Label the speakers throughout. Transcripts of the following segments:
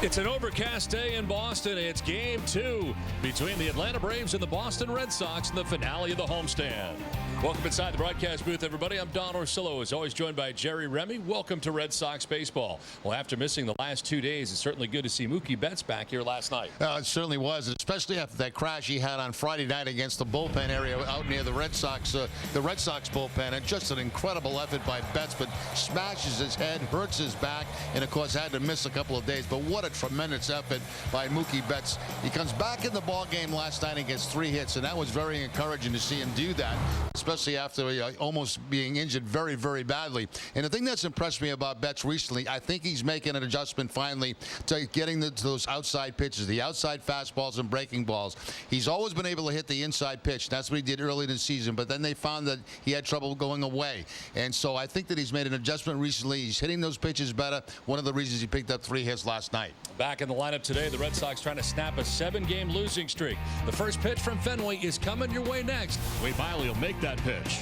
Speaker 1: It's an overcast day in Boston. It's Game 2 between the Atlanta Braves and the Boston Red Sox in the finale of the homestand. Welcome inside the broadcast booth, everybody. I'm Don Orsillo, as always, joined by Jerry Remy. Welcome to Red Sox baseball. Well, after missing the last 2 days, it's certainly good to see Mookie Betts back here last night.
Speaker 2: It certainly was, especially after that crash he had on Friday night against the bullpen area out near the Red Sox bullpen. And just an incredible effort by Betts, but smashes his head, hurts his back, and of course had to miss a couple of days. But what a tremendous effort by Mookie Betts. He comes back in the ball game last night and gets 3 hits, and that was very encouraging to see him do that, especially after almost being injured very, very badly. And the thing that's impressed me about Betts recently, I think he's making an adjustment finally to getting to those outside pitches, the outside fastballs and breaking balls. He's always been able to hit the inside pitch. That's what he did early in the season, but then they found that he had trouble going away. And so I think that he's made an adjustment recently. He's hitting those pitches better. One of the reasons he picked up 3 hits last night.
Speaker 1: Back in the lineup today, the Red Sox trying to snap a 7-game losing streak. The first pitch from Fenway is coming your way next. Wade Miley will make that pitch.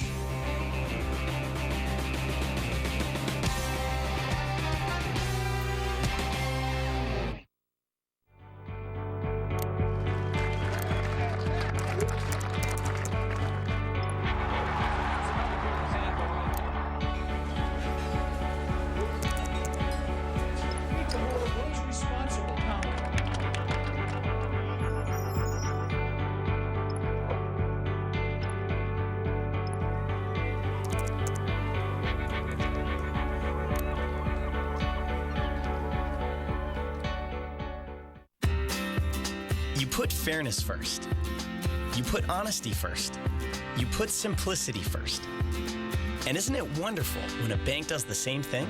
Speaker 3: You put fairness first. You put honesty first. You put simplicity first. And isn't it wonderful when a bank does the same thing?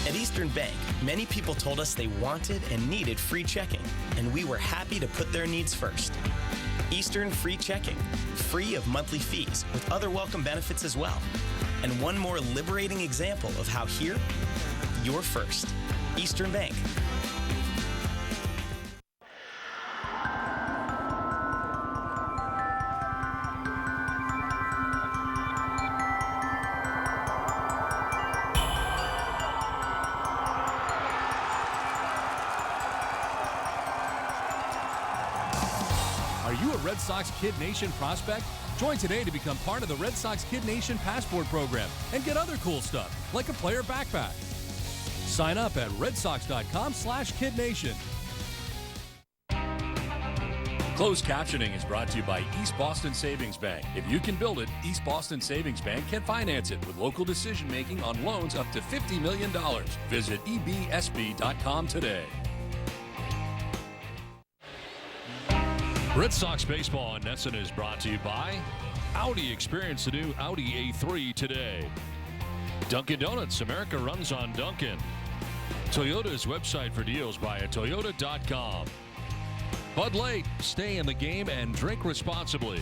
Speaker 3: At Eastern Bank, many people told us they wanted and needed free checking, and we were happy to put their needs first. Eastern Free Checking, free of monthly fees, with other welcome benefits as well. And one more liberating example of how here, you're first. Eastern Bank.
Speaker 1: Are you a Red Sox Kid Nation prospect? Join today to become part of the Red Sox Kid Nation Passport program and get other cool stuff, like a player backpack. Sign up at redsox.com/kidnation. Closed captioning is brought to you by East Boston Savings Bank. If you can build it, East Boston Savings Bank can finance it with local decision-making on loans up to $50 million. Visit ebsb.com today. Red Sox baseball on Nesson is brought to you by Audi. Experience the new Audi A3 today. Dunkin' Donuts, America runs on Dunkin'. Toyota's website for deals via toyota.com. Bud Light, stay in the game and drink responsibly.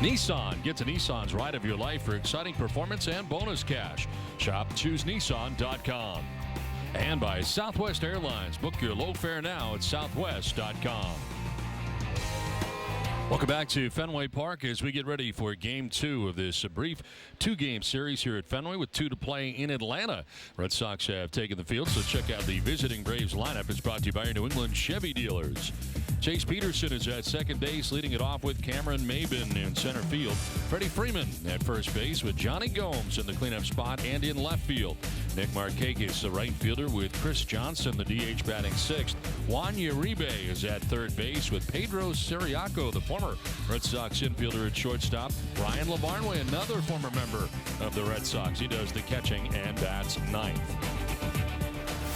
Speaker 1: Nissan, get to Nissan's ride of your life for exciting performance and bonus cash. Shop ChooseNissan.com. And by Southwest Airlines, book your low fare now at southwest.com. Welcome back to Fenway Park as we get ready for Game 2 of this brief 2-game series here at Fenway with 2 to play in Atlanta. Red Sox have taken the field, so check out the visiting Braves lineup. It's brought to you by your New England Chevy dealers. Chase Peterson is at second base, leading it off with Cameron Maben in center field. Freddie Freeman at first base with Johnny Gomes in the cleanup spot and in left field. Nick Markakis, the right fielder, with Chris Johnson, the DH, batting 6th. Juan Uribe is at third base with Pedro Ciriaco, the former Red Sox infielder, at shortstop. Ryan LaBarnway, another former member of the Red Sox. He does the catching and bats 9th.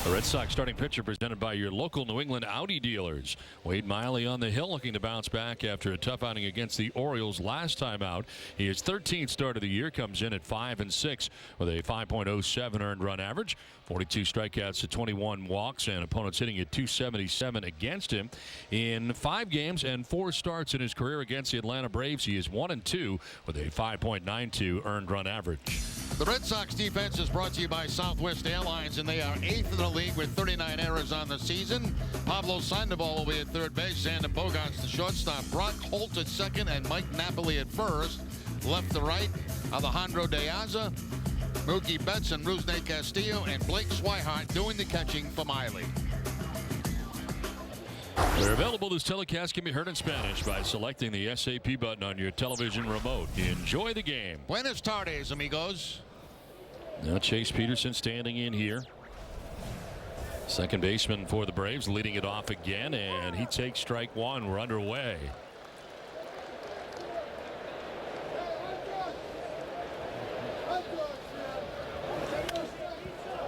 Speaker 1: The Red Sox starting pitcher presented by your local New England Audi dealers. Wade Miley on the hill, looking to bounce back after a tough outing against the Orioles last time out. He is 13th start of the year, comes in at 5-6 with a 5.07 earned run average, 42 strikeouts to 21 walks, and opponents hitting at 277 against him. In 5 games and 4 starts in his career against the Atlanta Braves, he is 1-2 with a 5.92 earned run average.
Speaker 2: The Red Sox defense is brought to you by Southwest Airlines, and they are 8th in the league with 39 errors on the season. Pablo Sandoval will be at third base. Xander Bogaerts, the shortstop. Brock Holt at second, and Mike Napoli at first. Left to right, Alejandro De Aza, Mookie Betts, and Rusney Castillo, and Blake Swihart doing the catching for Miley.
Speaker 1: They're available. This telecast can be heard in Spanish by selecting the SAP button on your television remote. Enjoy the game.
Speaker 2: Buenas tardes, amigos.
Speaker 1: Now Chase Peterson standing in here. Second baseman for the Braves, leading it off again, and he takes strike one. We're underway.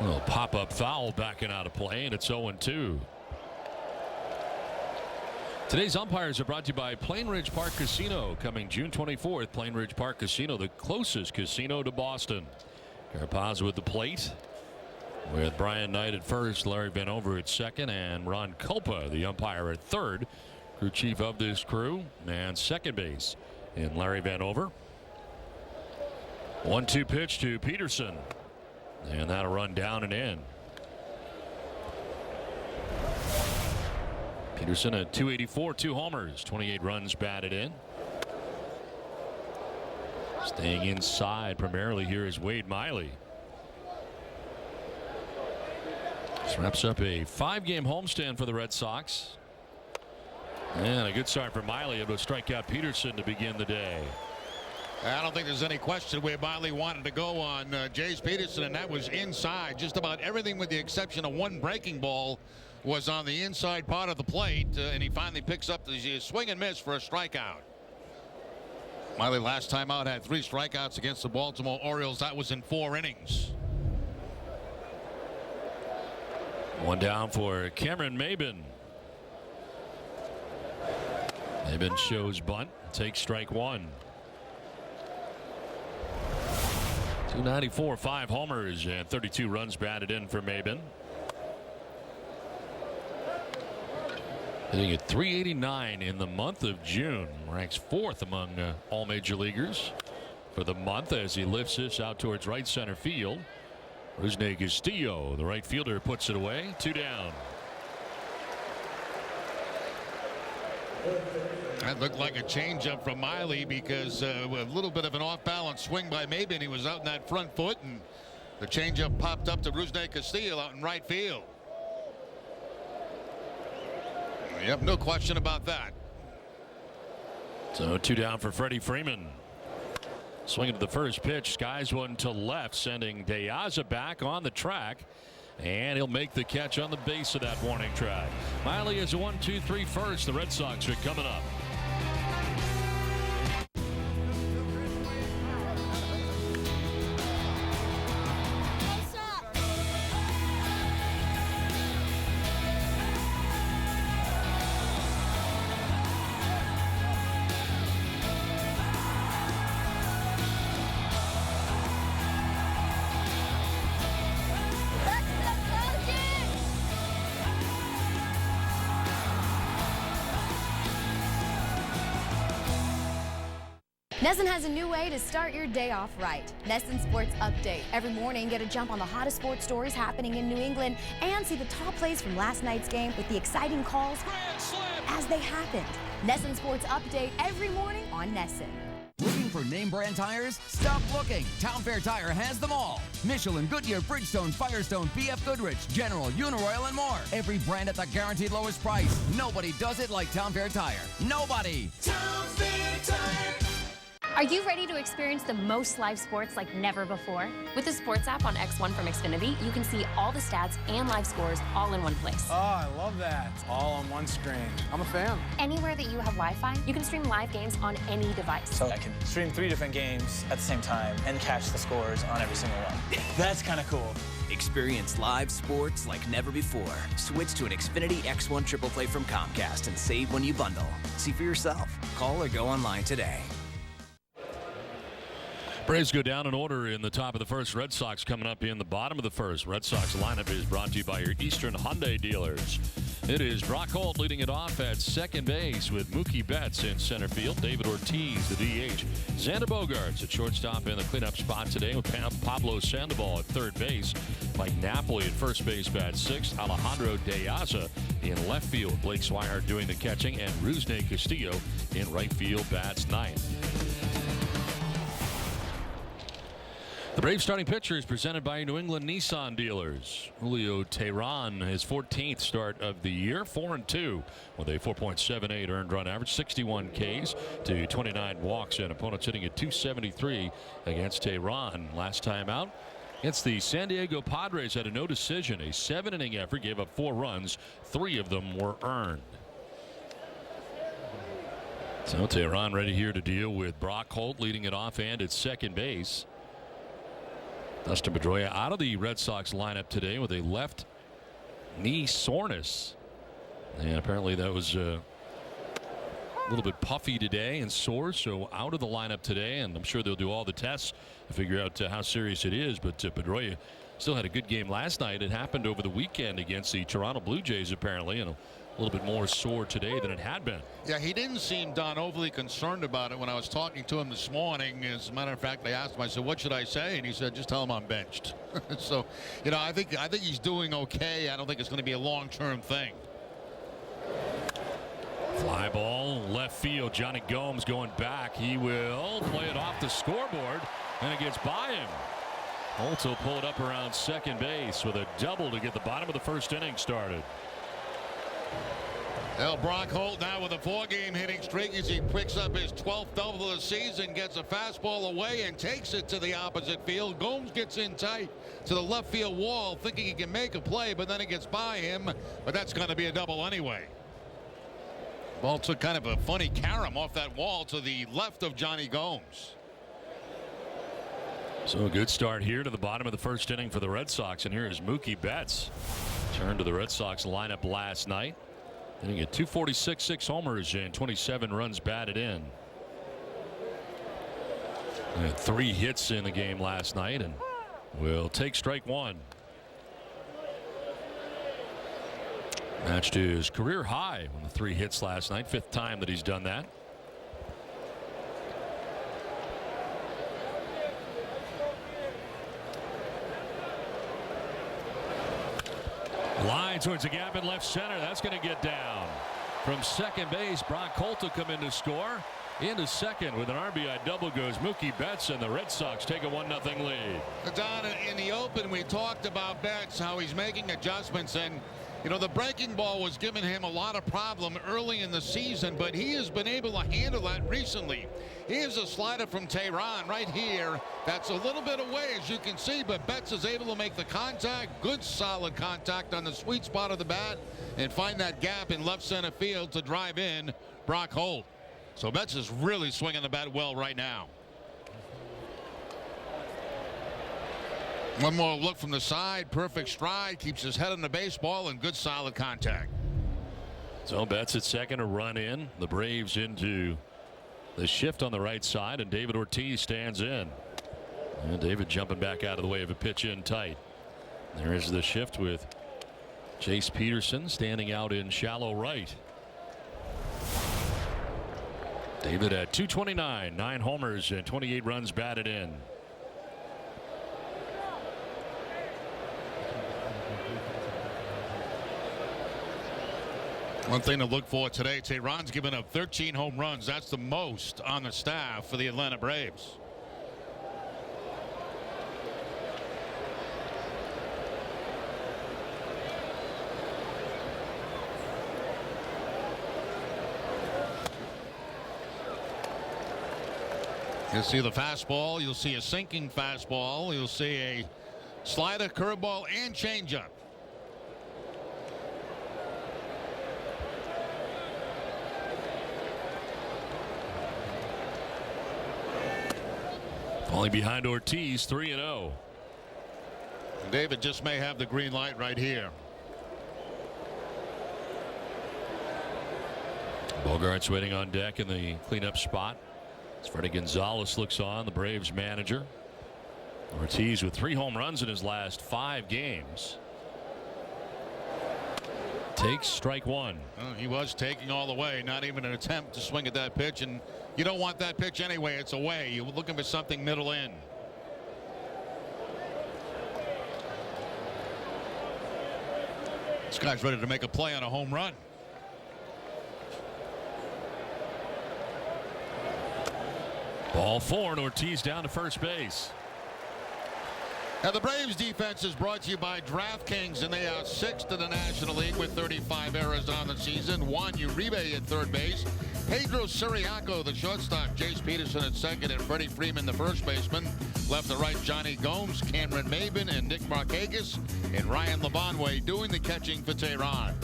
Speaker 1: Well, pop-up foul backing out of play, and it's 0-2. Today's umpires are brought to you by Plain Ridge Park Casino, coming June 24th. Plain Ridge Park Casino, the closest casino to Boston. Carapaz with the plate, with Brian Knight at first, Larry Vanover at second, and Ron Culpa, the umpire, at third. Crew chief of this crew, and second base in Larry Vanover. 1-2 pitch to Peterson, and that'll run down and in. Peterson at .284, 2 homers, 28 runs batted in. Staying inside primarily here is Wade Miley. This wraps up a 5-game homestand for the Red Sox. And a good start for Miley, able to strike out Peterson to begin the day.
Speaker 2: I don't think there's any question where Miley wanted to go on Jace Peterson, and that was inside. Just about everything with the exception of one breaking ball was on the inside part of the plate, and he finally picks up the swing and miss for a strikeout. Miley last time out had 3 strikeouts against the Baltimore Orioles. That was in 4 innings.
Speaker 1: One down for Cameron Maben. Maben shows bunt, takes strike one. 294, 5 homers, and 32 runs batted in for Maben. Hitting at .389 in the month of June. Ranks 4th among all major leaguers for the month as he lifts this out towards right center field. Rusney Castillo, the right fielder, puts it away. 2 down.
Speaker 2: That looked like a changeup from Miley because a little bit of an off-balance swing by Maben. He was out in that front foot, and the changeup popped up to Rusney Castillo out in right field. Yep, no question about that.
Speaker 1: So 2 down for Freddie Freeman. Swinging to the first pitch, skies one to left, sending De Aza back on the track, and he'll make the catch on the base of that warning track. Miley is a 1-2-3 first. The Red Sox are coming up.
Speaker 4: NESN has a new way to start your day off right. NESN Sports Update. Every morning, get a jump on the hottest sports stories happening in New England and see the top plays from last night's game with the exciting calls as they happened. NESN Sports Update every morning on NESN.
Speaker 5: Looking for name brand tires? Stop looking. Town Fair Tire has them all. Michelin, Goodyear, Bridgestone, Firestone, BF Goodrich, General, Uniroyal, and more. Every brand at the guaranteed lowest price. Nobody does it like Town Fair Tire. Nobody.
Speaker 6: Town Fair Tire.
Speaker 7: Are you ready to experience the most live sports like never before? With the Sports app on X1 from Xfinity, you can see all the stats and live scores all in one place.
Speaker 8: Oh, I love that. All on one screen. I'm a fan.
Speaker 7: Anywhere that you have Wi-Fi, you can stream live games on any device.
Speaker 9: So I can stream 3 different games at the same time and catch the scores on every single one. That's kind of cool.
Speaker 10: Experience live sports like never before. Switch to an Xfinity X1 Triple Play from Comcast and save when you bundle. See for yourself. Call or go online today.
Speaker 1: Braves go down in order in the top of the first. Red Sox coming up in the bottom of the first. Red Sox lineup is brought to you by your Eastern Hyundai dealers. It is Brock Holt leading it off at second base with Mookie Betts in center field. David Ortiz, the DH. Xander Bogaerts at shortstop in the cleanup spot today with Pablo Sandoval at third base. Mike Napoli at first base bats sixth. Alejandro De Aza in left field. Blake Swihart doing the catching, and Rusney Castillo in right field bats ninth. The Braves starting pitcher is presented by New England Nissan dealers. Julio Teheran, his 14th start of the year, 4-2 with a 4.78 earned run average, 61 Ks to 29 walks, and opponents hitting at 273 against Teheran. Last time out against the San Diego Padres, had a no decision, a 7-inning effort, gave up 4 runs, 3 of them were earned. So Teheran ready here to deal with Brock Holt leading it off and at second base. Dustin Pedroia out of the Red Sox lineup today with a left knee soreness, and apparently that was a little bit puffy today and sore, so out of the lineup today, and I'm sure they'll do all the tests to figure out how serious it is. But Pedroia still had a good game last night. It happened over the weekend against the Toronto Blue Jays apparently, and a little bit more sore today than it had been.
Speaker 2: Yeah, he didn't seem, Don, overly concerned about it when I was talking to him this morning. As a matter of fact, I asked him, I said, what should I say? And he said, just tell him I'm benched. So, you know, I think he's doing okay. I don't think it's going to be a long-term thing.
Speaker 1: Fly ball left field. Johnny Gomes going back. He will play it off the scoreboard, and it gets by him. Holt will pull it up around second base with a double to get the bottom of the first inning started.
Speaker 2: Well, Brock Holt now with a 4-game hitting streak as he picks up his 12th double of the season, gets a fastball away and takes it to the opposite field. Gomes gets in tight to the left field wall, thinking he can make a play, but then it gets by him. But that's going to be a double anyway. Ball took kind of a funny carom off that wall to the left of Johnny Gomes.
Speaker 1: So a good start here to the bottom of the first inning for the Red Sox, and here is Mookie Betts. Turned to the Red Sox lineup last night. Hitting at 246, 6 homers and 27 runs batted in. He had 3 hits in the game last night and will take strike 1. Matched his career high with the 3 hits last night. 5th time that he's done that. Line towards the gap in left center. That's going to get down. From second base, Brock Holt will come in to score. Into second with an RBI double goes Mookie Betts, and the Red Sox take a 1-0 lead.
Speaker 2: Don, in the open, we talked about Betts, how he's making adjustments, and you know the breaking ball was giving him a lot of problem early in the season, but he has been able to handle that recently. Here's a slider from Teheran right here. That's a little bit away, as you can see, but Betts is able to make the contact. Good solid contact on the sweet spot of the bat and find that gap in left center field to drive in Brock Holt. So Betts is really swinging the bat well right now. One more look from the side. Perfect stride. Keeps his head on the baseball and good solid contact.
Speaker 1: So Betts at second, a run in. The Braves into the shift on the right side, and David Ortiz stands in. And David jumping back out of the way of a pitch in tight. There is the shift with Chase Peterson standing out in shallow right. David at 229, 9 homers and 28 runs batted in.
Speaker 2: One thing to look for today, Teheran's given up 13 home runs. That's the most on the staff for the Atlanta Braves. You'll see the fastball. You'll see a sinking fastball. You'll see a slider, curveball, and changeup.
Speaker 1: Falling behind Ortiz, 3-0.
Speaker 2: David just may have the green light right here.
Speaker 1: Bogart's waiting on deck in the cleanup spot. As Freddie Gonzalez looks on, the Braves manager. Ortiz with 3 home runs in his last 5 games. Takes strike 1.
Speaker 2: He was taking all the way, not even an attempt to swing at that pitch, and you don't want that pitch anyway. It's away. You're looking for something middle in. This guy's ready to make a play on a home run.
Speaker 1: Ball 4, and Ortiz down to first base.
Speaker 2: Now the Braves defense is brought to you by DraftKings, and they are 6th in the National League with 35 errors on the season. Juan Uribe at third base. Pedro Siriaco, the shortstop. Jace Peterson at second, and Freddie Freeman, the first baseman. Left to right, Johnny Gomes, Cameron Maben, and Nick Markakis, and Ryan Labanway doing the catching for Tehran.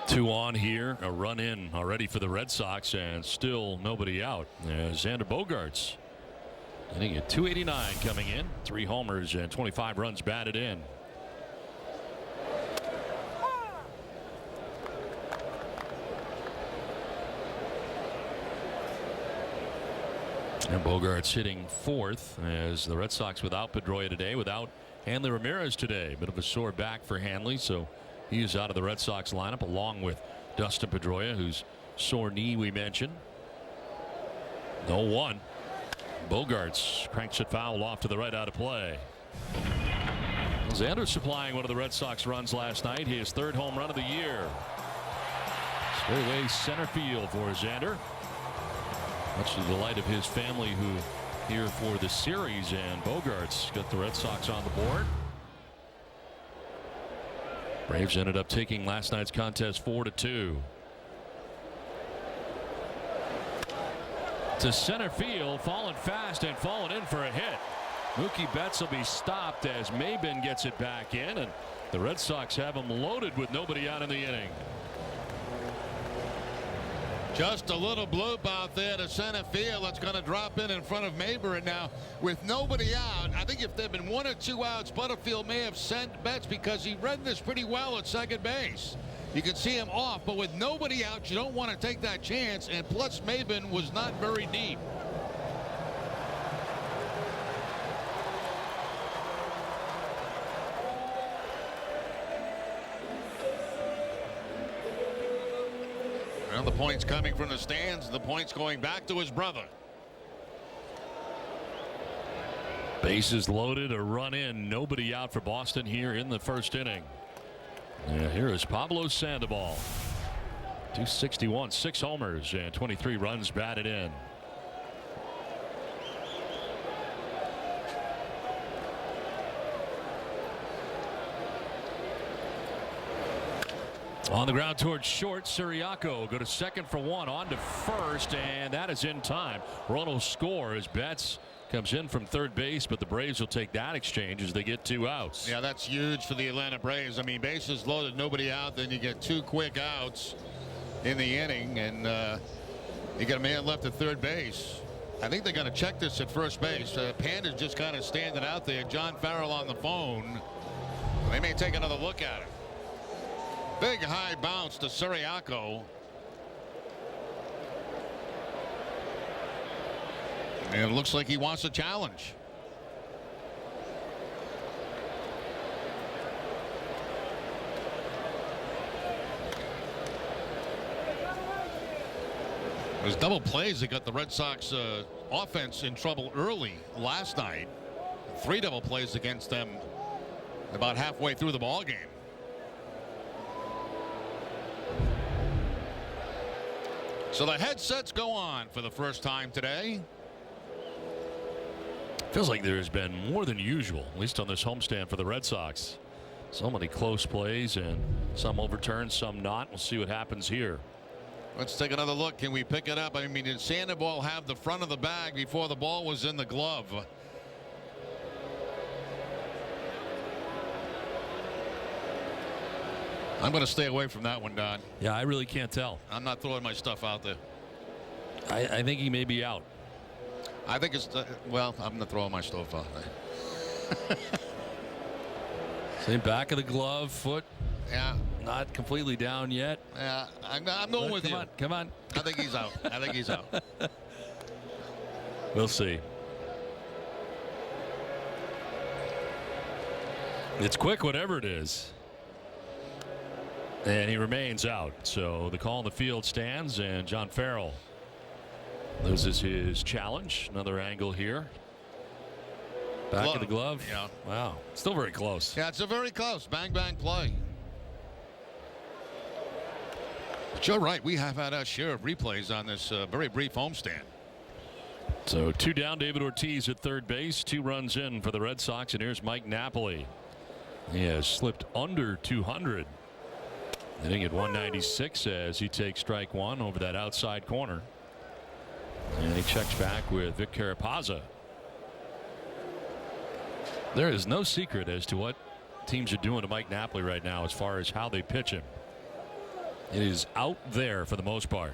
Speaker 1: 2 on here, a run in already for the Red Sox, and still nobody out. Xander Bogaerts hitting at .289 coming in, 3 homers and 25 runs batted in. And Bogaerts hitting 4th as the Red Sox without Pedroia today, without Hanley Ramirez today. Bit of a sore back for Hanley, so he is out of the Red Sox lineup along with Dustin Pedroia, whose sore knee we mentioned. 0-1. Bogaerts cranks it foul off to the right, out of play. Xander supplying one of the Red Sox runs last night, his 3rd home run of the year. Straightaway center field for Xander. Much to the delight of his family, who here for the series, and Bogaerts got the Red Sox on the board. Braves ended up taking last night's contest 4-2. To center field, falling fast and falling in for a hit. Mookie Betts will be stopped as Maben gets it back in, and the Red Sox have him loaded with nobody out in the inning.
Speaker 2: Just a little bloop out there to center field. That's going to drop in front of Maber. Now, with nobody out, I think if there had been 1 or 2 outs, Butterfield may have sent Betts, because he read this pretty well at second base. You can see him off, but with nobody out, you don't want to take that chance. And plus, Maben was not very deep. Well, the points coming from the stands, the points going back to his brother.
Speaker 1: Bases loaded, a run in, nobody out for Boston here in the 1st inning. Yeah, here is Pablo Sandoval. .261, 6 homers and 23 runs batted in. On the ground towards short, Siriaco go to second for 1, on to first, and that is in time. Ronald scores. Betts comes in from third base, but the Braves will take that exchange as they get 2 outs.
Speaker 2: Yeah, that's huge for the Atlanta Braves. I mean, bases loaded, nobody out, then you get 2 quick outs in the inning, and you got a man left at third base. I think they're going to check this at first base. Panda's just kind of standing out there. John Farrell on the phone. They may take another look at it. Big high bounce to Siriaco. And it looks like he wants a challenge. There's double plays that got the Red Sox offense in trouble early last night. 3 double plays against them about halfway through the ball game. So the headsets go on for the first time today.
Speaker 1: Feels like there's been more than usual, at least on this homestand for the Red Sox. So many close plays, and some overturned, some not. We'll see what happens here.
Speaker 2: Let's take another look. Can we pick it up? I mean, did Sandoval have the front of the bag before the ball was in the glove? I'm going to stay away from that one, Don.
Speaker 1: Yeah, I really can't tell.
Speaker 2: I'm not throwing my stuff out there.
Speaker 1: I think he may be out.
Speaker 2: I think it's well, I'm going to throw my stuff out there.
Speaker 1: Same back of the glove, foot.
Speaker 2: Yeah.
Speaker 1: Not completely down yet.
Speaker 2: Yeah, I'm going with you.
Speaker 1: Come on.
Speaker 2: I think he's out. I think he's out.
Speaker 1: We'll see. It's quick, whatever it is. And he remains out. So the call in the field stands, and John Farrell loses his challenge. Another angle here. Back of the glove.
Speaker 2: Yeah.
Speaker 1: Wow. Still very close.
Speaker 2: Yeah, it's a very close bang bang play. But you're right. We have had our share of replays on this very brief homestand.
Speaker 1: So 2 down, David Ortiz at third base, 2 runs in for the Red Sox, and here's Mike Napoli. He has slipped under 200. Hitting at 196 as he takes strike 1 over that outside corner. And he checks back with Vic Carapazza. There is no secret as to what teams are doing to Mike Napoli right now as far as how they pitch him. It is out there for the most part.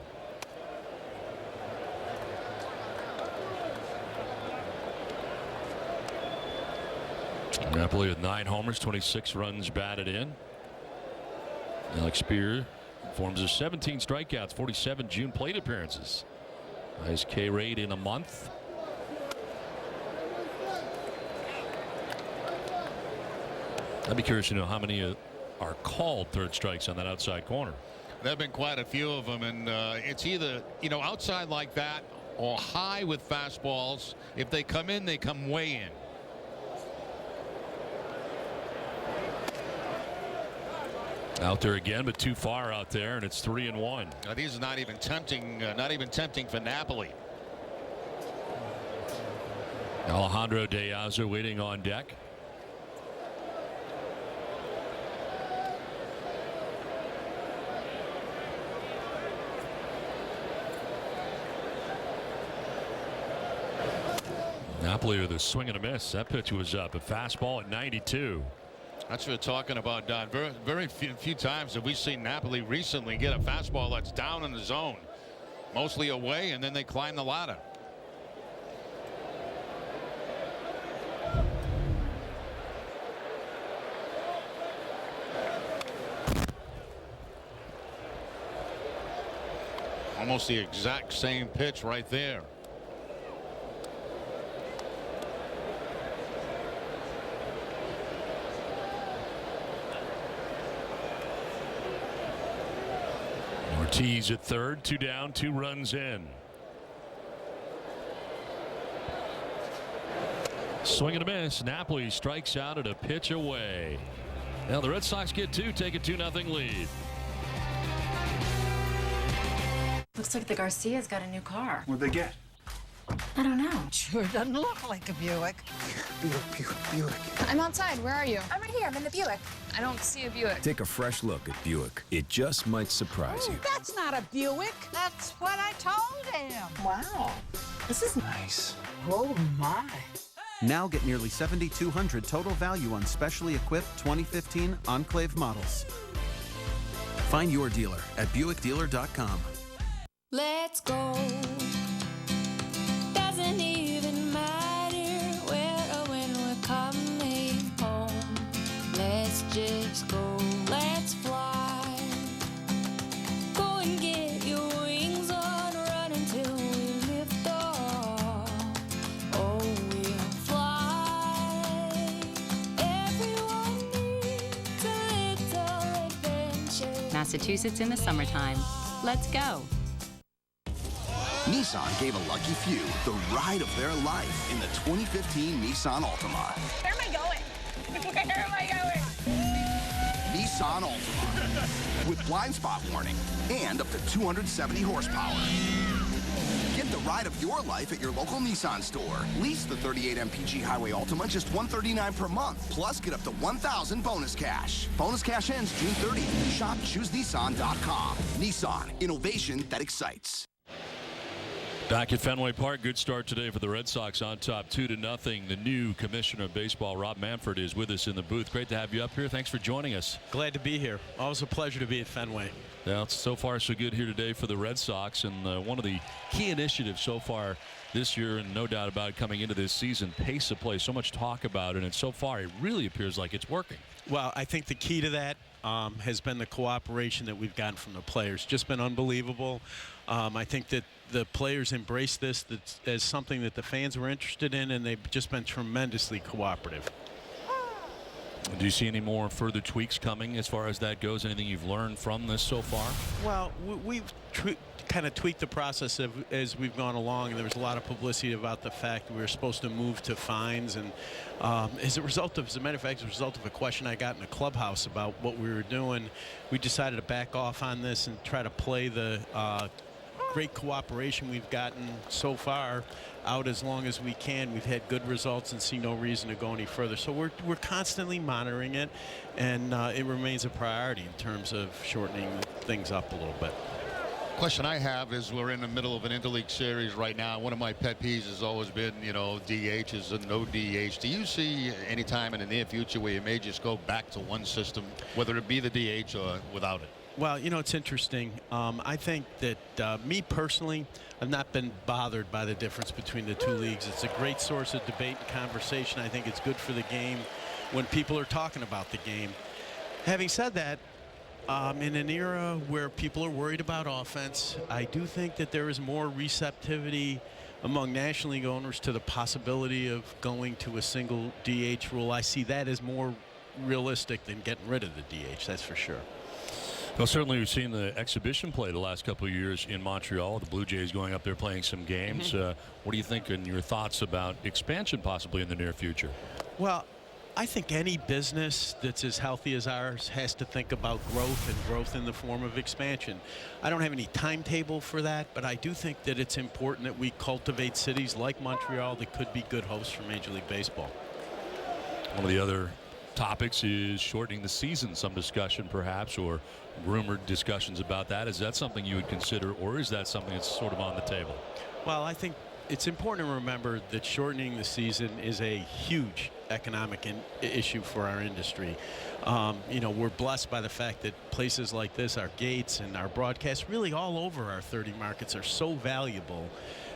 Speaker 1: Napoli with 9 homers, 26 runs batted in. Alex Spear forms his 17 strikeouts, 47 June plate appearances. Nice K rate in a month. I'd be curious to know how many are called third strikes on that outside corner.
Speaker 2: There have been quite a few of them, and it's either, outside like that or high with fastballs. If they come in, they come way in.
Speaker 1: Out there again, but too far out there, and it's 3-1.
Speaker 2: These are not even tempting for Napoli.
Speaker 1: Alejandro Diaz waiting on deck. Napoli with a swing and a miss. That pitch was up. A fastball at 92.
Speaker 2: That's what we're talking about, Don. Very few times have we seen Napoli recently get a fastball that's down in the zone, mostly away, and then they climb the ladder. Almost the exact same pitch right there.
Speaker 1: Ortiz at third, 2 down, 2 runs in. Swing and a miss. Napoli strikes out at a pitch away. Now the Red Sox get 2, take a 2-0 lead.
Speaker 11: Looks like the Garcias got a new car.
Speaker 8: What'd they get?
Speaker 11: I don't know.
Speaker 12: Sure doesn't look like a Buick.
Speaker 13: Buick.
Speaker 14: I'm outside. Where are you?
Speaker 11: I'm right here. I'm in the Buick.
Speaker 14: I don't see a Buick.
Speaker 15: Take a fresh look at Buick. It just might surprise you.
Speaker 12: That's not a Buick. That's what I told him.
Speaker 11: Wow. This is
Speaker 8: Nice.
Speaker 12: Oh, my.
Speaker 16: Now get nearly $7,200 total value on specially equipped 2015 Enclave models. Find your dealer at BuickDealer.com.
Speaker 6: Let's go. Doesn't even matter where or when we're coming home. Let's just go. Let's fly. Go and get your wings on, run until we lift off. Oh, we'll fly. Everyone needs a little adventure.
Speaker 17: Massachusetts in the summertime. Let's go.
Speaker 18: Nissan gave a lucky few the ride of their life in the 2015 Nissan Altima.
Speaker 19: Where am I going? Where am I going?
Speaker 18: Nissan Altima with blind spot warning and up to 270 horsepower. Get the ride of your life at your local Nissan store. Lease the 38 mpg Highway Altima just $139 per month. Plus, get up to $1,000 bonus cash. Bonus cash ends June 30th. Shop ChooseNissan.com. Nissan, innovation that excites.
Speaker 1: Back at Fenway Park, good start today for the Red Sox on top 2-0. The new commissioner of baseball, Rob Manfred, is with us in the booth. Great to have you up here. Thanks for joining us.
Speaker 20: Glad to be here. Always a pleasure to be at Fenway.
Speaker 1: Well, so far so good here today for the Red Sox, and one of the key initiatives so far this year, and no doubt about it coming into this season, pace of play. So much talk about it, and so far it really appears like it's working.
Speaker 20: Well, I think the key to that has been the cooperation that we've gotten from the players. Just been unbelievable. I think that the players embrace this as something that the fans were interested in, and they've just been tremendously cooperative.
Speaker 1: Do you see any more further tweaks coming as far as that goes? Anything you've learned from this so far?
Speaker 20: Well, we've kind of tweaked the process as we've gone along, and there was a lot of publicity about the fact that we were supposed to move to fines, and as a matter of fact, as a result of a question I got in the clubhouse about what we were doing, we decided to back off on this and try to play the great cooperation we've gotten so far out as long as we can. We've had good results and see no reason to go any further. So we're constantly monitoring it, and it remains a priority in terms of shortening things up a little bit.
Speaker 2: Question I have is, we're in the middle of an interleague series right now. One of my pet peeves has always been, DHs and no DH. Do you see any time in the near future where you may just go back to one system, whether it be the DH or without it?
Speaker 20: Well, it's interesting. I think that me personally, I've not been bothered by the difference between the two leagues. It's a great source of debate and conversation. I think it's good for the game when people are talking about the game. Having said that, in an era where people are worried about offense, I do think that there is more receptivity among National League owners to the possibility of going to a single DH rule. I see that as more realistic than getting rid of the DH, that's for sure.
Speaker 1: Well, certainly we've seen the exhibition play the last couple of years in Montreal. The Blue Jays going up there playing some games. What do you think and your thoughts about expansion possibly in the near future?
Speaker 20: Well, I think any business that's as healthy as ours has to think about growth, and growth in the form of expansion. I don't have any timetable for that, but I do think that it's important that we cultivate cities like Montreal that could be good hosts for Major League Baseball.
Speaker 1: One of the other topics is shortening the season. Some discussion perhaps, or rumored discussions about that. Is that something you would consider, or is that something that's sort of on the table?
Speaker 20: Well, I think it's important to remember that shortening the season is a huge economic issue for our industry. We're blessed by the fact that places like this, our gates and our broadcasts, really all over our 30 markets, are so valuable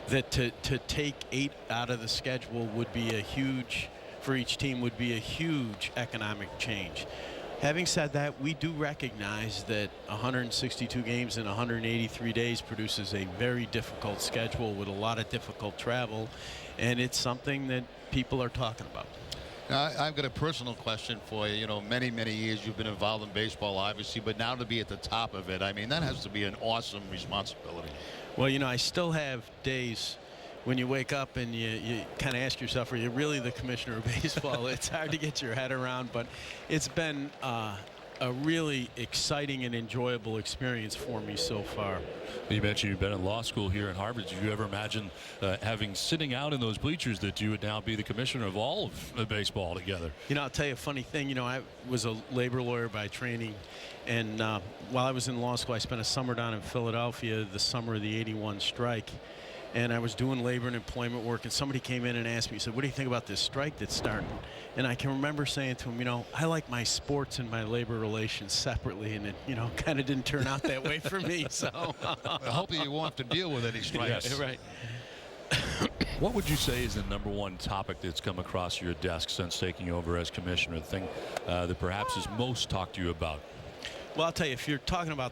Speaker 20: that to take 8 out of the schedule would be a huge, for each team, would be a huge economic change. Having said that, we do recognize that 162 games in 183 days produces a very difficult schedule with a lot of difficult travel, and it's something that people are talking about.
Speaker 2: Now, I've got a personal question for you. Many years you've been involved in baseball, obviously, but now to be at the top of it, I mean, that has to be an awesome responsibility.
Speaker 20: Well, I still have days when you wake up and you kind of ask yourself, are you really the commissioner of baseball? It's hard to get your head around, but it's been a really exciting and enjoyable experience for me so far.
Speaker 1: You mentioned you've been in law school here in Harvard. Did you ever imagine sitting out in those bleachers that you would now be the commissioner of all of baseball together?
Speaker 20: I'll tell you a funny thing. I was a labor lawyer by training, and while I was in law school, I spent a summer down in Philadelphia, the summer of the '81 strike. And I was doing labor and employment work, and somebody came in and asked me, he said, what do you think about this strike that's starting? And I can remember saying to him, I like my sports and my labor relations separately, and it, kind of didn't turn out that way for me. So
Speaker 2: hopefully you won't have to deal with any strikes.
Speaker 20: Yeah, right.
Speaker 1: What would you say is the number one topic that's come across your desk since taking over as commissioner, the thing that perhaps is most talked to you about?
Speaker 20: Well, I'll tell you, if you're talking about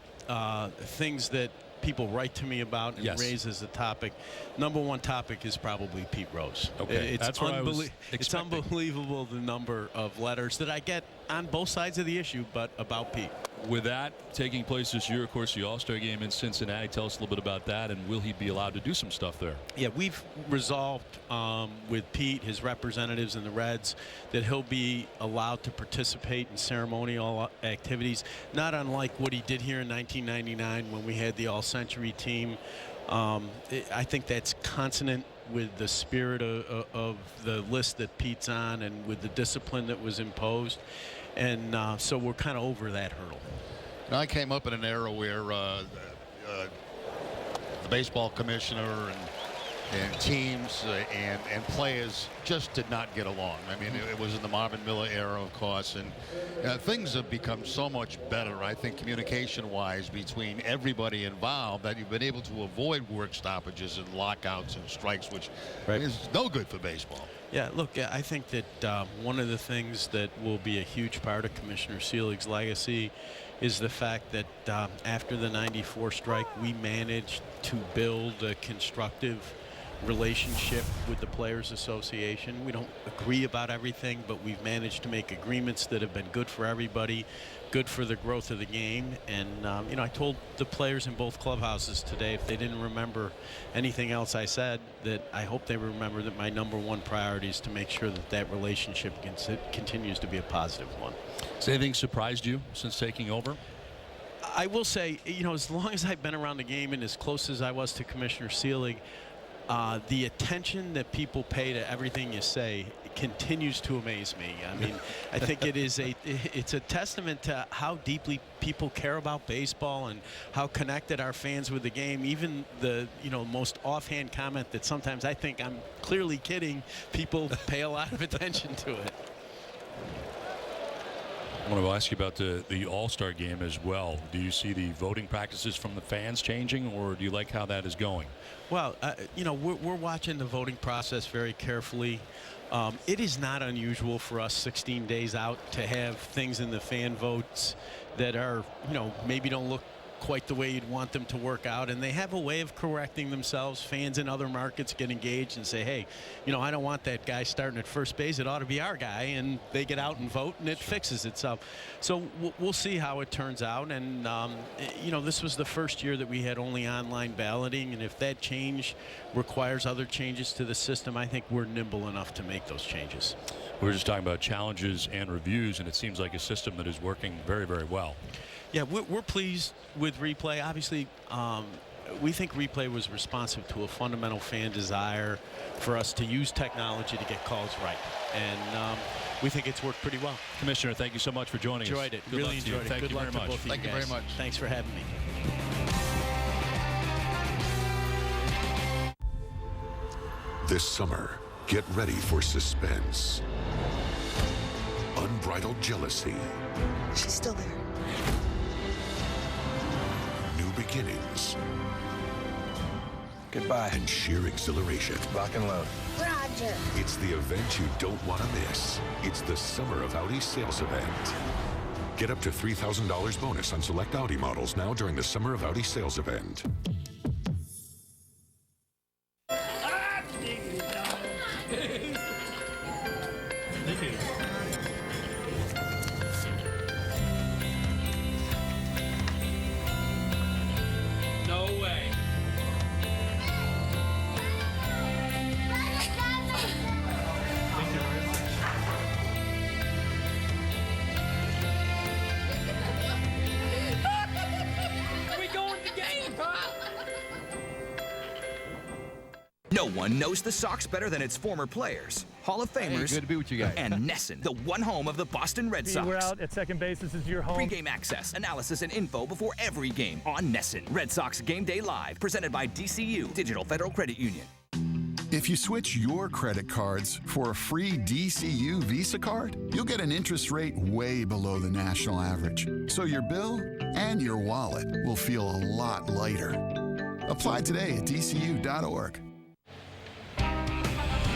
Speaker 20: things that people write to me about and raise as a topic, number one topic is probably Pete Rose.
Speaker 1: Okay,
Speaker 20: it's unbelievable the number of letters that I get on both sides of the issue, but about Pete.
Speaker 1: With that taking place this year, of course, the All-Star game in Cincinnati. Tell us a little bit about that, and will he be allowed to do some stuff there?
Speaker 20: Yeah, we've resolved with Pete, his representatives and the Reds, that he'll be allowed to participate in ceremonial activities, not unlike what he did here in 1999 when we had the All-Century team. I think that's consonant with the spirit of the list that Pete's on, and with the discipline that was imposed. And so we're kind of over that hurdle.
Speaker 2: Now, I came up in an era where the baseball commissioner and teams and players just did not get along. I mean, it was in the Marvin Miller era, of course, and things have become so much better, I think, communication-wise between everybody involved, that you've been able to avoid work stoppages and lockouts and strikes, which is no good for baseball.
Speaker 20: Yeah, look, I think that one of the things that will be a huge part of Commissioner Selig's legacy is the fact that after the '94 strike, we managed to build a constructive relationship with the Players Association. We don't agree about everything, but we've managed to make agreements that have been good for everybody, good for the growth of the game. And I told the players in both clubhouses today, if they didn't remember anything else I said, that I hope they remember that my number one priority is to make sure that that relationship continues to be a positive one.
Speaker 1: Has anything surprised you since taking over?
Speaker 20: I will say, as long as I've been around the game and as close as I was to Commissioner Seelig, the attention that people pay to everything you say continues to amaze me. I mean, I think it's a testament to how deeply people care about baseball and how connected our fans with the game. Even the most offhand comment that sometimes I think I'm clearly kidding, people pay a lot of attention to it.
Speaker 1: I want to ask you about the All-Star game as well. Do you see the voting practices from the fans changing, or do you like how that is going?
Speaker 20: Well, we're watching the voting process very carefully. It is not unusual for us 16 days out to have things in the fan votes that are, maybe don't look quite the way you'd want them to work out, and they have a way of correcting themselves. Fans in other markets get engaged and say, hey, I don't want that guy starting at first base. It ought to be our guy, and they get out and vote, and it fixes itself. So we'll see how it turns out. And this was the first year that we had only online balloting, and if that change requires other changes to the system, I think we're nimble enough to make those changes.
Speaker 1: We were just talking about challenges and reviews, and it seems like a system that is working very, very well.
Speaker 20: Yeah, we're pleased with replay. Obviously, we think replay was responsive to a fundamental fan desire for us to use technology to get calls right. And we think it's worked pretty well.
Speaker 1: Commissioner, thank you so much for joining us.
Speaker 20: Enjoyed it. Really enjoyed it.
Speaker 1: Thank you very much.
Speaker 2: Thank you very much.
Speaker 20: Thanks for having me.
Speaker 21: This summer, get ready for suspense. Unbridled jealousy.
Speaker 13: She's still there.
Speaker 21: New beginnings.
Speaker 18: Goodbye.
Speaker 21: And sheer exhilaration.
Speaker 18: Lock and load.
Speaker 12: Roger.
Speaker 21: It's the event you don't want to miss. It's the Summer of Audi sales event. Get up to $3,000 bonus on select Audi models now during the Summer of Audi sales event.
Speaker 1: No way.
Speaker 12: We going to game, Pop?
Speaker 22: No one knows the Sox better than its former players, Hall of Famers,
Speaker 5: good to be with you guys.
Speaker 22: and Nesson, the one home of the Boston Red Sox.
Speaker 23: We're out at second base. This is your home.
Speaker 22: Pre-game access, analysis, and info before every game on Nesson. Red Sox Game Day Live, presented by DCU, Digital Federal Credit Union.
Speaker 24: If you switch your credit cards for a free DCU Visa card, you'll get an interest rate way below the national average. So your bill and your wallet will feel a lot lighter. Apply today at DCU.org.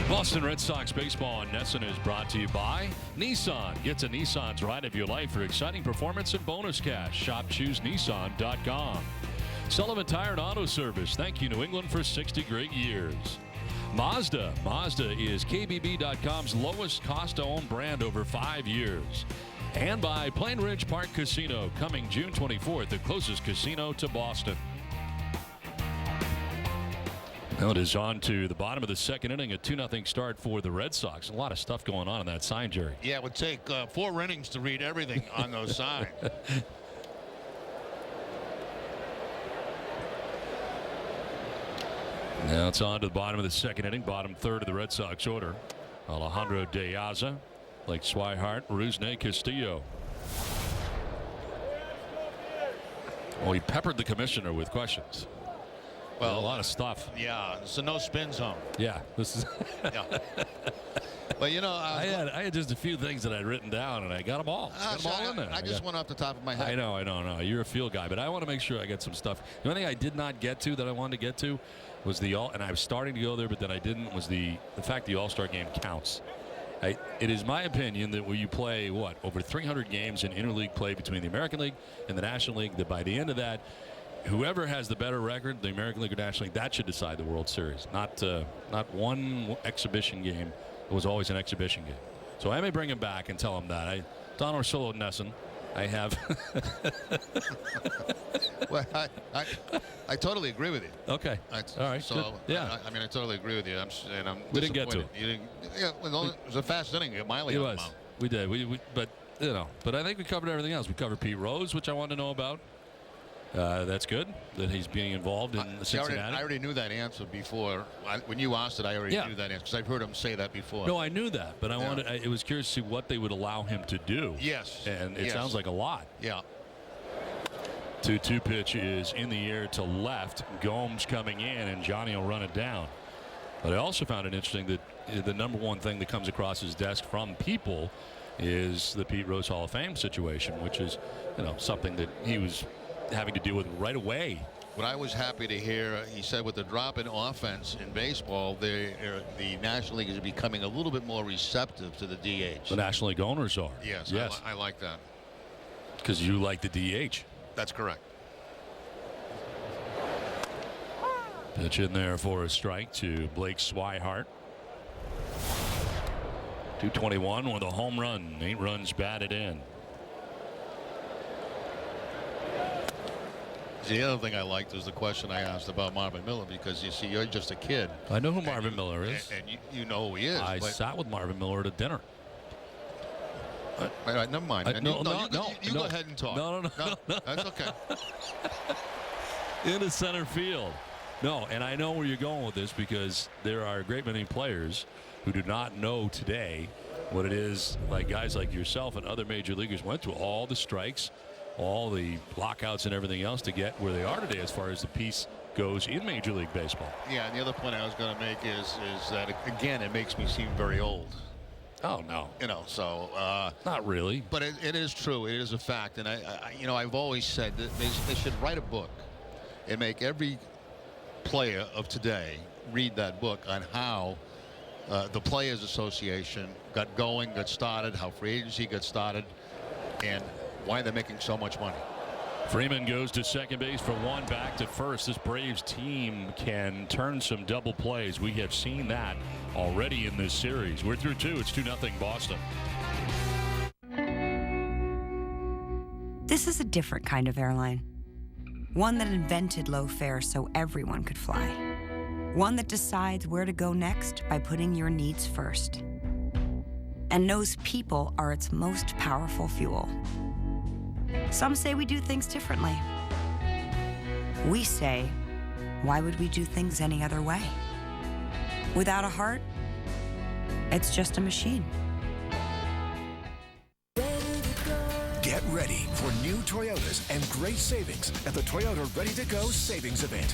Speaker 1: Boston Red Sox baseball on Nesson is brought to you by Nissan. Get to Nissan's ride of your life for exciting performance and bonus cash. Shop ChooseNissan.com. Sullivan Tire and Auto Service. Thank you, New England, for 60 great years. Mazda. Mazda is KBB.com's lowest cost to own brand over 5 years. And by Plain Ridge Park Casino, coming June 24th, the closest casino to Boston. Now it is on to the bottom of the second inning, a 2-0 start for the Red Sox. A lot of stuff going on in that sign, Jerry.
Speaker 2: Yeah, it would take 4 innings to read everything on those signs.
Speaker 1: Now it's on to the bottom of the second inning, bottom third of the Red Sox order. Alejandro De Aza, Blake Swihart, Rusney Castillo. Well, he peppered the commissioner with questions. Well, a lot of stuff.
Speaker 2: Yeah, it's a no spin zone.
Speaker 1: Yeah, this is.
Speaker 2: Yeah. But
Speaker 1: I had just a few things that I'd written down, and I got them all. In there.
Speaker 2: I just went off the top of my head.
Speaker 1: I know. You're a field guy, but I want to make sure I get some stuff. The only thing I did not get to that I wanted to get to was and I was starting to go there, but then I didn't. Was the fact the All-Star game counts. It is my opinion that when you play over 300 games in interleague play between the American League and the National League, that by the end of that, whoever has the better record, the American League or National League, that should decide the World Series. Not one exhibition game. It was always an exhibition game. So I may bring him back and tell him that. Don Orsillo Nesson. I have.
Speaker 2: Well, I totally agree with you.
Speaker 1: Okay. All right.
Speaker 2: So
Speaker 1: yeah,
Speaker 2: I mean, I totally agree with you.
Speaker 1: We didn't get to it.
Speaker 2: You didn't. Yeah, it was a fast inning. Miley.
Speaker 1: It was. We did. But I think we covered everything else. We covered Pete Rose, which I wanted to know about. that's good that he's being involved in Cincinnati.
Speaker 2: I already knew that answer before. When you asked it, I already knew that answer because I've heard him say that before.
Speaker 1: No, I knew that, but I was curious to see what they would allow him to do.
Speaker 2: Yes.
Speaker 1: And it sounds like a lot.
Speaker 2: Yeah.
Speaker 1: 2-2 pitch is in the air to left. Gomes coming in, and Johnny will run it down. But I also found it interesting that the number one thing that comes across his desk from people is the Pete Rose Hall of Fame situation, which is, something that he was having to deal with right away.
Speaker 2: What I was happy to hear, he said with the drop in offense in baseball, the National League is becoming a little bit more receptive to the DH.
Speaker 1: The National League owners are.
Speaker 2: Yes. I like that.
Speaker 1: Because you like the DH.
Speaker 2: That's correct.
Speaker 1: Pitch in there for a strike to Blake Swihart. 221 with a home run. 8 runs batted in.
Speaker 2: The other thing I liked was the question I asked about Marvin Miller, because you see, you're just a kid.
Speaker 1: I know who Marvin Miller is.
Speaker 2: And you know who he is.
Speaker 1: I sat with Marvin Miller at a dinner.
Speaker 2: All right, never mind. You go ahead and talk.
Speaker 1: No.
Speaker 2: That's okay.
Speaker 1: Into center field. No, and I know where you're going with this, because there are a great many players who do not know today what it is, like guys like yourself and other major leaguers went through all the strikes, all the lockouts and everything else to get where they are today as far as the piece goes in Major League Baseball.
Speaker 2: Yeah, and the other point I was going to make is that, again, it makes me seem very old.
Speaker 1: Oh, no.
Speaker 2: Not really. But it is true. It is a fact. And I've always said that they should write a book and make every player of today read that book on how the Players Association got started, how free agency got started, and why they're making so much money.
Speaker 1: Freeman goes to second base for one, back to first. This Braves team can turn some double plays. We have seen that already in this series. We're through 2. It's 2-0 Boston.
Speaker 3: This is a different kind of airline. One that invented low fares so everyone could fly. One that decides where to go next by putting your needs first. And knows people are its most powerful fuel. Some say we do things differently. We say, why would we do things any other way? Without a heart, it's just a machine.
Speaker 4: Get ready for new Toyotas and great savings at the Toyota Ready to Go Savings Event.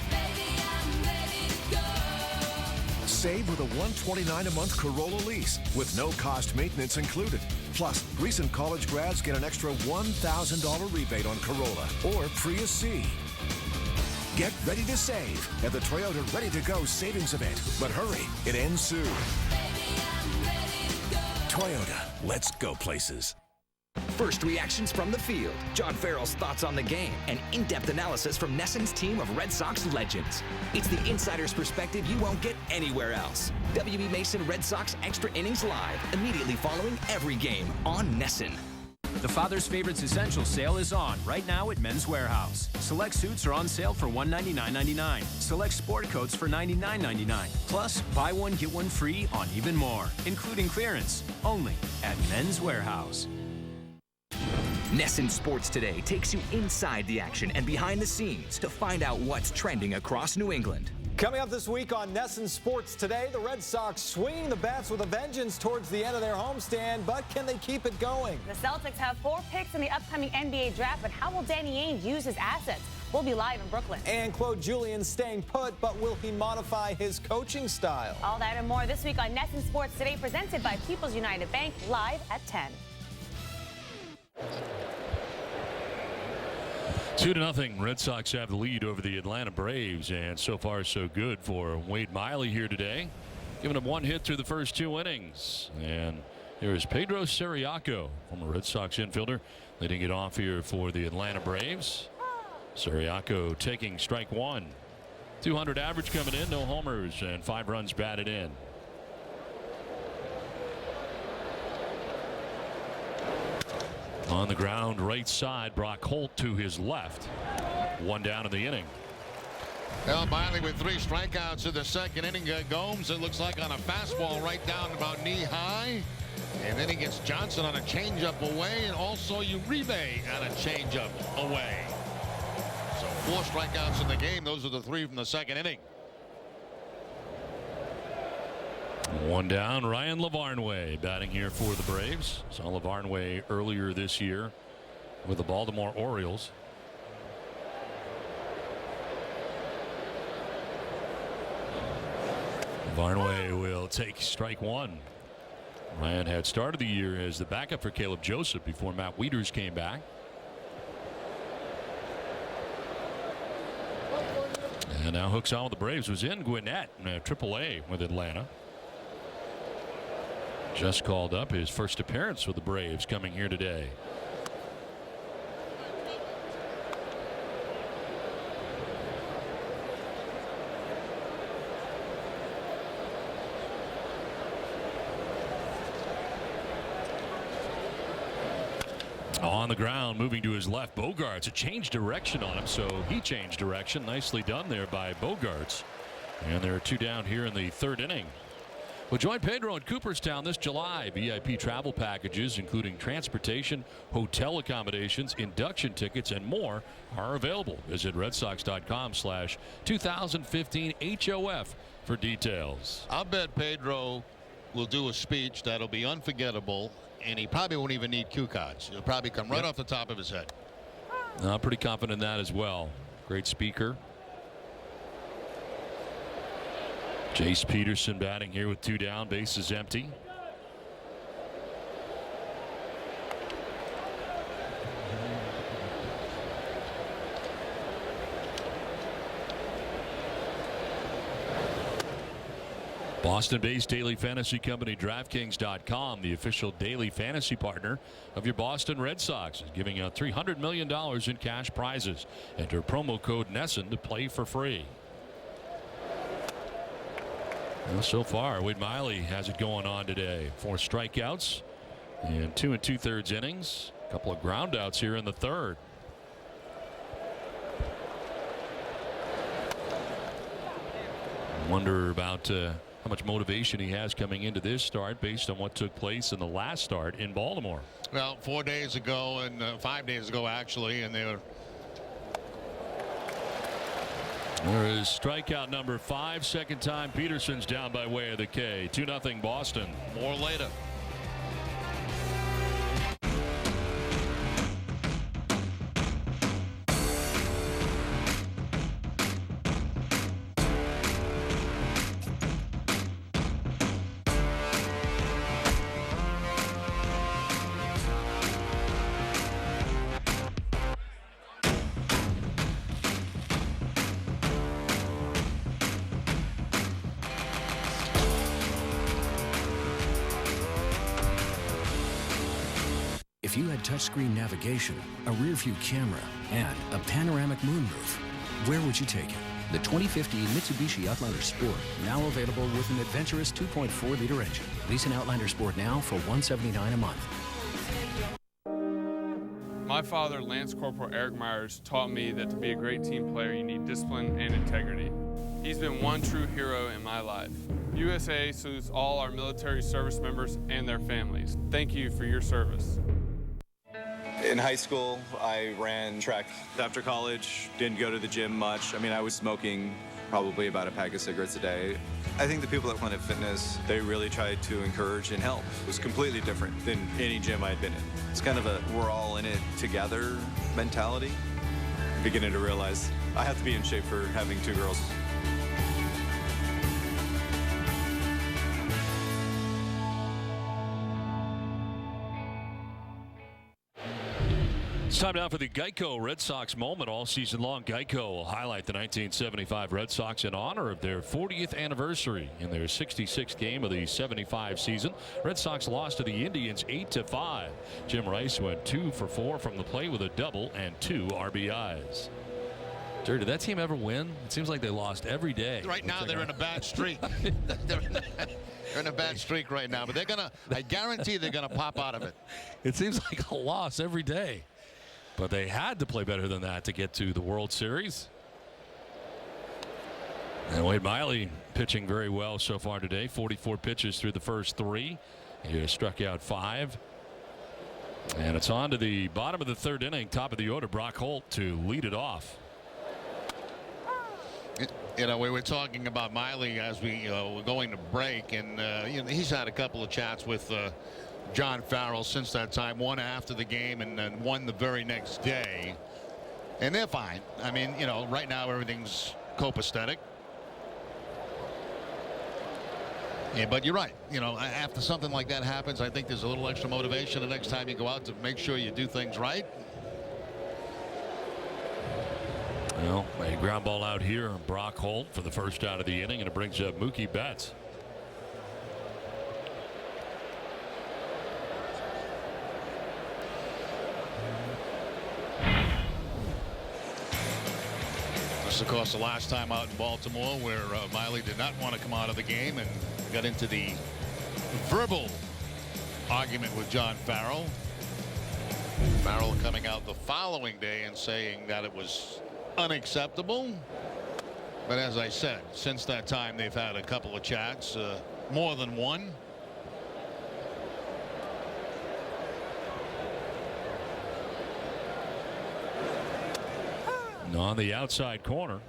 Speaker 4: Save with a $129 a month Corolla lease with no cost maintenance included. Plus, recent college grads get an extra $1,000 rebate on Corolla or Prius C. Get ready to save at the Toyota Ready to Go Savings Event. But hurry, it ends soon. Toyota, let's go places.
Speaker 22: First reactions from the field, John Farrell's thoughts on the game, and in-depth analysis from NESN's team of Red Sox legends. It's the insider's perspective you won't get anywhere else. W.B. Mason Red Sox Extra Innings Live, immediately following every game on NESN.
Speaker 7: The Father's Favorites Essential Sale is on right now at Men's Warehouse. Select suits are on sale for $199.99. Select sport coats for $99.99. Plus, buy one, get one free on even more, including clearance, only at Men's Warehouse.
Speaker 22: NESN Sports Today takes you inside the action and behind the scenes to find out what's trending across New England.
Speaker 8: Coming up this week on NESN Sports Today, the Red Sox swinging the bats with a vengeance towards the end of their homestand, but can they keep it going?
Speaker 9: The Celtics have 4 picks in the upcoming NBA draft, but how will Danny Ainge use his assets? We'll be live in Brooklyn.
Speaker 8: And Claude Julien staying put, but will he modify his coaching style?
Speaker 9: All that and more this week on NESN Sports Today, presented by People's United Bank, live at 10.
Speaker 1: 2-0. Red Sox have the lead over the Atlanta Braves, and so far so good for Wade Miley here today, giving him 1 hit through the first 2 innings. And here is Pedro Ciriaco, former Red Sox infielder, leading it off here for the Atlanta Braves. Ciriaco taking strike 1. 200 average coming in, no homers, and 5 runs batted in. On the ground right side, Brock Holt to his left. 1 down in the inning.
Speaker 2: Well, Miley with 3 strikeouts in the second inning. Gomes, it looks like, on a fastball right down about knee high. And then he gets Johnson on a changeup away, and also Uribe on a changeup away. So 4 strikeouts in the game. Those are the 3 from the second inning.
Speaker 1: One down. Ryan Lavarnway batting here for the Braves. Saw Lavarnway earlier this year with the Baltimore Orioles. Lavarnway will take strike 1. Ryan had started the year as the backup for Caleb Joseph before Matt Wieters came back. And now hooks on with the Braves. Was in Gwinnett in AAA with Atlanta. Just called up his first appearance with the Braves coming here today. On the ground, moving to his left, Bogarts. It changed direction on him, so he changed direction. Nicely done there by Bogarts. And there are 2 down here in the 3rd inning. Well, join Pedro in Cooperstown this July. VIP travel packages, including transportation, hotel accommodations, induction tickets, and more are available. Visit RedSox.com/2015 HOF for details.
Speaker 2: I'll bet Pedro will do a speech that'll be unforgettable, and he probably won't even need cue cards. He'll probably come right off the top of his head.
Speaker 1: I'm pretty confident in that as well. Great speaker. Jace Peterson batting here with 2 down, bases empty. Boston-based daily fantasy company DraftKings.com, the official daily fantasy partner of your Boston Red Sox, is giving out $300 million in cash prizes. Enter promo code NESSN to play for free. Well, so far, Wade Miley has it going on today. 4 strikeouts in 2 2/3 innings. A couple of groundouts here in the 3rd. Wonder about how much motivation he has coming into this start based on what took place in the last start in Baltimore.
Speaker 2: Well, 4 days ago and 5 days ago, actually, and they were.
Speaker 1: There is strikeout number 5. Second time Peterson's down by way of the K. 2-0 Boston.
Speaker 2: More later.
Speaker 10: If you had touchscreen navigation, a rear-view camera, and a panoramic moonroof, where would you take it? The 2015 Mitsubishi Outlander Sport, now available with an adventurous 2.4-liter engine. Lease an Outlander Sport now for $179 a month.
Speaker 11: My father, Lance Corporal Eric Myers, taught me that to be a great team player, you need discipline and integrity. He's been one true hero in my life. USA salutes all our military service members and their families. Thank you for your service.
Speaker 14: In high school, I ran track. After college, didn't go to the gym much. I mean, I was smoking probably about a pack of cigarettes a day. I think the people at Planet Fitness, they really tried to encourage and help. It was completely different than any gym I'd been in. It's kind of a we're all in it together mentality. I'm beginning to realize I have to be in shape for having 2 girls.
Speaker 1: It's time now for the Geico Red Sox moment all season long. Geico will highlight the 1975 Red Sox in honor of their 40th anniversary. In their 66th game of the 75 season, Red Sox lost to the Indians 8-5. Jim Rice went 2 for 4 from the plate with a double and 2 RBIs. Jerry, did that team ever win? It seems like they lost every day.
Speaker 2: Right now they're in a bad streak. They're in a bad streak right now, but they're gonna. I guarantee they're gonna pop out of it.
Speaker 1: It seems like a loss every day. But they had to play better than that to get to the World Series. And Wade Miley pitching very well so far today. 44 pitches through the first 3. He struck out 5. And it's on to the bottom of the 3rd inning. Top of the order, Brock Holt to lead it off.
Speaker 2: You know, we were talking about Miley as we were going to break, and you know, he's had a couple of chats with John Farrell since that time, one after the game and then one the very next day. And they're fine. I mean, you know, right now everything's copacetic. Yeah, but you're right. You know, after something like that happens, I think there's a little extra motivation the next time you go out to make sure you do things right.
Speaker 1: Well, a ground ball out here on Brock Holt for the first out of the inning, and it brings up Mookie Betts.
Speaker 2: This is, of course, the last time out in Baltimore where Miley did not want to come out of the game and got into the verbal argument with John Farrell. Farrell coming out the following day and saying that it was unacceptable. But as I said, since that time they've had a couple of chats, more than one.
Speaker 1: On the outside corner,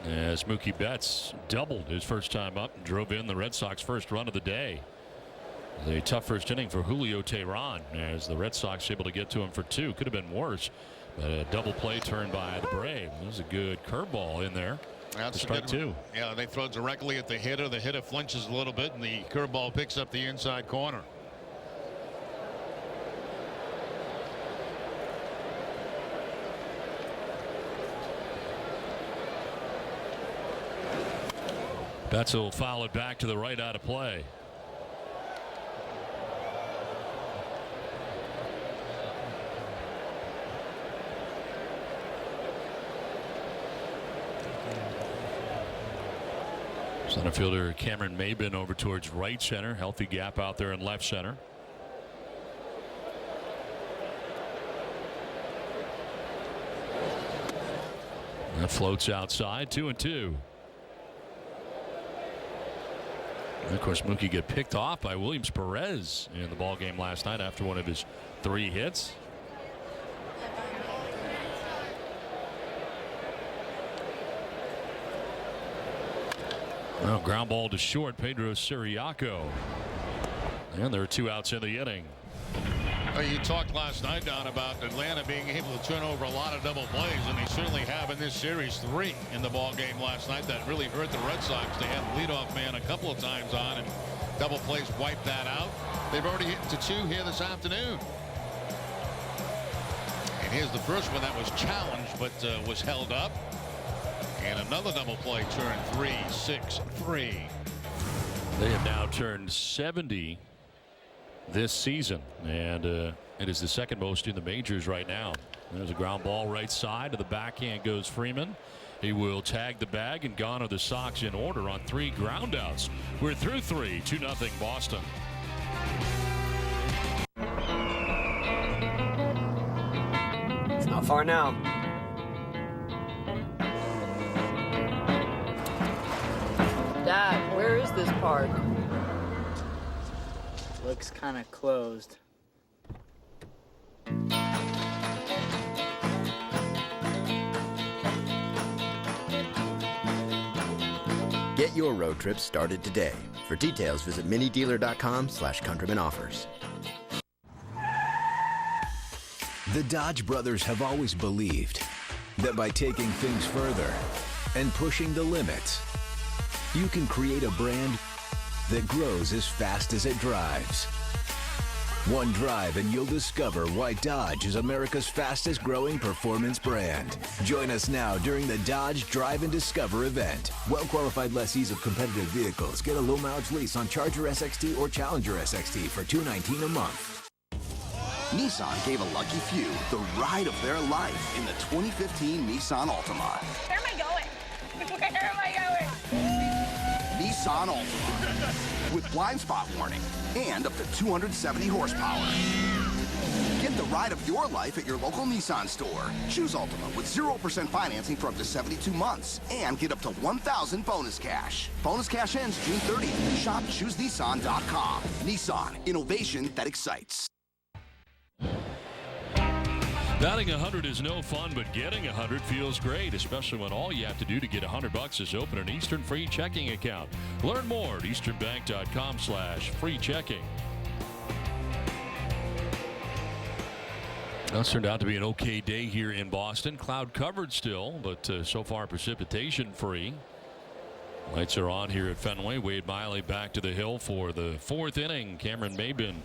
Speaker 1: as Mookie Betts doubled his first time up and drove in the Red Sox first run of the day. A tough first inning for Julio Teheran as the Red Sox able to get to him for two. Could have been worse, but a double play turned by the Braves. It was a good curveball in there.
Speaker 2: That's
Speaker 1: strike two.
Speaker 2: Yeah, they throw directly at the hitter. The hitter flinches a little bit, and the curveball picks up the inside corner.
Speaker 1: Betts will foul it back to the right out of play. Center fielder Cameron Maybin over towards right center. Healthy gap out there in left center. That floats outside, 2-2. And of course, Mookie got picked off by Williams Perez in the ball game last night after one of his 3 hits. Well, ground ball to short, Pedro Siriaco. And there are 2 outs in the inning.
Speaker 2: You talked last night, Don, about Atlanta being able to turn over a lot of double plays, and they certainly have in this series. 3 in the ball game last night that really hurt the Red Sox. They had the leadoff man a couple of times on, and double plays wiped that out. They've already hit to 2 here this afternoon. And here's the first one that was challenged but was held up. And another double play turned 3-6-3.
Speaker 1: They have now turned 70 this season, and it is the second most in the majors right now. There's a ground ball right side. To the backhand goes Freeman. He will tag the bag, and gone are the Sox in order on 3 groundouts. We're through 3, 2-0 Boston.
Speaker 6: It's not far now.
Speaker 15: Dad, where is this park? Looks kind of closed.
Speaker 16: Get your road trip started today. For details, visit minidealer.com/countryman-offers.
Speaker 17: The Dodge brothers have always believed that by taking things further and pushing the limits, you can create a brand that grows as fast as it drives. One drive and you'll discover why Dodge is America's fastest growing performance brand. Join us now during the Dodge Drive and Discover event. Well-qualified lessees of competitive vehicles get a low-mileage lease on Charger SXT or Challenger SXT for $219 a month.
Speaker 18: Nissan gave a lucky few the ride of their life in the 2015 Nissan Altima.
Speaker 19: Where am I going? Where am I going?
Speaker 18: Nissan Altima. With blind spot warning and up to 270 horsepower. Get the ride of your life at your local Nissan store. Choose Altima with 0% financing for up to 72 months and get up to $1,000 bonus cash. Bonus cash ends June 30th. Shop ChooseNissan.com. Nissan, innovation that excites.
Speaker 1: Batting 100 is no fun, but getting 100 feels great, especially when all you have to do to get $100 is open an Eastern free checking account. Learn more at easternbank.com/free checking. Well, it's turned out to be an okay day here in Boston. Cloud covered still, but so far precipitation free. Lights are on here at Fenway. Wade Miley back to the hill for the 4th inning. Cameron Maben,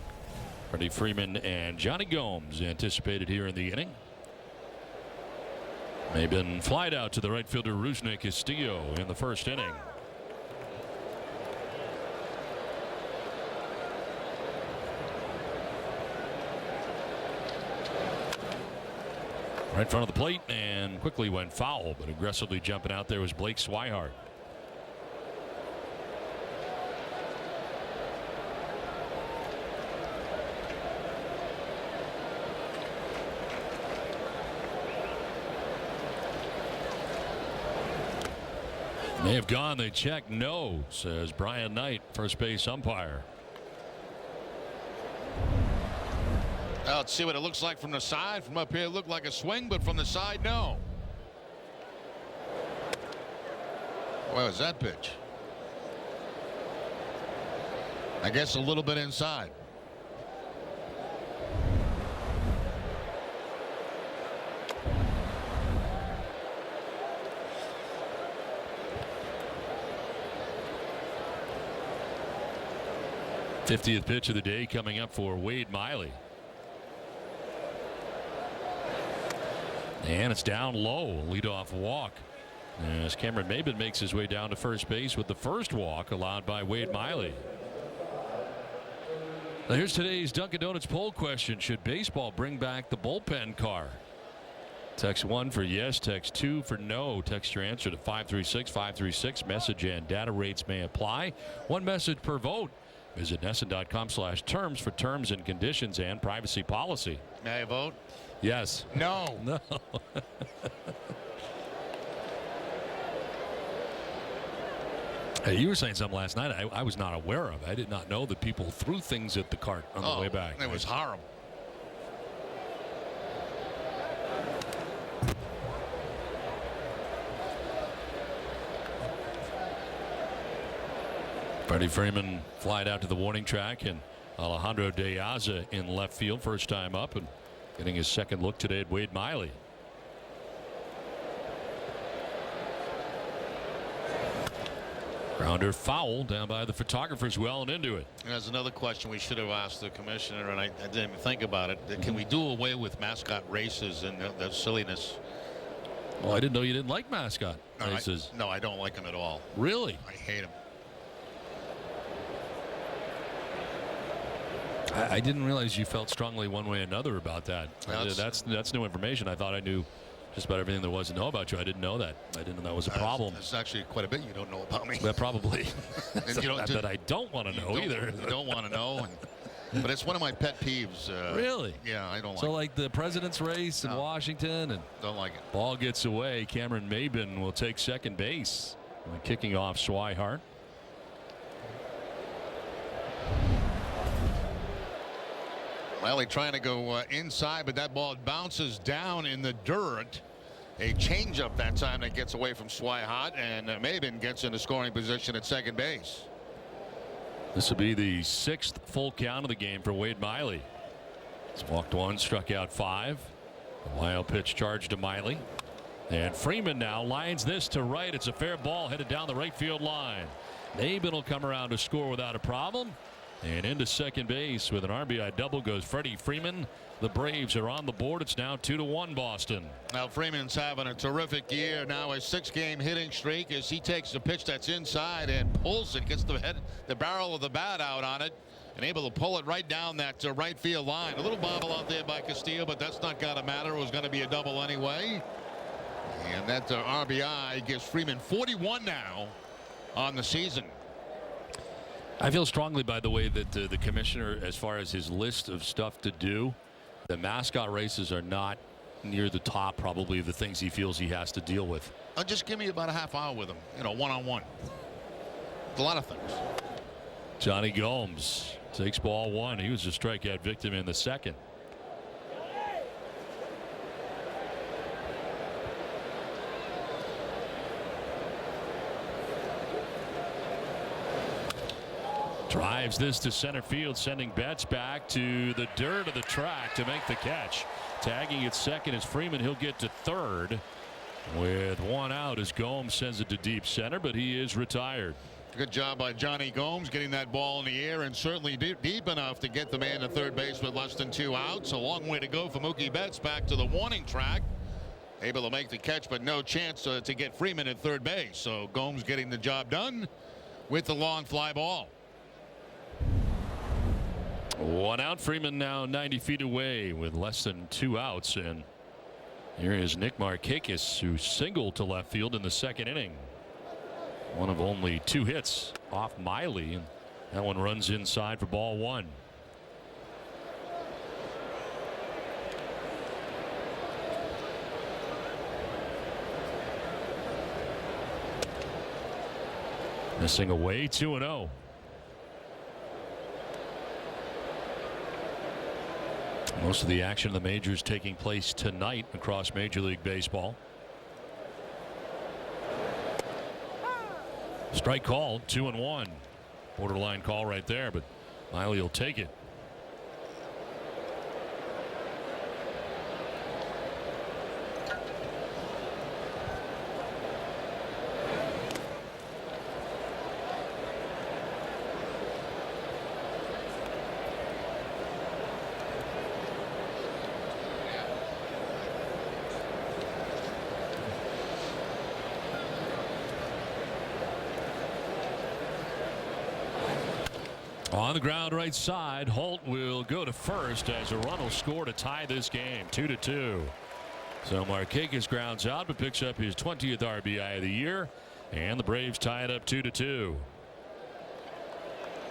Speaker 1: Freddie Freeman, and Johnny Gomes anticipated here in the inning. Maben flied out to the right fielder Rusney Castillo in the 1st inning. Right in front of the plate and quickly went foul, but aggressively jumping out there was Blake Swihart. May have gone. They check. No, says Brian Knight, first base umpire.
Speaker 2: Let's see what it looks like from the side. From up here, it looked like a swing, but from the side, no. Where was that pitch? I guess a little bit inside.
Speaker 1: '50th pitch of the day coming up for Wade Miley. And it's down low. Leadoff walk as Cameron Maben makes his way down to first base with the first walk allowed by Wade Miley. Now here's today's Dunkin' Donuts poll question. Should baseball bring back the bullpen car? Text 1 for yes, text 2 for no. Text your answer to 536-536. Message and data rates may apply. One message per vote. Visit NESN.com/terms for terms and conditions and privacy policy.
Speaker 2: May I vote?
Speaker 1: Yes.
Speaker 2: No.
Speaker 1: No. Hey, you were saying something last night I was not aware of. I did not know that people threw things at the cart on the way back.
Speaker 2: It was horrible.
Speaker 1: Freddie Freeman flied out to the warning track, and Alejandro De Aza in left field, first time up, and getting his second look today at Wade Miley. Grounder foul down by the photographer's well and into it.
Speaker 2: There's another question we should have asked the commissioner, and I didn't even think about it. Can we do away with mascot races and that silliness?
Speaker 1: Well, I didn't know you didn't like mascot races.
Speaker 2: No, I don't like them at all.
Speaker 1: Really?
Speaker 2: I hate them.
Speaker 1: I didn't realize you felt strongly one way or another about that. That's new information. I thought I knew just about everything there was to know about you. I didn't know that. I didn't know that was a problem.
Speaker 2: There's actually quite a bit you don't know about me.
Speaker 1: That probably.
Speaker 2: And
Speaker 1: Not that I don't want to know either.
Speaker 2: You don't want to know. But it's one of my pet peeves.
Speaker 1: Really?
Speaker 2: Yeah, I don't like it.
Speaker 1: So like the president's race in Washington, and
Speaker 2: don't like it.
Speaker 1: Ball gets away. Cameron Maben will take second base, kicking off Swihart.
Speaker 2: Miley trying to go inside, but that ball bounces down in the dirt. A changeup that time that gets away from Swihart, and Maben gets into scoring position at second base.
Speaker 1: This will be the 6th full count of the game for Wade Miley. He's walked 1, struck out 5. A wild pitch charged to Miley. And Freeman now lines this to right. It's a fair ball headed down the right field line. Maben will come around to score without a problem. And into second base with an RBI double goes Freddie Freeman. The Braves are on the board. It's now 2-1 Boston.
Speaker 2: Now Freeman's having a terrific year. Now a 6-game hitting streak as he takes a pitch that's inside and pulls it, gets the barrel of the bat out on it, and able to pull it right down that right field line. A little bobble out there by Castillo, but that's not going to matter. It was going to be a double anyway. And that RBI gives Freeman 41 now on the season.
Speaker 1: I feel strongly, by the way, that the commissioner, as far as his list of stuff to do, the mascot races are not near the top, probably, of the things he feels he has to deal with.
Speaker 2: Just give me about a half hour with him, one-on-one. A lot of things.
Speaker 1: Johnny Gomes takes ball 1. He was a strikeout victim in the second. Drives this to center field, sending Betts back to the dirt of the track to make the catch. Tagging at second is Freeman. He'll get to third with one out as Gomes sends it to deep center, but he is retired.
Speaker 2: Good job by Johnny Gomes getting that ball in the air, and certainly deep enough to get the man to third base with less than 2 outs. A long way to go for Mookie Betts back to the warning track. Able to make the catch, but no chance to get Freeman at third base. So Gomes getting the job done with the long fly ball.
Speaker 1: 1 out. Freeman now 90 feet away with less than 2 outs. And here is Nick Markakis, who singled to left field in the second inning. One of only 2 hits off Miley, and that one runs inside for ball 1. Missing away, 2-0. Most of the action in the majors taking place tonight across Major League Baseball. Strike call, 2-1. Borderline call right there, but Miley will take it. On the ground right side, Holt will go to first as a run will score to tie this game 2-2. So Markakis grounds out but picks up his 20th RBI of the year, and the Braves tie it up 2-2.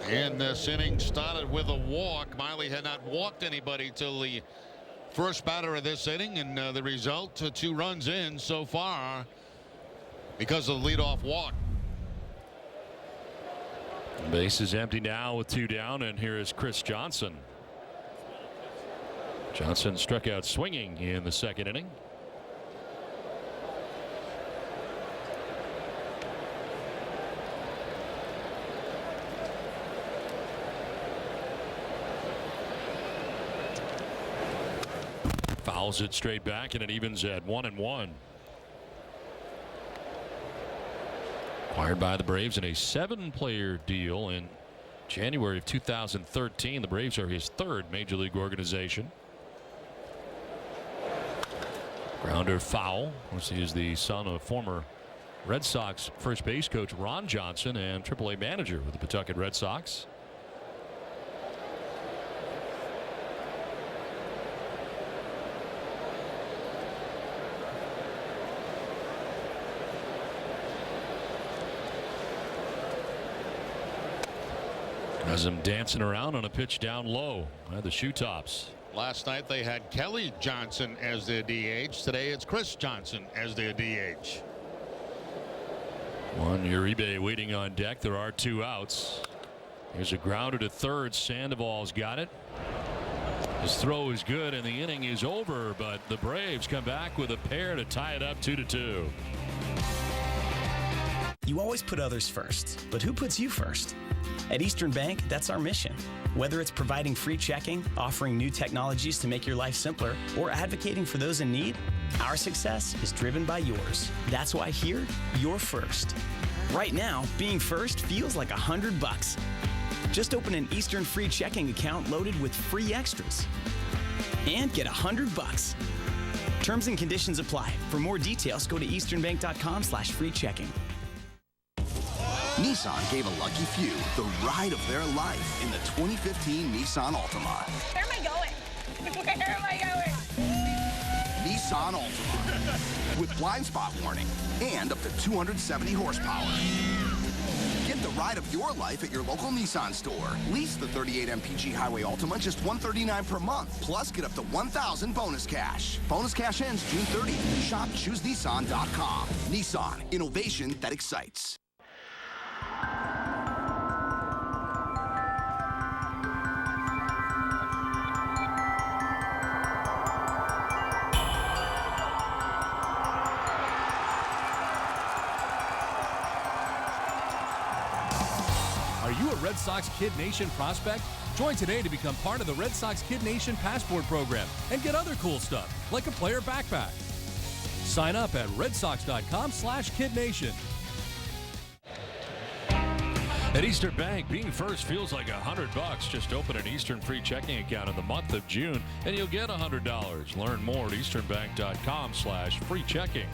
Speaker 2: And this inning started with a walk. Miley had not walked anybody till the first batter of this inning, and the result 2 runs in so far because of the leadoff walk.
Speaker 1: Base is empty now with 2 down, and here is Chris Johnson. Johnson struck out swinging in the second inning. Fouls it straight back, and it evens at 1-1. Acquired by the Braves in a 7-player deal in January of 2013. The Braves are his 3rd major league organization. Grounder foul. He is the son of former Red Sox first base coach Ron Johnson and AAA manager with the Pawtucket Red Sox. Has him dancing around on a pitch down low at the shoe tops.
Speaker 2: Last night they had Kelly Johnson as their DH. Today it's Chris Johnson as their DH.
Speaker 1: One Uribe waiting on deck. There are 2 outs. Here's a grounder to third. Sandoval's got it. His throw is good and the inning is over, but the Braves come back with a pair to tie it up 2-2.
Speaker 12: You always put others first, but who puts you first? At Eastern Bank, that's our mission. Whether it's providing free checking, offering new technologies to make your life simpler, or advocating for those in need, our success is driven by yours. That's why here, you're first. Right now, being first feels like $100. Just open an Eastern free checking account loaded with free extras and get $100. Terms and conditions apply. For more details, go to easternbank.com/free checking.
Speaker 18: Nissan gave a lucky few the ride of their life in the 2015 Nissan Altima.
Speaker 19: Where am I going? Where am I going?
Speaker 18: Nissan Altima with blind spot warning and up to 270 horsepower. Get the ride of your life at your local Nissan store. Lease the 38 mpg Highway Altima just $139 per month. Plus, get up to $1,000 bonus cash. Bonus cash ends June 30th. Shop ChooseNissan.com. Nissan, innovation that excites.
Speaker 13: Are you a Red
Speaker 5: Sox Kid Nation prospect? Join today to become part of the Red Sox Kid Nation Passport program and get other cool stuff like a player backpack. Sign up at redsox.com/kidnation.
Speaker 1: At Eastern Bank, being first feels like $100. Just open an Eastern free checking account in the month of June and you'll get $100. Learn more at easternbank.com/free checking.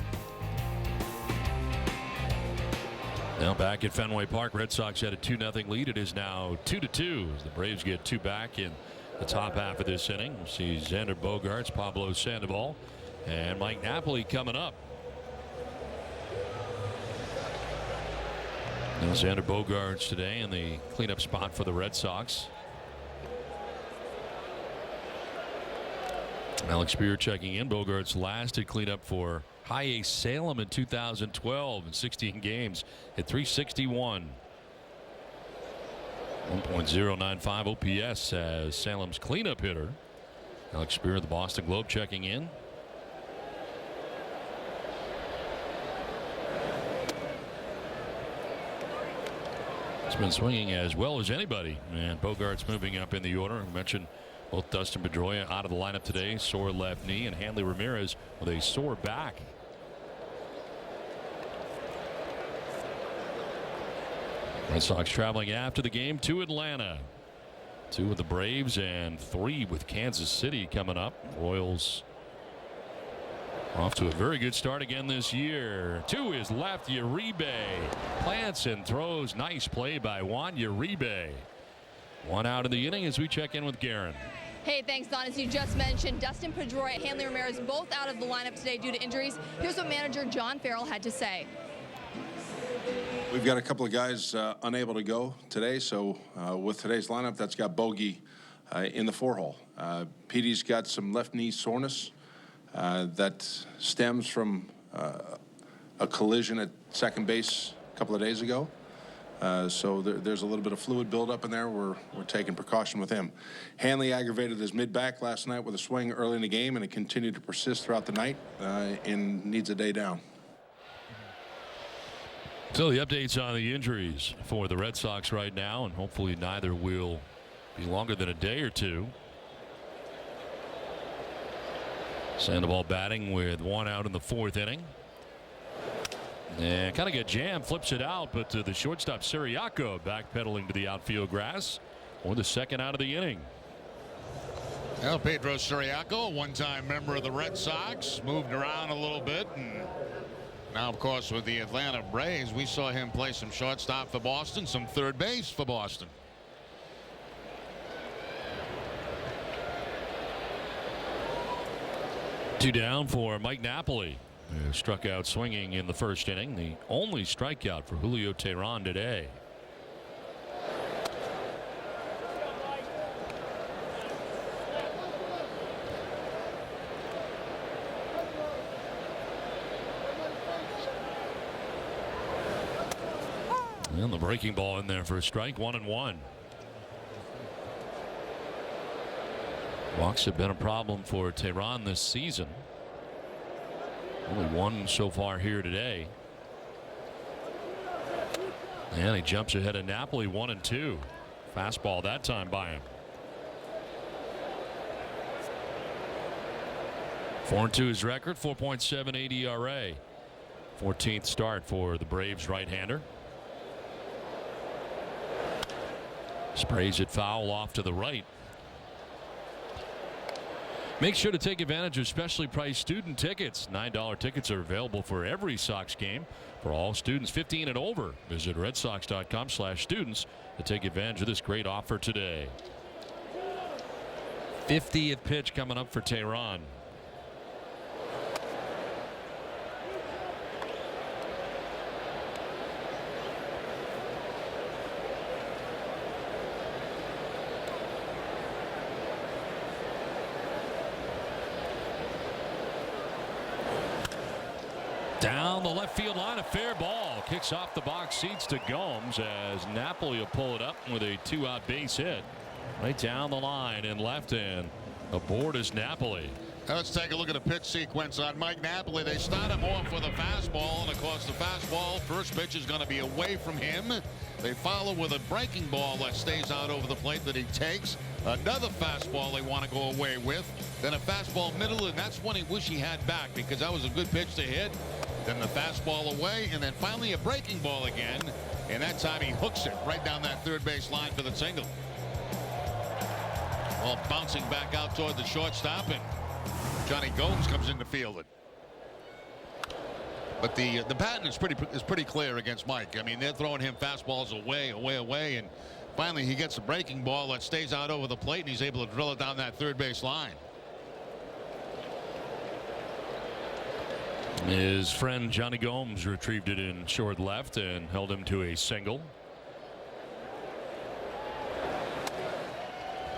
Speaker 1: Now back at Fenway Park, Red Sox had a 2-0 lead. It is now 2-2 as the Braves get 2 back in the top half of this inning. We'll see Xander Bogaerts, Pablo Sandoval, and Mike Napoli coming up. Now Xander Bogaerts today in the cleanup spot for the Red Sox. Alex Spear checking in. Bogaerts last at cleanup for High A Salem in 2012 in 16 games at .361. 1.095 OPS as Salem's cleanup hitter. Alex Spear of the Boston Globe checking in. He's been swinging as well as anybody, and Bogaerts moving up in the order. I mentioned both Dustin Pedroia out of the lineup today, sore left knee, and Hanley Ramirez with a sore back. Red Sox traveling after the game to Atlanta. 2 with the Braves and 3 with Kansas City coming up. Royals off to a very good start again this year. 2 is left. Uribe plants and throws. Nice play by Juan Uribe. 1 out in the inning as we check in with Guerin.
Speaker 13: Hey, thanks, Don. As you just mentioned, Dustin Pedroia, Hanley Ramirez both out of the lineup today due to injuries. Here's what manager John Farrell had to say.
Speaker 20: We've got a couple of guys unable to go today, so with today's lineup, that's got Bogey in the 4-hole. Petey's got some left knee soreness that stems from a collision at second base a couple of days ago. So there's a little bit of fluid buildup in there. We're taking precaution with him. Hanley aggravated his mid-back last night with a swing early in the game, and it continued to persist throughout the night and needs a day down.
Speaker 1: So the updates on the injuries for the Red Sox right now, and hopefully neither will be longer than a day or 2. Sandoval batting with 1 out in the 4th inning. And kind of got jammed, flips it out, but the shortstop Siriaco backpedaling to the outfield grass for the 2nd out of the inning.
Speaker 2: Well, Pedro Siriaco, a one-time member of the Red Sox, moved around a little bit, and now, of course, with the Atlanta Braves, we saw him play some shortstop for Boston, some third base for Boston.
Speaker 1: Two down for Mike Napoli, who struck out swinging in the 1st inning. The only strikeout for Julio Teheran today. And the breaking ball in there for a strike. 1-1. Walks have been a problem for Teheran this season. Only 1 so far here today. And he jumps ahead of Napoli 1-2. Fastball that time by him. 4-2 his record. 4.78 ERA. 14th start for the Braves right-hander. Sprays it foul off to the right. Make sure to take advantage of specially priced student tickets. $9 tickets are available for every Sox game for all students 15 and over. Visit redsox.com/students to take advantage of this great offer today. 50th pitch coming up for Teheran. Down the left field line, a fair ball. Kicks off the box seats to Gomes as Napoli will pull it up with a 2-out base hit. Right down the line in left, and aboard is Napoli.
Speaker 2: Let's take a look at a pitch sequence on Mike Napoli. They start him off with a fastball, and of course the fastball, first pitch is going to be away from him. They follow with a breaking ball that stays out over the plate that he takes. Another fastball they want to go away with. Then a fastball middle, and that's one he wish he had back because that was a good pitch to hit. Then the fastball away, and then finally a breaking ball again. And that time he hooks it right down that third base line for the single. Well, bouncing back out toward the shortstop, and Johnny Gomes comes in to field it. But the pattern is pretty clear against Mike. I mean, they're throwing him fastballs away, and finally he gets a breaking ball that stays out over the plate, and he's able to drill it down that third base line.
Speaker 1: His friend Johnny Gomes retrieved it in short left and held him to a single.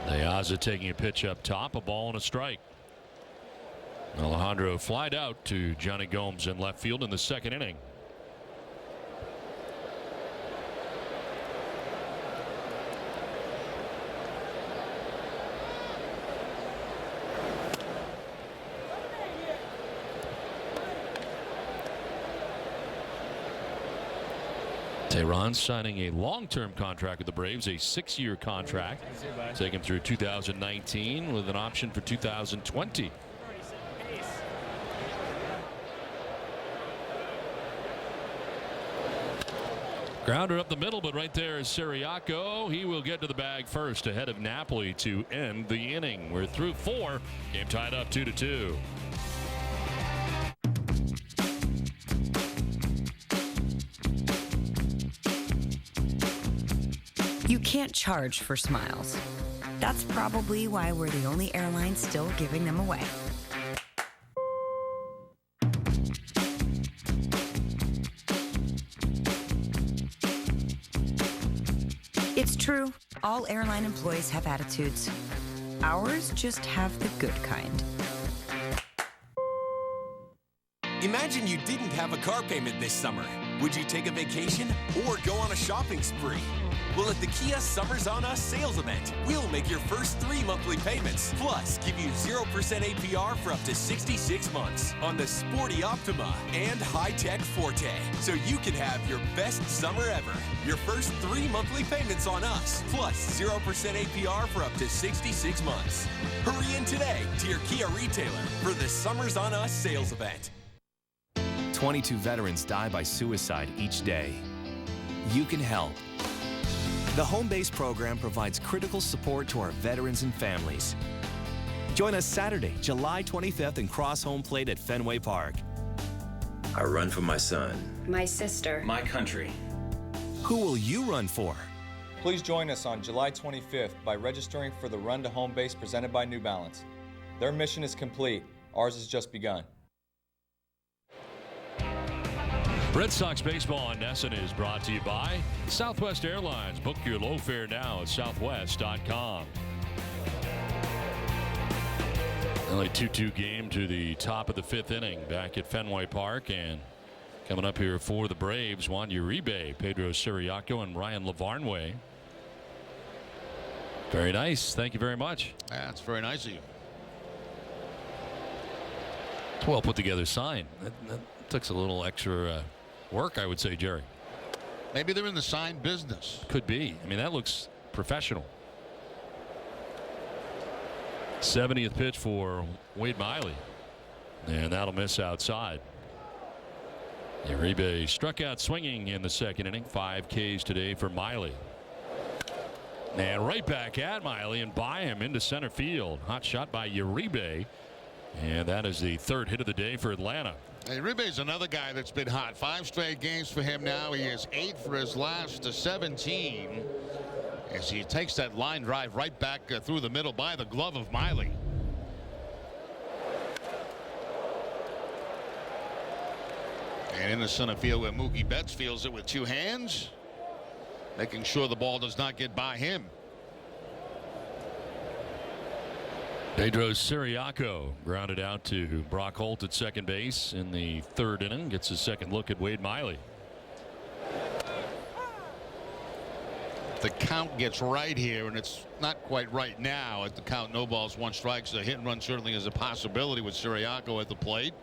Speaker 1: Deaza taking a pitch up top, a ball and a strike. Alejandro flied out to Johnny Gomes in left field in the second inning. Tehran signing a long-term contract with the Braves, a 6-year contract. Take him through 2019 with an option for 2020. Grounder up the middle, but right there is Siriaco. He will get to the bag first ahead of Napoli to end the inning. We're through 4. Game tied up 2-2.
Speaker 3: You can't charge for smiles. That's probably why we're the only airline still giving them away. It's true, all airline employees have attitudes. Ours just have the good kind.
Speaker 21: Imagine you didn't have a car payment this summer. Would you take a vacation or go on a shopping spree? Well, at the Kia Summers on Us sales event, we'll make your first 3 monthly payments, plus give you 0% APR for up to 66 months on the Sporty Optima and High-Tech Forte, so you can have your best summer ever. Your first 3 monthly payments on us, plus 0% APR for up to 66 months. Hurry in today to your Kia retailer for the Summers on Us sales event.
Speaker 23: 22 veterans die by suicide each day. You can help. The Home Base program provides critical support to our veterans and families. Join us Saturday, July 25th and cross home plate at Fenway Park.
Speaker 24: I run for my son.
Speaker 25: My sister.
Speaker 24: My country.
Speaker 23: Who will you run for?
Speaker 8: Please join us on July 25th by registering for the Run to Home Base presented by New Balance. Their mission is complete. Ours has just begun.
Speaker 1: Red Sox baseball on NESN is brought to you by Southwest Airlines. Book your low fare now at southwest.com. Only 2-2 game to the top of the 5th inning back at Fenway Park, and coming up here for the Braves, Juan Uribe, Pedro Siriaco, and Ryan Lavarnway. Very nice. Thank you very much.
Speaker 2: That's very nice of you.
Speaker 1: It's a well put together sign. That took a little extra work, I would say, Jerry.
Speaker 2: Maybe they're in the sign business.
Speaker 1: Could be. I mean, that looks professional. 70th pitch for Wade Miley, and that'll miss outside. Uribe struck out swinging in the second inning. 5 Ks today for Miley. And right back at Miley and by him into center field. Hot shot by Uribe. And that is the 3rd hit of the day for Atlanta.
Speaker 2: Uribe's another guy that's been hot. 5 straight games for him now. He has 8 for his last 17. As he takes that line drive right back through the middle by the glove of Miley. And in the center field where Mookie Betts fields it with 2 hands, making sure the ball does not get by him.
Speaker 1: Pedro Siriaco grounded out to Brock Holt at second base in the 3rd inning. Gets a second look at Wade Miley.
Speaker 2: If the count gets right here, and it's not quite right now at the count, no balls, 1 strike, so a hit and run certainly is a possibility with Siriaco at the plate.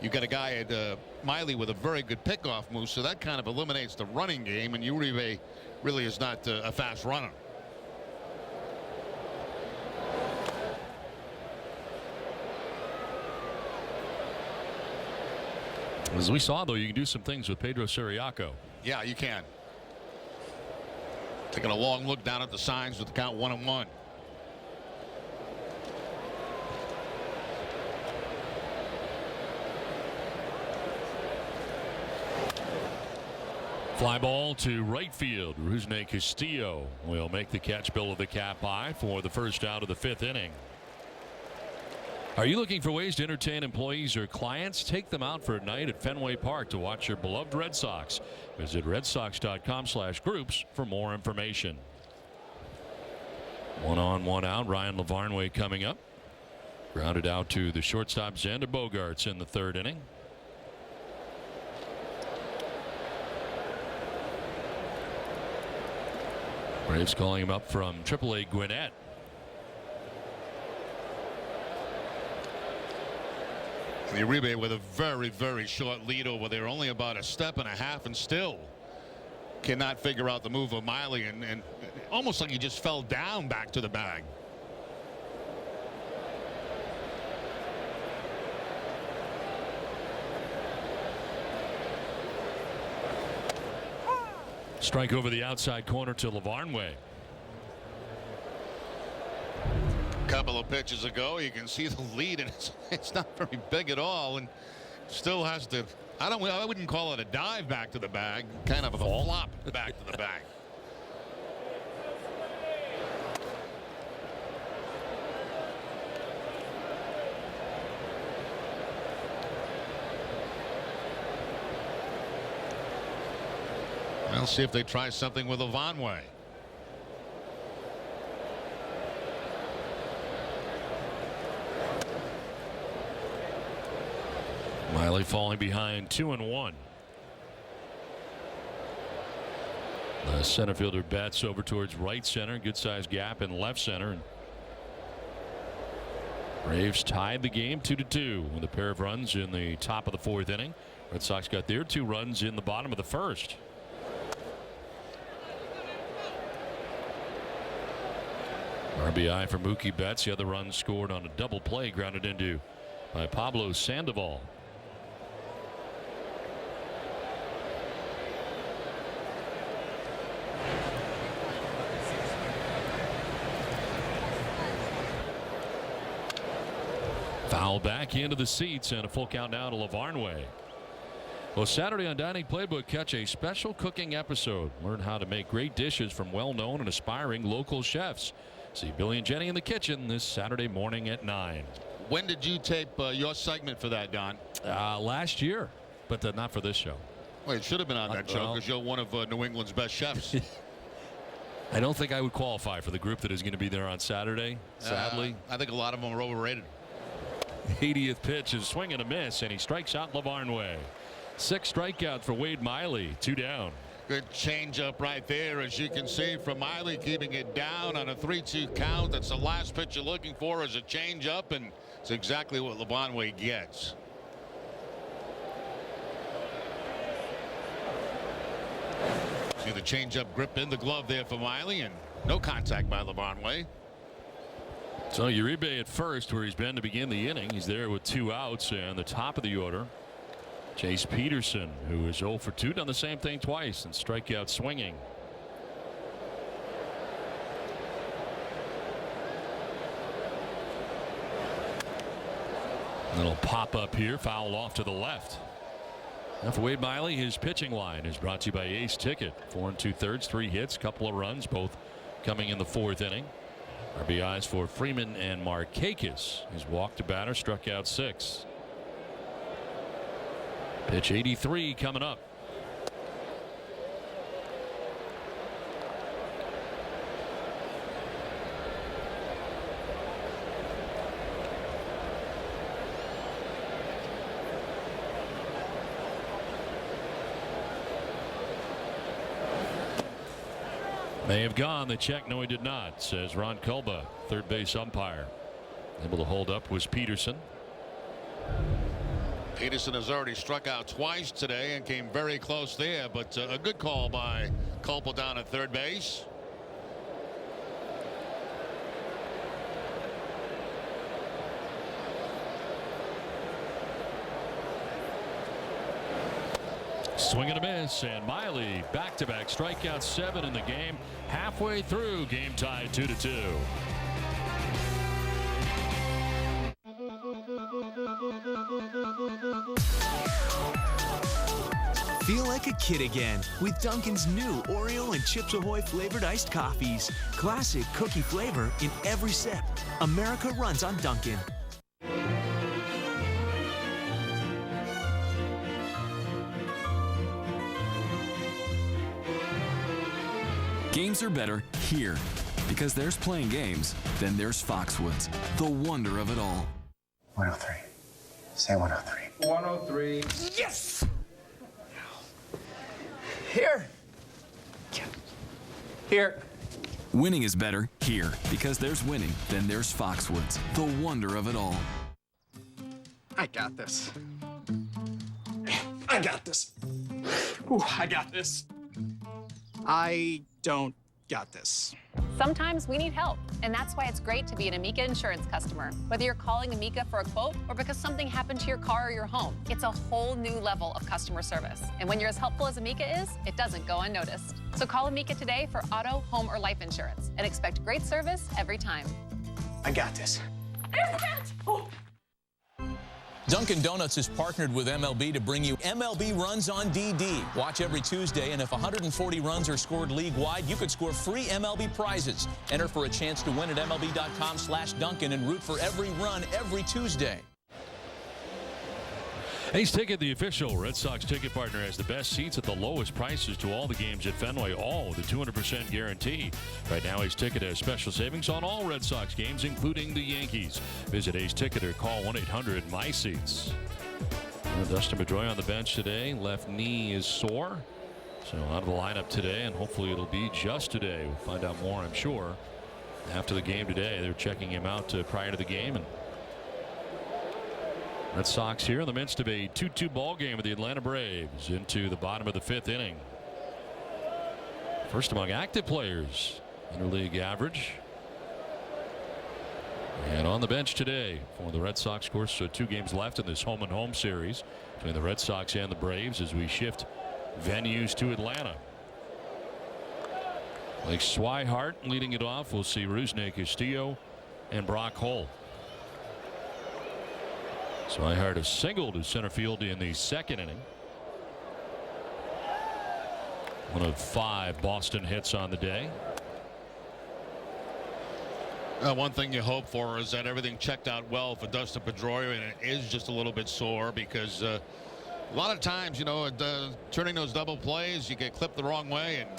Speaker 2: You've got a guy at Miley with a very good pickoff move, so that kind of eliminates the running game, and Uribe really is not a fast runner.
Speaker 1: As we saw, though, you can do some things with Pedro Siriaco.
Speaker 2: Yeah, you can. Taking a long look down at the signs with the count 1-1.
Speaker 1: Fly ball to right field. Rusney Castillo will make the catch below the cap high for the first out of the 5th inning. Are you looking for ways to entertain employees or clients? Take them out for a night at Fenway Park to watch your beloved Red Sox. Visit redsox.com/groups for more information. 1 on, 1 out. Ryan Lavarnway coming up. Grounded out to the shortstop Xander Bogaerts in the 3rd inning. Braves calling him up from AAA Gwinnett.
Speaker 2: Uribe with a very, very short lead over there, only about a step and a half, and still cannot figure out the move of Miley, and almost like he just fell down back to the bag.
Speaker 1: Strike over the outside corner to Lavarnway.
Speaker 2: Couple of pitches ago, you can see the lead, and it's not very big at all, and still has to. I wouldn't call it a dive back to the bag, kind of a flop back to the bag. We'll see if they try something with Lavarnway.
Speaker 1: Miley falling behind 2-1. The center fielder bats over towards right center. Good sized gap in left center. Braves tied the game 2-2 with a pair of runs in the top of the 4th inning. Red Sox got their 2 runs in the bottom of the 1st. RBI for Mookie Betts. The other run scored on a double play grounded into by Pablo Sandoval. Foul back into the seats, and a full count now to Lavarnway. Well, Saturday on Dining Playbook, catch a special cooking episode. Learn how to make great dishes from well-known and aspiring local chefs. See Billy and Jenny in the kitchen this Saturday morning at 9.
Speaker 2: When did you tape your segment for that, Don?
Speaker 1: Last year, but not for this show.
Speaker 2: Well, it should have been on that show because you're one of New England's best chefs.
Speaker 1: I don't think I would qualify for the group that is going to be there on Saturday, sadly.
Speaker 2: I think a lot of them are overrated.
Speaker 1: 80th pitch is swing and a miss, and he strikes out Lavarnway. 6 strikeouts for Wade Miley, 2 down.
Speaker 2: Good changeup right there, as you can see, from Miley, keeping it down on a 3-2 count. That's the last pitch you're looking for, is a changeup, and it's exactly what Lavarnway gets. See the changeup grip in the glove there for Miley, and no contact by Lavarnway.
Speaker 1: So Uribe at first, where he's been to begin the inning. He's there with 2 outs, and the top of the order, Chase Peterson, who is 0 for 2, done the same thing twice and strikeout swinging. Little pop up here, foul off to the left. Now for Wade Miley, his pitching line is brought to you by Ace Ticket. 4 2/3, 3 hits, couple of runs, both coming in the 4th inning. RBIs for Freeman and Markakis. He's walked to batter, struck out 6. Pitch 83 coming up. May have gone. The check. No, he did not, says Ron Kulba, third base umpire. Able to hold up was Peterson.
Speaker 2: Peterson has already struck out twice today and came very close there, but a good call by Kulpa down at third base.
Speaker 1: Swing and a miss, and Miley back-to-back strikeouts, 7 in the game. Halfway through, game tied 2-2.
Speaker 4: Feel like a kid again with Dunkin's new Oreo and Chips Ahoy flavored iced coffees. Classic cookie flavor in every sip. America runs on Dunkin'.
Speaker 7: Games are better here, because there's playing games, then there's Foxwoods, the wonder of it all.
Speaker 6: 103. Say 103.
Speaker 9: 103.
Speaker 4: Yes! Here. Here.
Speaker 7: Winning is better here, because there's winning, then there's Foxwoods, the wonder of it all.
Speaker 9: I got this. I got this. Ooh, I got this. I don't got this.
Speaker 22: Sometimes we need help, and that's why it's great to be an Amica insurance customer. Whether you're calling Amica for a quote or because something happened to your car or your home, it's a whole new level of customer service. And when you're as helpful as Amica is, it doesn't go unnoticed. So call Amica today for auto, home, or life insurance and expect great service every time.
Speaker 9: I got this.
Speaker 25: Dunkin' Donuts has partnered with MLB to bring you MLB Runs on DD. Watch every Tuesday, and if 140 runs are scored league-wide, you could score free MLB prizes. Enter for a chance to win at MLB.com/Dunkin' and root for every run every Tuesday.
Speaker 1: Ace Ticket, the official Red Sox ticket partner, has the best seats at the lowest prices to all the games at Fenway, all with a 200% guarantee. Right now, Ace Ticket has special savings on all Red Sox games, including the Yankees. Visit Ace Ticket or call 1-800-MY-SEATS. Dustin Pedroia on the bench today. Left knee is sore, so out of the lineup today, and hopefully it'll be just today. We'll find out more, I'm sure, after the game today. They're checking him out prior to the game, and Red Sox here in the midst of a 2-2 ball game with the Atlanta Braves into the bottom of the 5th inning. First among active players, interleague average. And on the bench today for the Red Sox, of course, 2 games left in this home and home series between the Red Sox and the Braves as we shift venues to Atlanta. Like Swihart leading it off. We'll see Rusney Castillo and Brock Holt. Swihart a single to center field in the 2nd inning. One of 5 Boston hits on the day.
Speaker 2: One thing you hope for is that everything checked out well for Dustin Pedroia, and it is just a little bit sore because a lot of times, you know, turning those double plays, you get clipped the wrong way and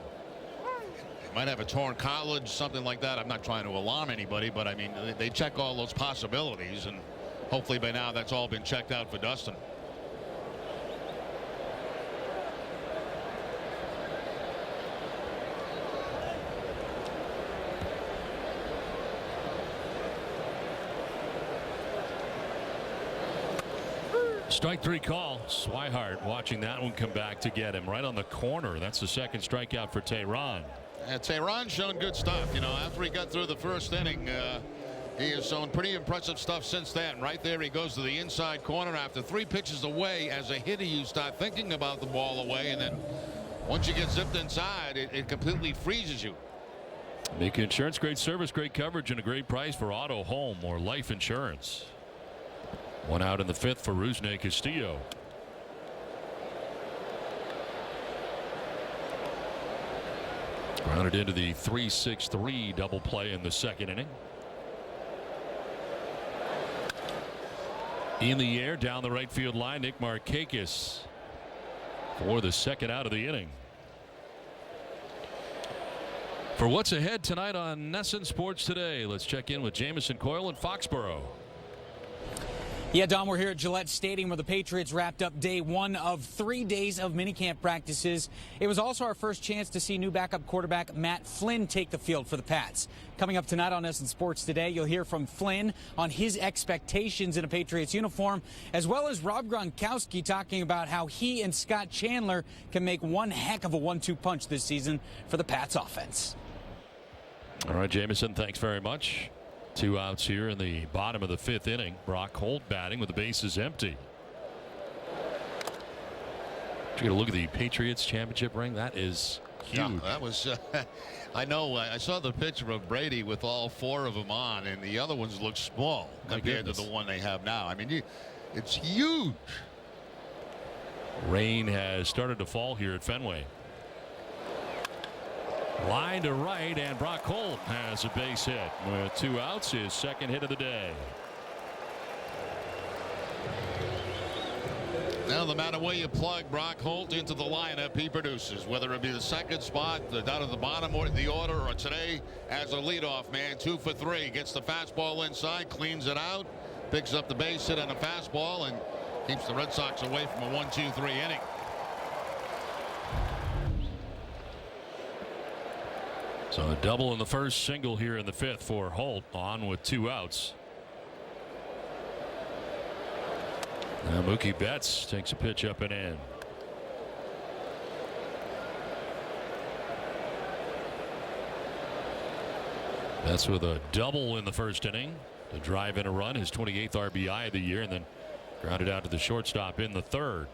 Speaker 2: you might have a torn cartilage, something like that. I'm not trying to alarm anybody, but I mean, they check all those possibilities, and hopefully by now that's all been checked out for Dustin.
Speaker 1: Strike 3 call. Swihart watching that one come back to get him right on the corner. That's the 2nd strikeout for Tehran.
Speaker 2: Tehran's shown good stuff. You know, after he got through the 1st inning, he has shown pretty impressive stuff since then. Right there, he goes to the inside corner after 3 pitches away. As a hitter, you start thinking about the ball away, and then once you get zipped inside, it completely freezes you.
Speaker 1: Make Insurance, great service, great coverage, and a great price for auto, home, or life insurance. 1 out in the 5th for Rusney Castillo. Grounded into the 3-6-3 double play in the 2nd inning. In the air down the right field line, Nick Markakis for the 2nd out of the inning. For what's ahead tonight on NESN Sports Today, let's check in with Jamison Coyle in Foxborough.
Speaker 10: Yeah, Don, we're here at Gillette Stadium where the Patriots wrapped up day one of 3 days of minicamp practices. It was also our first chance to see new backup quarterback Matt Flynn take the field for the Pats. Coming up tonight on Essence Sports Today, you'll hear from Flynn on his expectations in a Patriots uniform, as well as Rob Gronkowski talking about how he and Scott Chandler can make one heck of a 1-2 punch this season for the Pats offense.
Speaker 1: All right, Jameson, thanks very much. 2 outs here in the bottom of the 5th inning. Brock Holt batting with the bases empty. Did you get a look at the Patriots championship ring? That is huge.
Speaker 2: Yeah, that was I know. I saw the picture of Brady with all 4 of them on, and the other ones look small compared to the one they have now. I mean, it's huge.
Speaker 1: Rain has started to fall here at Fenway. Line to right, and Brock Holt has a base hit with 2 outs, his second hit of the day.
Speaker 2: Now, no matter where you plug Brock Holt into the lineup, he produces, whether it be the second spot, down at the bottom of the order, or today as a leadoff man. 2 for 3, gets the fastball inside, cleans it out, picks up the base hit on a fastball, and keeps the Red Sox away from a 1-2-3 inning.
Speaker 1: So a double in the first, single here in the 5th for Holt, on with 2 outs. Now Mookie Betts takes a pitch up and in. Betts with a double in the first inning to drive in a run, his 28th RBI of the year, and then grounded out to the shortstop in the 3rd.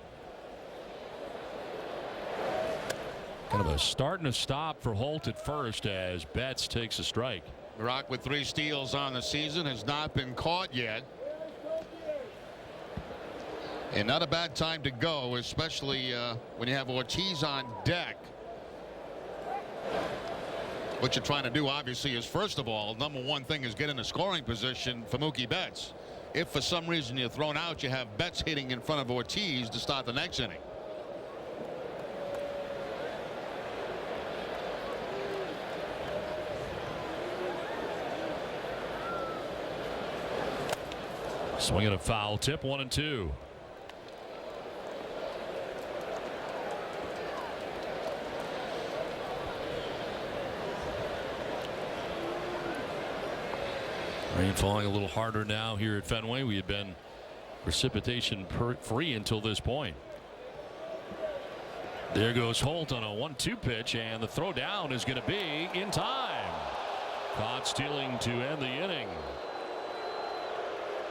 Speaker 1: Kind of a start and a stop for Holt at first as Betts takes a strike.
Speaker 2: Brock with 3 steals on the season, has not been caught yet. And not a bad time to go, especially when you have Ortiz on deck. What you're trying to do, obviously, is first of all, number one thing is get in a scoring position for Mookie Betts. If for some reason you're thrown out, you have Betts hitting in front of Ortiz to start the next inning.
Speaker 1: Swinging a foul tip, 1-2. Rain falling a little harder now here at Fenway. We had been precipitation free until this point. There goes Holt on a 1-2 pitch, and the throw down is going to be in time. Caught stealing to end the inning.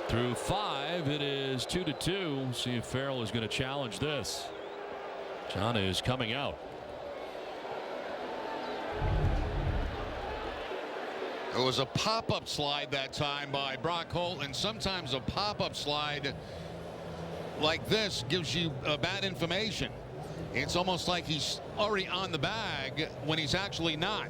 Speaker 1: Through 5, it is 2-2. See if Farrell is going to challenge this. John is coming out.
Speaker 2: It was a pop-up slide that time by Brock Holt, and sometimes a pop-up slide like this gives you bad information. It's almost like he's already on the bag when he's actually not.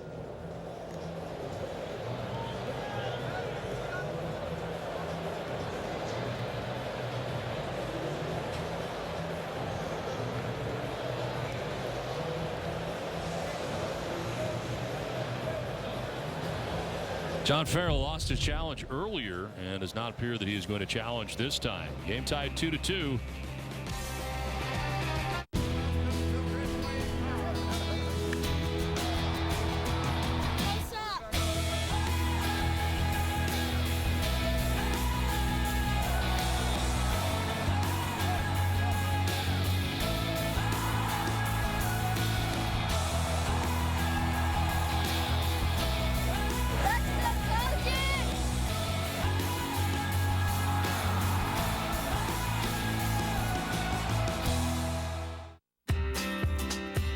Speaker 1: John Farrell lost his challenge earlier and does not appear that he is going to challenge this time. Game tied 2-2.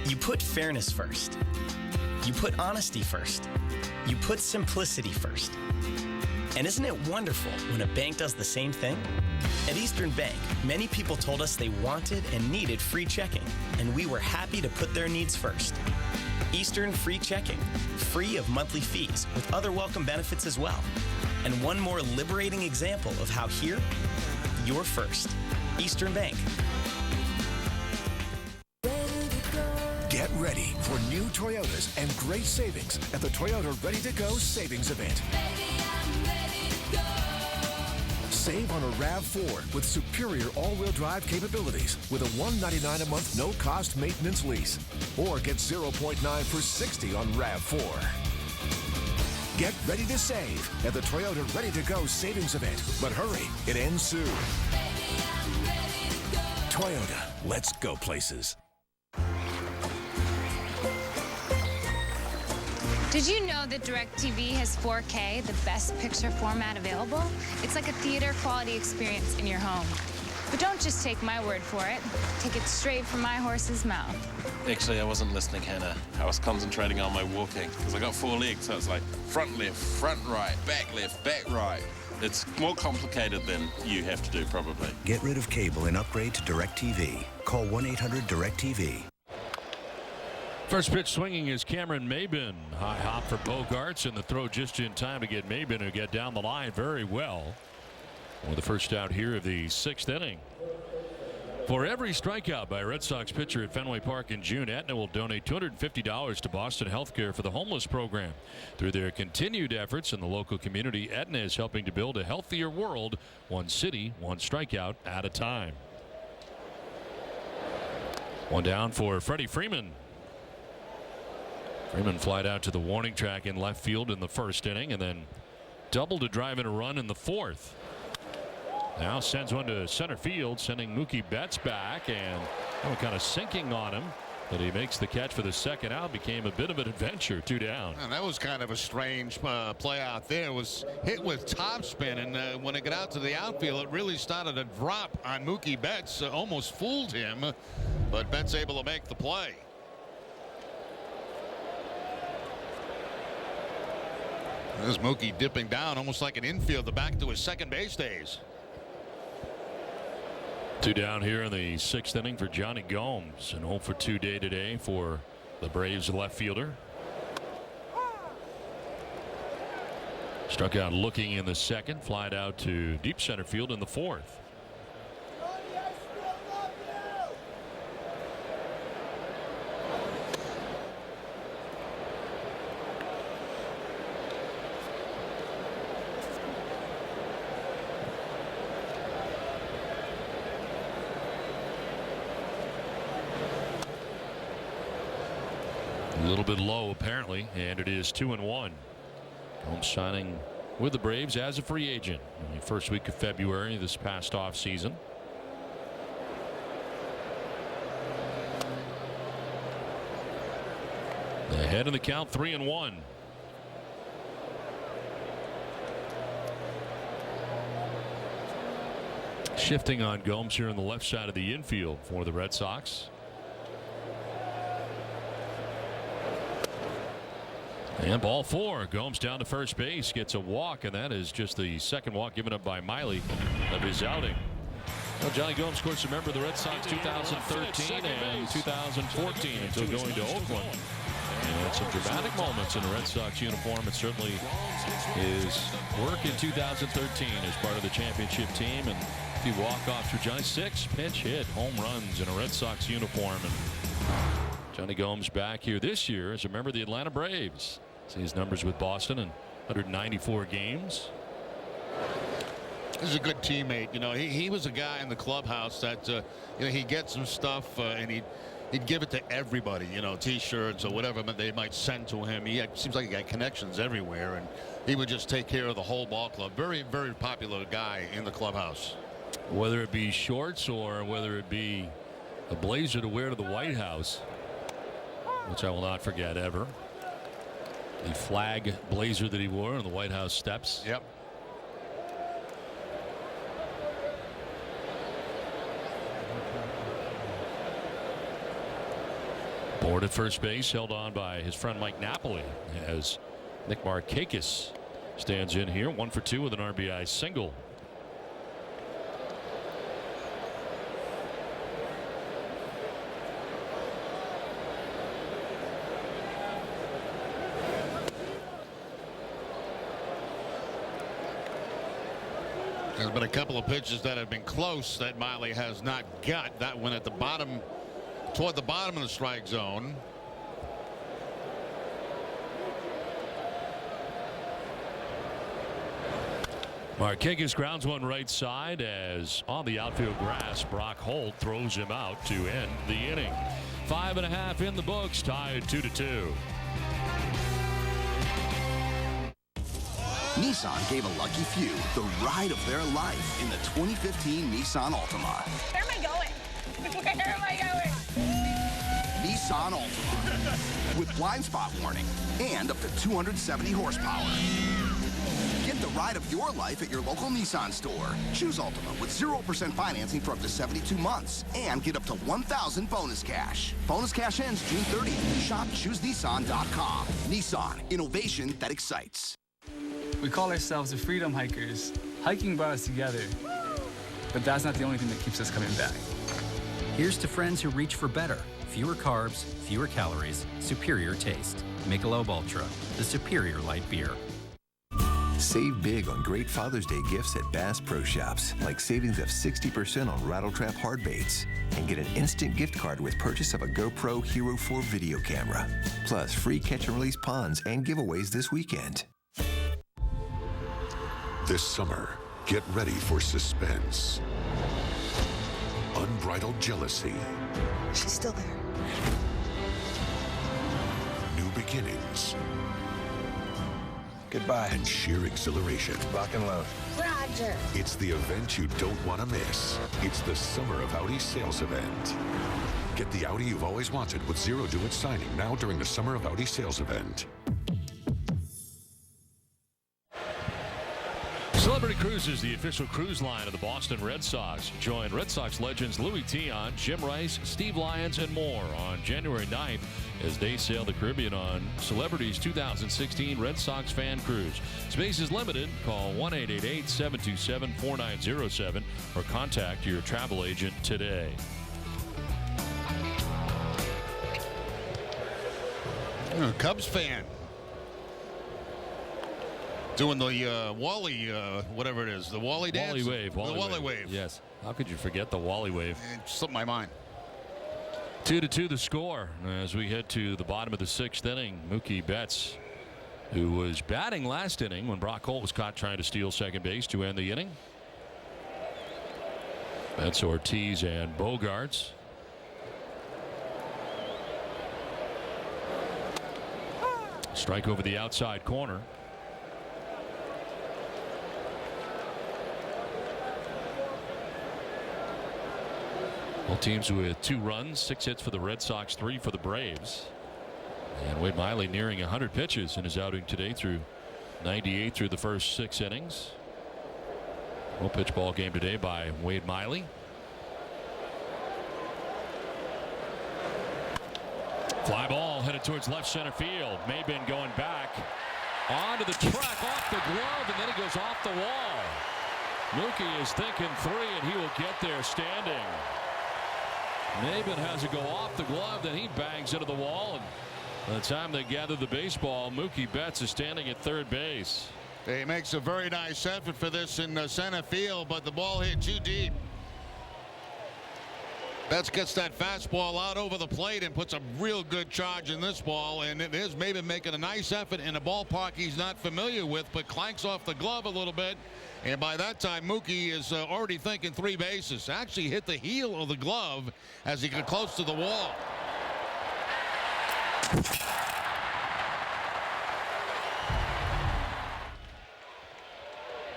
Speaker 12: You put fairness first. You put honesty first. You put simplicity first. And isn't it wonderful when a bank does the same thing? At Eastern Bank, many people told us they wanted and needed free checking, and we were happy to put their needs first. Eastern Free Checking, free of monthly fees with other welcome benefits as well. And one more liberating example of how here, you're first. Eastern Bank.
Speaker 11: Get ready for new Toyotas and great savings at the Toyota Ready to Go Savings Event. Save on a RAV4 with superior all-wheel drive capabilities with a $199 a month no-cost maintenance lease. Or get 0.9 for 60 on RAV4. Get ready to save at the Toyota Ready to Go savings event. But hurry, it ends soon. Toyota, let's go places.
Speaker 14: Did you know that DirecTV has 4K, the best picture format available? It's like a theater quality experience in your home. But don't just take my word for it. Take it straight from my horse's mouth.
Speaker 15: Actually, I wasn't listening, Hannah. I was concentrating on my walking because I got 4 legs, so it's like front left, front right, back left, back right. It's more complicated than you have to do, probably.
Speaker 16: Get rid of cable and upgrade to DirecTV. Call 1-800-DirecTV.
Speaker 1: First pitch swinging is Cameron Maben. High hop for Bogarts, and the throw just in time to get Maben to get down the line very well. With the first out here of the 6th inning. For every strikeout by a Red Sox pitcher at Fenway Park in June, Aetna will donate $250 to Boston Healthcare for the homeless program. Through their continued efforts in the local community, Aetna is helping to build a healthier world, one city, one strikeout at a time. One down for Freddie Freeman. Freeman flied out to the warning track in left field in the 1st inning and then doubled to drive in a run in the 4th. Now sends one to center field, sending Mookie Betts back, and kind of sinking on him. But he makes the catch for the 2nd out. Became a bit of an adventure. 2 down.
Speaker 2: And that was kind of a strange play out there. It was hit with topspin, and when it got out to the outfield, it really started to drop on Mookie Betts. Almost fooled him, but Betts able to make the play. There's Mookie dipping down almost like an infielder back to his second base days.
Speaker 1: 2 down here in the 6th inning for Johnny Gomes, and 0 for 2 day today for the Braves left fielder. Struck out looking in the 2nd, flied out to deep center field in the 4th. A little bit low apparently, and it is 2-1. Gomes signing with the Braves as a free agent in the first week of February this past off season. Ahead in the count, 3-1. Shifting on Gomes here on the left side of the infield for the Red Sox. And ball 4. Gomes down to first base, gets a walk, and that is just the 2nd walk given up by Miley of his outing. Well, Johnny Gomes, of course, a member of the Red Sox 2013 and 2014 until going to Oakland. And some dramatic moments in the Red Sox uniform. It certainly his work in 2013 as part of the championship team. And if you walk off through Johnny, 6 pinch hit home runs in a Red Sox uniform. And Johnny Gomes back here this year as a member of the Atlanta Braves. See his numbers with Boston in 194 games.
Speaker 2: He's a good teammate. You know, he was a guy in the clubhouse that he'd get some stuff and he'd give it to everybody. You know, T-shirts or whatever they might send to him. Seems like he got connections everywhere, and he would just take care of the whole ball club. Very, very popular guy in the clubhouse.
Speaker 1: Whether it be shorts or whether it be a blazer to wear to the White House, which I will not forget ever. The flag blazer that he wore on the White House steps.
Speaker 2: Yep.
Speaker 1: Board at first base, held on by his friend Mike Napoli as Nick Markakis stands in here, 1 for 2 with an RBI single.
Speaker 2: There's been a couple of pitches that have been close that Miley has not got. That one at the bottom, toward the bottom of the strike zone.
Speaker 1: Marquez grounds one right side as on the outfield grass, Brock Holt throws him out to end the inning. 5.5 in the books, tied 2-2.
Speaker 5: Nissan gave a lucky few the ride of their life in the 2015 Nissan Altima.
Speaker 13: Where am I going? Where am I going?
Speaker 5: Nissan Altima with blind spot warning and up to 270 horsepower. Get the ride of your life at your local Nissan store. Choose Altima with 0% financing for up to 72 months and get up to $1,000 bonus cash. Bonus cash ends June 30th. Shop ChooseNissan.com. Nissan, innovation that excites.
Speaker 17: We call ourselves the Freedom Hikers. Hiking brought us together, but that's not the only thing that keeps us coming back.
Speaker 18: Here's to friends who reach for better. Fewer carbs, fewer calories, superior taste. Michelob Ultra, the superior light beer.
Speaker 11: Save big on great Father's Day gifts at Bass Pro Shops, like savings of 60% on Rattletrap hard baits. And get an instant gift card with purchase of a GoPro Hero 4 video camera. Plus free catch and release ponds and giveaways this weekend.
Speaker 19: This summer, get ready for suspense. Unbridled jealousy.
Speaker 26: She's still there.
Speaker 19: New beginnings.
Speaker 6: Goodbye.
Speaker 19: And sheer exhilaration.
Speaker 6: Lock and load.
Speaker 26: Roger.
Speaker 19: It's the event you don't want to miss. It's the Summer of Audi sales event. Get the Audi you've always wanted with zero due at signing now during the Summer of Audi sales event.
Speaker 1: Celebrity Cruises, the official cruise line of the Boston Red Sox. Join Red Sox legends Louis Tion, Jim Rice, Steve Lyons, and more on January 9th as they sail the Caribbean on Celebrity's 2016 Red Sox fan cruise. Space is limited. Call 1-888-727-4907 or contact your travel agent today.
Speaker 2: I'm a Cubs fan. Doing the Wally, whatever it is, the Wally dance?
Speaker 1: Wally wave.
Speaker 2: Wally wave.
Speaker 1: Yes. How could you forget the Wally wave?
Speaker 2: It slipped my mind.
Speaker 1: 2-2 the score as we head to the bottom of the 6th inning. Mookie Betts, who was batting last inning when Brock Holt was caught trying to steal second base to end the inning. Betts, Ortiz, and Bogarts. Strike over the outside corner. Both teams with 2 runs, 6 hits for the Red Sox, 3 for the Braves. And Wade Miley nearing 100 pitches in his outing today through 98 through the first 6 innings. No pitch ball game today by Wade Miley. Fly ball headed towards left center field. Maybin going back onto the track, off the glove, and then it goes off the wall. Mookie is thinking 3, and he will get there standing. Maybin has it go off the glove, then he bangs into the wall, and by the time they gather the baseball, Mookie Betts is standing at third base.
Speaker 2: He makes a very nice effort for this in center field, but the ball hit too deep. Betts gets that fastball out over the plate and puts a real good charge in this ball, and it is Maybin making a nice effort in a ballpark he's not familiar with, but clanks off the glove a little bit. And by that time, Mookie is already thinking 3 bases. Actually hit the heel of the glove as he got close to the wall.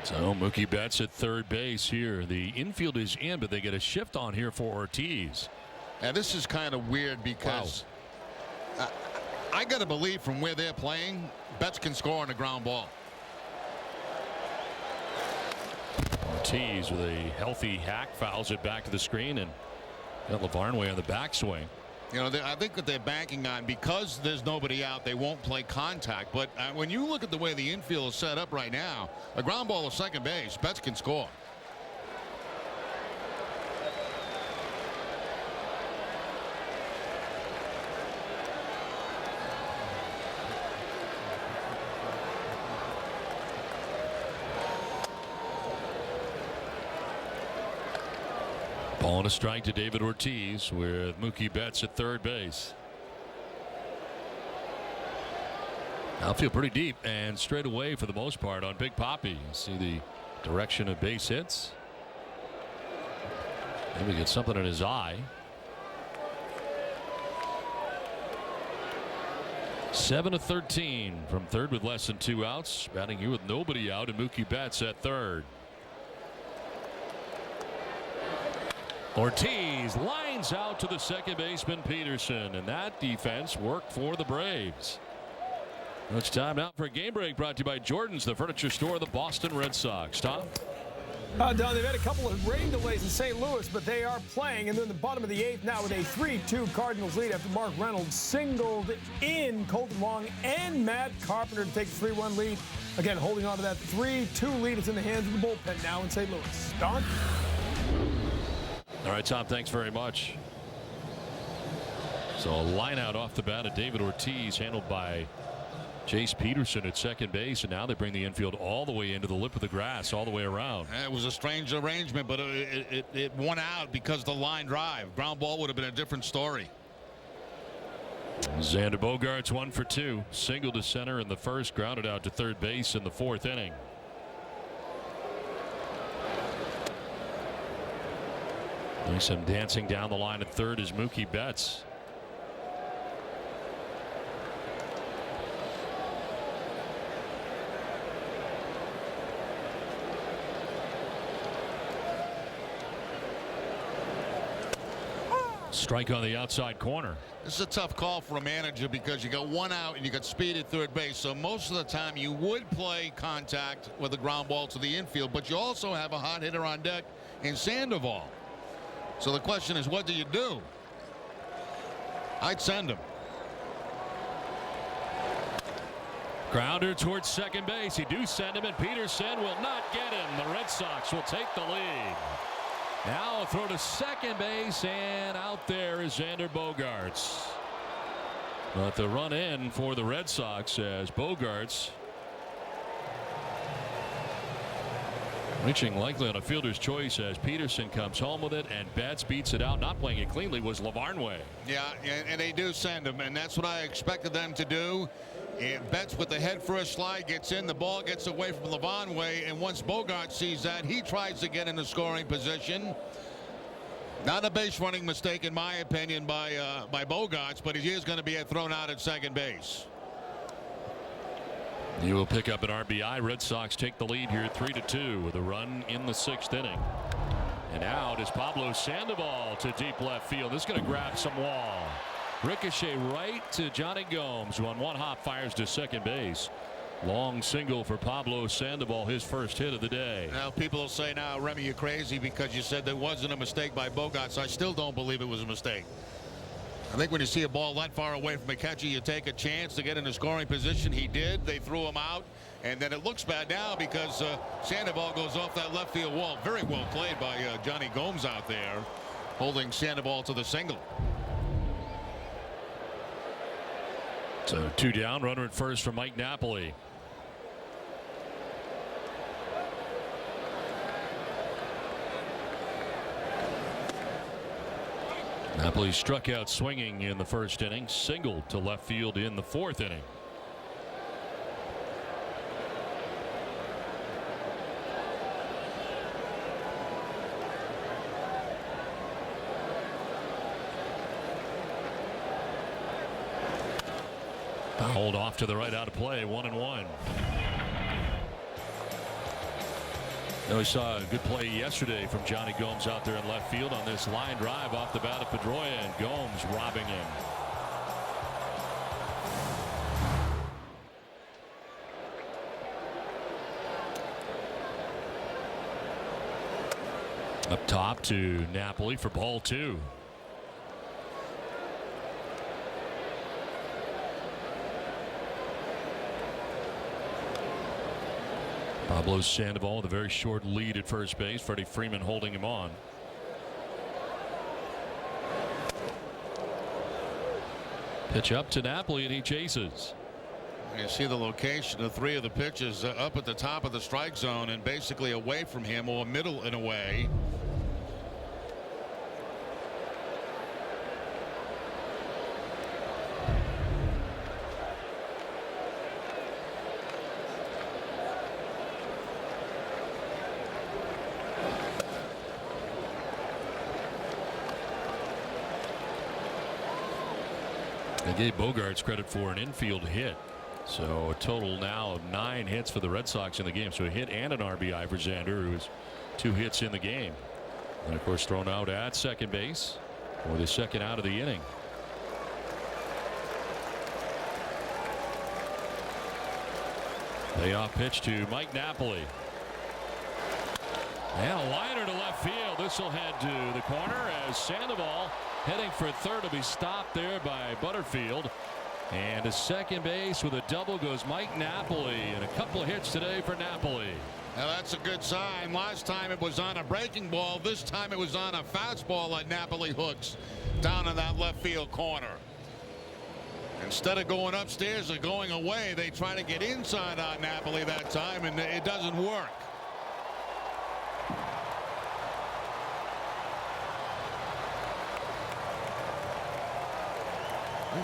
Speaker 1: So Mookie Betts at third base here. The infield is in, but they get a shift on here for Ortiz.
Speaker 2: And this is kind of weird because I got to believe from where they're playing, Betts can score on a ground ball.
Speaker 1: Ortiz with a healthy hack fouls it back to the screen and got LaVarnway on the backswing.
Speaker 2: You know, I think that they're banking on, because there's nobody out, they won't play contact. But when you look at the way the infield is set up right now, a ground ball to second base, Betts can score.
Speaker 1: Ball and a strike to David Ortiz with Mookie Betts at third base. Outfield pretty deep and straight away for the most part on Big Papi. You see the Direction of base hits. Maybe get something in his eye. 7 of 13 from third with less than 2 outs. Batting here with nobody out, and Mookie Betts at third. Ortiz lines out to the second baseman Peterson, and that defense worked for the Braves. It's time now for a game break, brought to you by Jordan's, the furniture store of the Boston Red Sox. Tom?
Speaker 3: Don, they've had a couple of rain delays in St. Louis, but they are playing, and they're in the bottom of the 8th now with a 3-2 Cardinals lead after Mark Reynolds singled in Colton Wong and Matt Carpenter to take the 3-1 lead. Again, holding on to that 3-2 lead. It's in the hands of the bullpen now in St. Louis. Don?
Speaker 1: All right, Tom, thanks very much. So a line out off the bat of David Ortiz, handled by Jace Peterson at second base, and now they bring the infield all the way into the lip of the grass, all the way around.
Speaker 2: It was a strange arrangement, but it won out because of the line drive. Ground ball would have been a different story.
Speaker 1: Xander Bogaerts 1 for 2. Single to center in the first, grounded out to third base in the 4th inning. There's some dancing down the line at third is Mookie Betts. Strike on the outside corner.
Speaker 2: This is a tough call for a manager because you got 1 out and you got speed at third base. So most of the time you would play contact with a ground ball to the infield, but you also have a hot hitter on deck in Sandoval. So the question is, what do you do? I'd send him.
Speaker 1: Grounder towards second base. He do send him, and Peterson will not get him. The Red Sox will take the lead. Now a throw to second base, and out there is Xander Bogaerts. But the run in for the Red Sox as Bogaerts reaching likely on a fielder's choice as Peterson comes home with it, and Betts beats it out. Not playing it cleanly was Lavarnway.
Speaker 2: Yeah, and they do send him, and that's what I expected them to do. And Betts with the head first slide gets in, the ball gets away from Lavarnway, and once Bogaerts sees that, he tries to get in the scoring position. Not a base running mistake in my opinion by Bogaerts, but he is going to be thrown out at second base.
Speaker 1: You will pick up an RBI. Red Sox take the lead here 3-2 with a run in the 6th inning. And out is Pablo Sandoval to deep left field. This is going to grab some wall. Ricochet right to Johnny Gomes, who on one hop fires to second base. Long single for Pablo Sandoval, his first hit of the day.
Speaker 2: Now people will say, now Remy, you're crazy because you said there wasn't a mistake by Bogaerts. I still don't believe it was a mistake. I think when you see a ball that far away from a catcher, you take a chance to get in a scoring position. He did. They threw him out, and then it looks bad now because Sandoval goes off that left field wall. Very well played by Johnny Gomes out there, holding Sandoval to the single.
Speaker 1: So 2 down, runner at first for Mike Napoli. Napoli struck out swinging in the first inning, singled to left field in the 4th inning. Fouled off to the right, out of play, 1-1. Now we saw a good play yesterday from Johnny Gomes out there in left field on this line drive off the bat of Pedroia, and Gomes robbing him. Up top to Napoli for ball 2. Pablo Sandoval with a very short lead at first base. Freddie Freeman holding him on. Pitch up to Napoli, and he chases.
Speaker 2: You see the location of 3 of the pitches up at the top of the strike zone and basically away from him, or middle and away.
Speaker 1: They gave Bogaerts credit for an infield hit. So a total now of 9 hits for the Red Sox in the game. So a hit and an RBI for Xander, who has 2 hits in the game. And of course thrown out at second base for the second out of the inning. Payoff pitch to Mike Napoli. And a liner to left field. This will head to the corner as Sandoval heading for third will be stopped there by Butterfield. And to second base with a double goes Mike Napoli, and a couple of hits today for Napoli.
Speaker 2: Now that's a good sign. Last time it was on a breaking ball. This time it was on a fastball that Napoli hooks down in that left field corner. Instead of going upstairs or going away, they try to get inside on Napoli that time, and it doesn't work.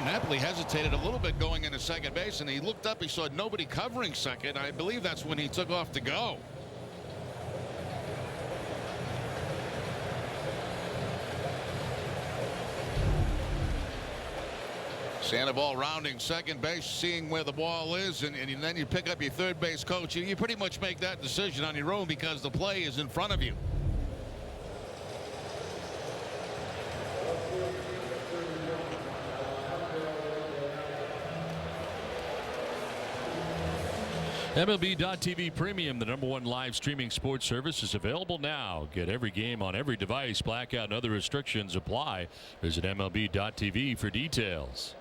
Speaker 2: Napoli hesitated a little bit going into second base, and he looked up. He saw nobody covering second. I believe that's when he took off to go. Sandoval rounding second base, seeing where the ball is, and then you pick up your third base coach. You pretty much make that decision on your own because the play is in front of you.
Speaker 1: MLB.TV Premium, the #1 live streaming sports service, is available now. Get every game on every device. Blackout and other restrictions apply. Visit MLB.TV for details.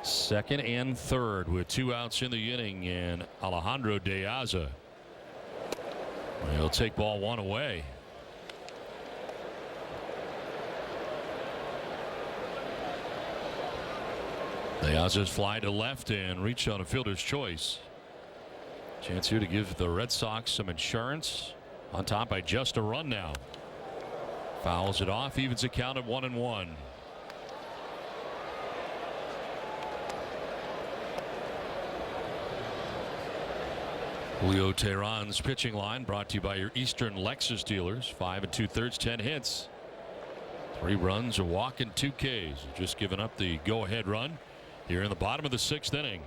Speaker 1: Second and third with 2 outs in the inning, and Alejandro De Aza. He'll take ball 1 away. De Aza's fly to left and reach on a fielder's choice. Chance here to give the Red Sox some insurance. On top by just a run now. Fouls it off, evens the count at 1-1. Julio Teheran's pitching line brought to you by your Eastern Lexus dealers. 5 2/3, 10 hits. 3 runs, a walk, and 2 Ks. Just giving up the go-ahead run here in the bottom of the 6th inning.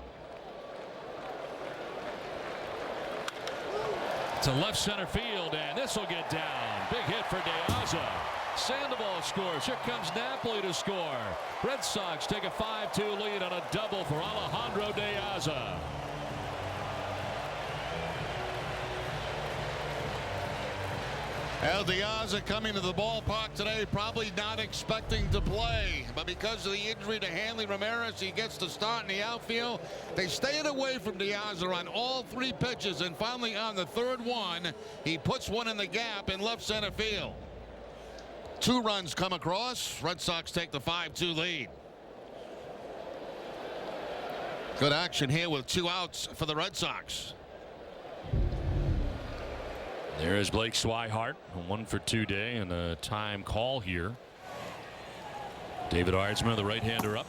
Speaker 1: To left center field, and this will get down. Big hit for De Aza. Sandoval scores. Here comes Napoli to score. Red Sox take a 5-2 lead on a double for Alejandro De Aza.
Speaker 2: De Aza coming to the ballpark today, probably not expecting to play, but because of the injury to Hanley Ramirez, he gets to start in the outfield. They stayed away from De Aza on all 3 pitches, and finally on the 3rd one, he puts one in the gap in left center field. 2 runs come across. Red Sox take the 5-2 lead. Good action here with 2 outs for the Red Sox.
Speaker 1: There is Blake Swihart, a 1-for-2 day and a time call here. David Ardsma, the right-hander, up.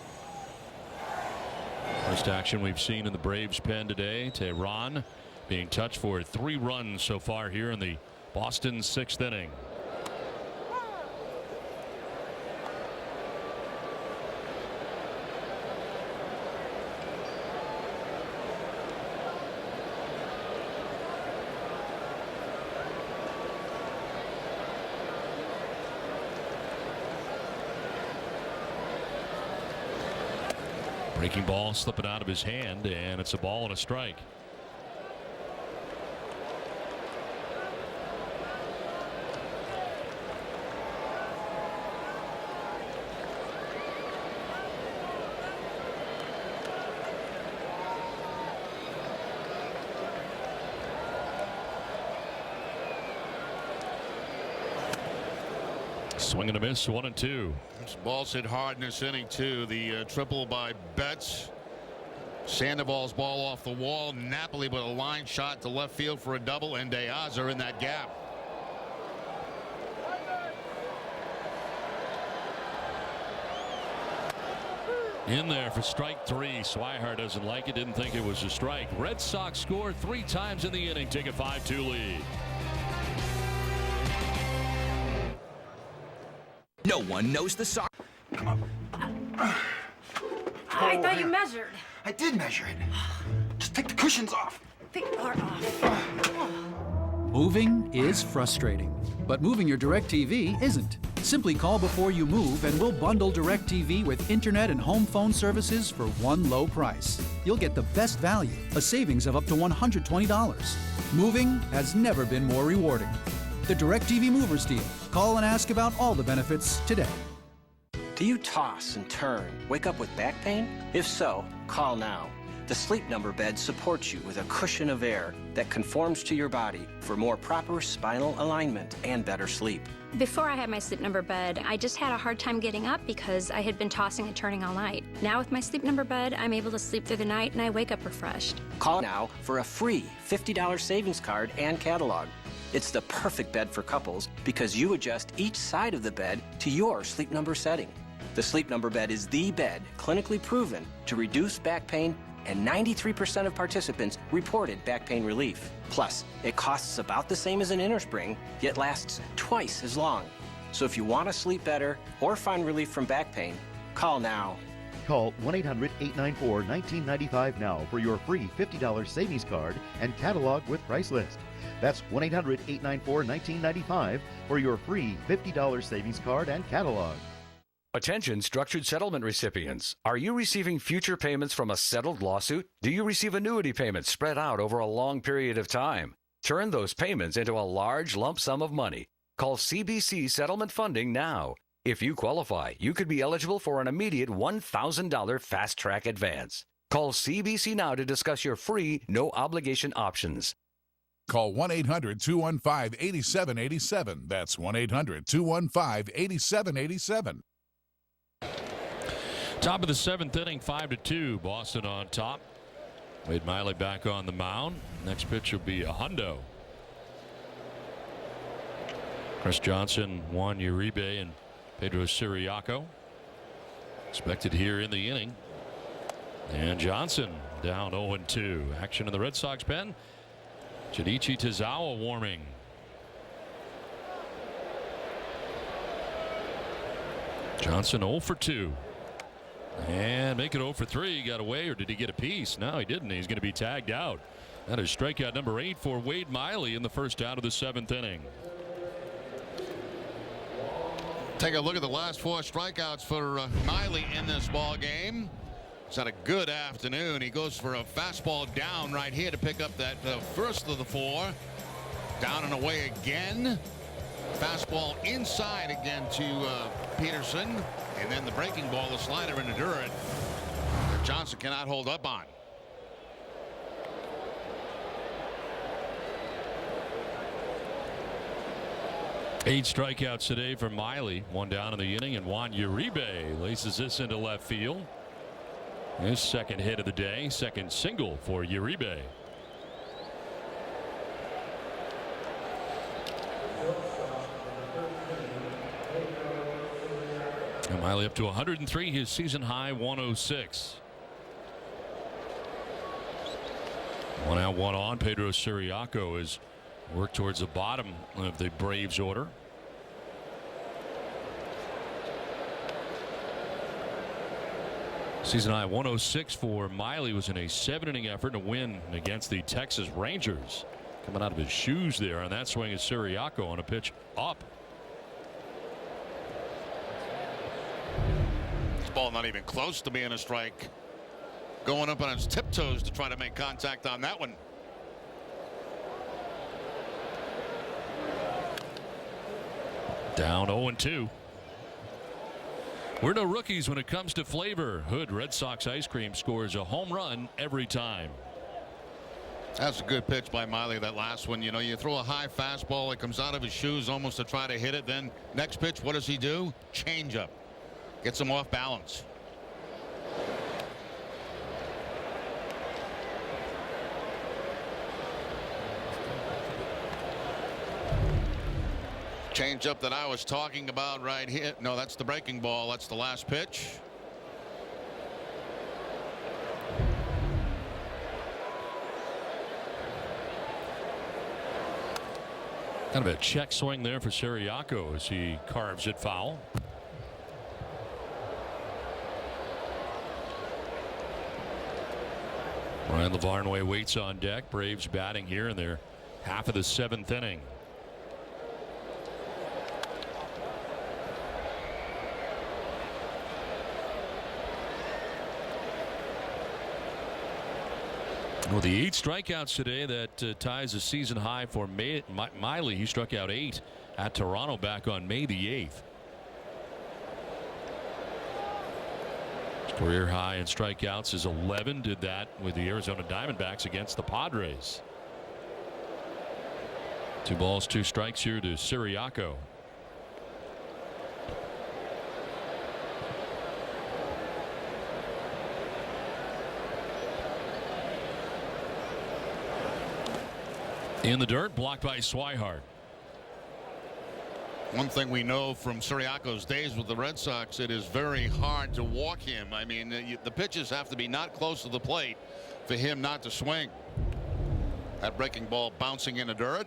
Speaker 1: First action we've seen in the Braves pen today. Teheran being touched for 3 runs so far here in the Boston 6th inning. Breaking ball slipping out of his hand, and it's a ball and a strike. Swing and a miss, 1-2.
Speaker 2: This ball's hit hard in this inning too. The triple by Betts. Sandoval's ball off the wall. Napoli with a line shot to left field for a double, and De Aza in that gap.
Speaker 1: In there for strike 3. Swihart doesn't like it, didn't think it was a strike. Red Sox score 3 times in the inning, take a 5-2 lead.
Speaker 5: No one knows the Sox.
Speaker 9: Come on.
Speaker 13: I thought you measured.
Speaker 9: I did measure it. Just take the cushions off.
Speaker 13: They are off.
Speaker 4: Moving is frustrating, but moving your DirecTV isn't. Simply call before you move and we'll bundle DirecTV with internet and home phone services for one low price. You'll get the best value, a savings of up to $120. Moving has never been more rewarding. The DirecTV Movers Deal. Call and ask about all the benefits today.
Speaker 8: Do you toss and turn, wake up with back pain? If so, call now. The Sleep Number bed supports you with a cushion of air that conforms to your body for more proper spinal alignment and better sleep.
Speaker 20: Before I had my Sleep Number bed, I just had a hard time getting up because I had been tossing and turning all night. Now with my Sleep Number bed, I'm able to sleep through the night and I wake up refreshed.
Speaker 8: Call now for a free $50 savings card and catalog. It's the perfect bed for couples because you adjust each side of the bed to your Sleep Number setting. The Sleep Number bed is the bed clinically proven to reduce back pain, and 93% of participants reported back pain relief. Plus, it costs about the same as an innerspring, yet lasts twice as long. So if you want to sleep better or find relief from back pain, call now.
Speaker 21: Call 1-800-894-1995 now for your free $50 savings card and catalog with price list. That's 1-800-894-1995 for your free $50 savings card and catalog.
Speaker 23: Attention structured settlement recipients. Are you receiving future payments from a settled lawsuit? Do you receive annuity payments spread out over a long period of time? Turn those payments into a large lump sum of money. Call CBC Settlement Funding now. If you qualify, you could be eligible for an immediate $1,000 fast track advance. Call CBC now to discuss your free, no obligation options.
Speaker 24: Call 1-800-215-8787. That's 1-800-215-8787.
Speaker 1: Top of the seventh inning, 5-2. Boston on top. Wade Miley back on the mound. Next pitch will be a hundo. Chris Johnson, Juan Uribe, and Pedro Siriaco expected here in the inning. And Johnson down 0-2. Action in the Red Sox pen. Junichi Tozawa warming. Johnson 0-2. And make it 0-3. He got away, or did he get a piece? No, he didn't. He's going to be tagged out. That is strikeout number 8 for Wade Miley in the first out of the seventh inning.
Speaker 2: Take a look at the last 4 strikeouts for Miley in this ball game. He's had a good afternoon. He goes for a fastball down right here to pick up that first of the 4. Down and away again. Fastball inside again to Peterson. And then the breaking ball, the slider into Durant, that Johnson cannot hold up on.
Speaker 1: Eight strikeouts today for Miley. 1 down in the inning, and Juan Uribe laces this into left field. His second hit of the day, second single for Uribe. And Miley up to 103, his season high 106. 1 out, 1 on. Pedro Siriaco has worked towards the bottom of the Braves order. Season high 106 for Miley was in a 7-inning effort to win against the Texas Rangers. Coming out of his shoes there on that swing is Siriaco on a pitch up.
Speaker 2: This ball not even close to being a strike. Going up on his tiptoes to try to make contact on that one.
Speaker 1: Down 0-2. We're no rookies when it comes to flavor. Hood Red Sox ice cream scores a home run every time.
Speaker 2: That's a good pitch by Miley, that last one. You know, you throw a high fastball, it comes out of his shoes almost to try to hit it. Then next pitch, what does he do? Change up. Gets him off balance. Change up that I was talking about right here. No, that's the breaking ball. That's the last pitch.
Speaker 1: Kind of a check swing there for Siriaco as he carves it foul. Ryan Lavarnway waits on deck. Braves batting here in their half of the 7th inning. Well, the 8 strikeouts today, that ties a season high for Miley. He struck out 8 at Toronto back on May the 8th. His career high in strikeouts is 11. Did that with the Arizona Diamondbacks against the Padres. 2 balls, 2 strikes here to Siriaco. In the dirt, blocked by Swihart.
Speaker 2: One thing we know from Siriaco's days with the Red Sox, it is very hard to walk him. I mean, the pitches have to be not close to the plate for him not to swing. That breaking ball bouncing in the dirt.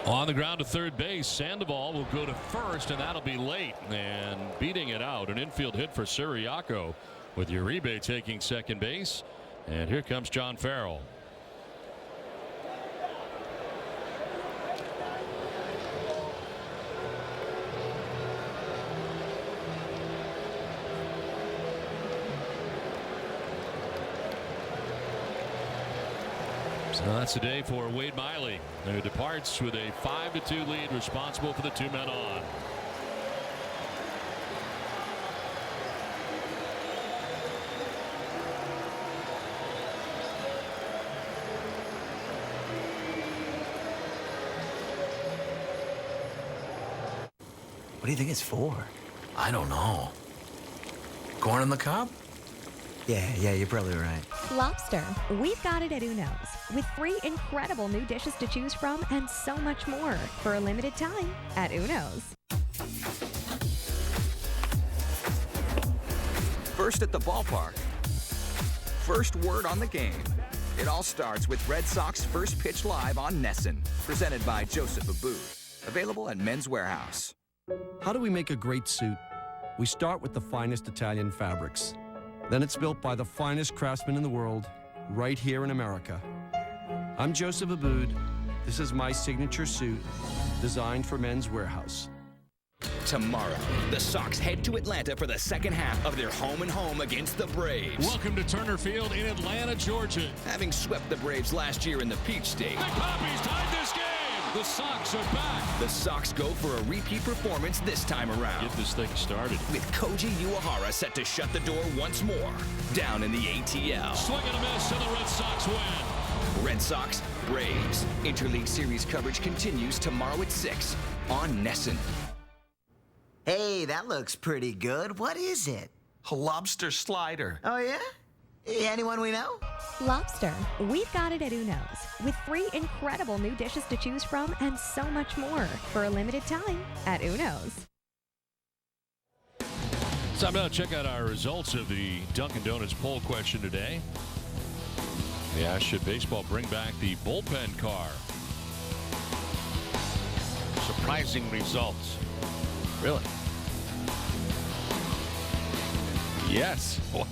Speaker 1: On the ground to third base, Sandoval will go to first, and that'll be late. And beating it out, an infield hit for Siriaco, with Uribe taking second base. And here comes John Farrell. So that's the day for Wade Miley, who departs with a 5-2 lead, responsible for the 2 men on.
Speaker 7: What do you think it's for? I don't know. Corn on the cob? Yeah, you're probably right.
Speaker 10: Lobster, we've got it at Uno's, with 3 incredible new dishes to choose from and so much more for a limited time at Uno's.
Speaker 12: First at the ballpark. First word on the game. It all starts with Red Sox First Pitch Live on Nessun, presented by Joseph Aboud. Available at Men's Warehouse.
Speaker 14: How do we make a great suit? We start with the finest Italian fabrics. Then it's built by the finest craftsmen in the world, right here in America. I'm Joseph Aboud. This is my signature suit, designed for Men's Warehouse.
Speaker 12: Tomorrow, the Sox head to Atlanta for the second half of their home-and-home against the Braves.
Speaker 1: Welcome to Turner Field in Atlanta, Georgia.
Speaker 12: Having swept the Braves last year in the Peach State.
Speaker 1: The Poppies tied this game. The Sox are back.
Speaker 12: The Sox go for a repeat performance this time around.
Speaker 1: Get this thing started.
Speaker 12: With Koji Uehara set to shut the door once more, down in the ATL.
Speaker 1: Swing and a miss, and the Red Sox win.
Speaker 12: Red Sox, Braves. Interleague Series coverage continues tomorrow at 6 on Nessun.
Speaker 7: Hey, that looks pretty good. What is it?
Speaker 22: A lobster slider.
Speaker 7: Oh, yeah? Anyone we know?
Speaker 10: Lobster, we've got it at Uno's, with 3 incredible new dishes to choose from and so much more for a limited time at Uno's.
Speaker 1: So I'm going to check out our results of the Dunkin' Donuts poll question today. Yeah, should baseball bring back the bullpen car?
Speaker 2: Surprising results.
Speaker 1: Really? Yes. Wow.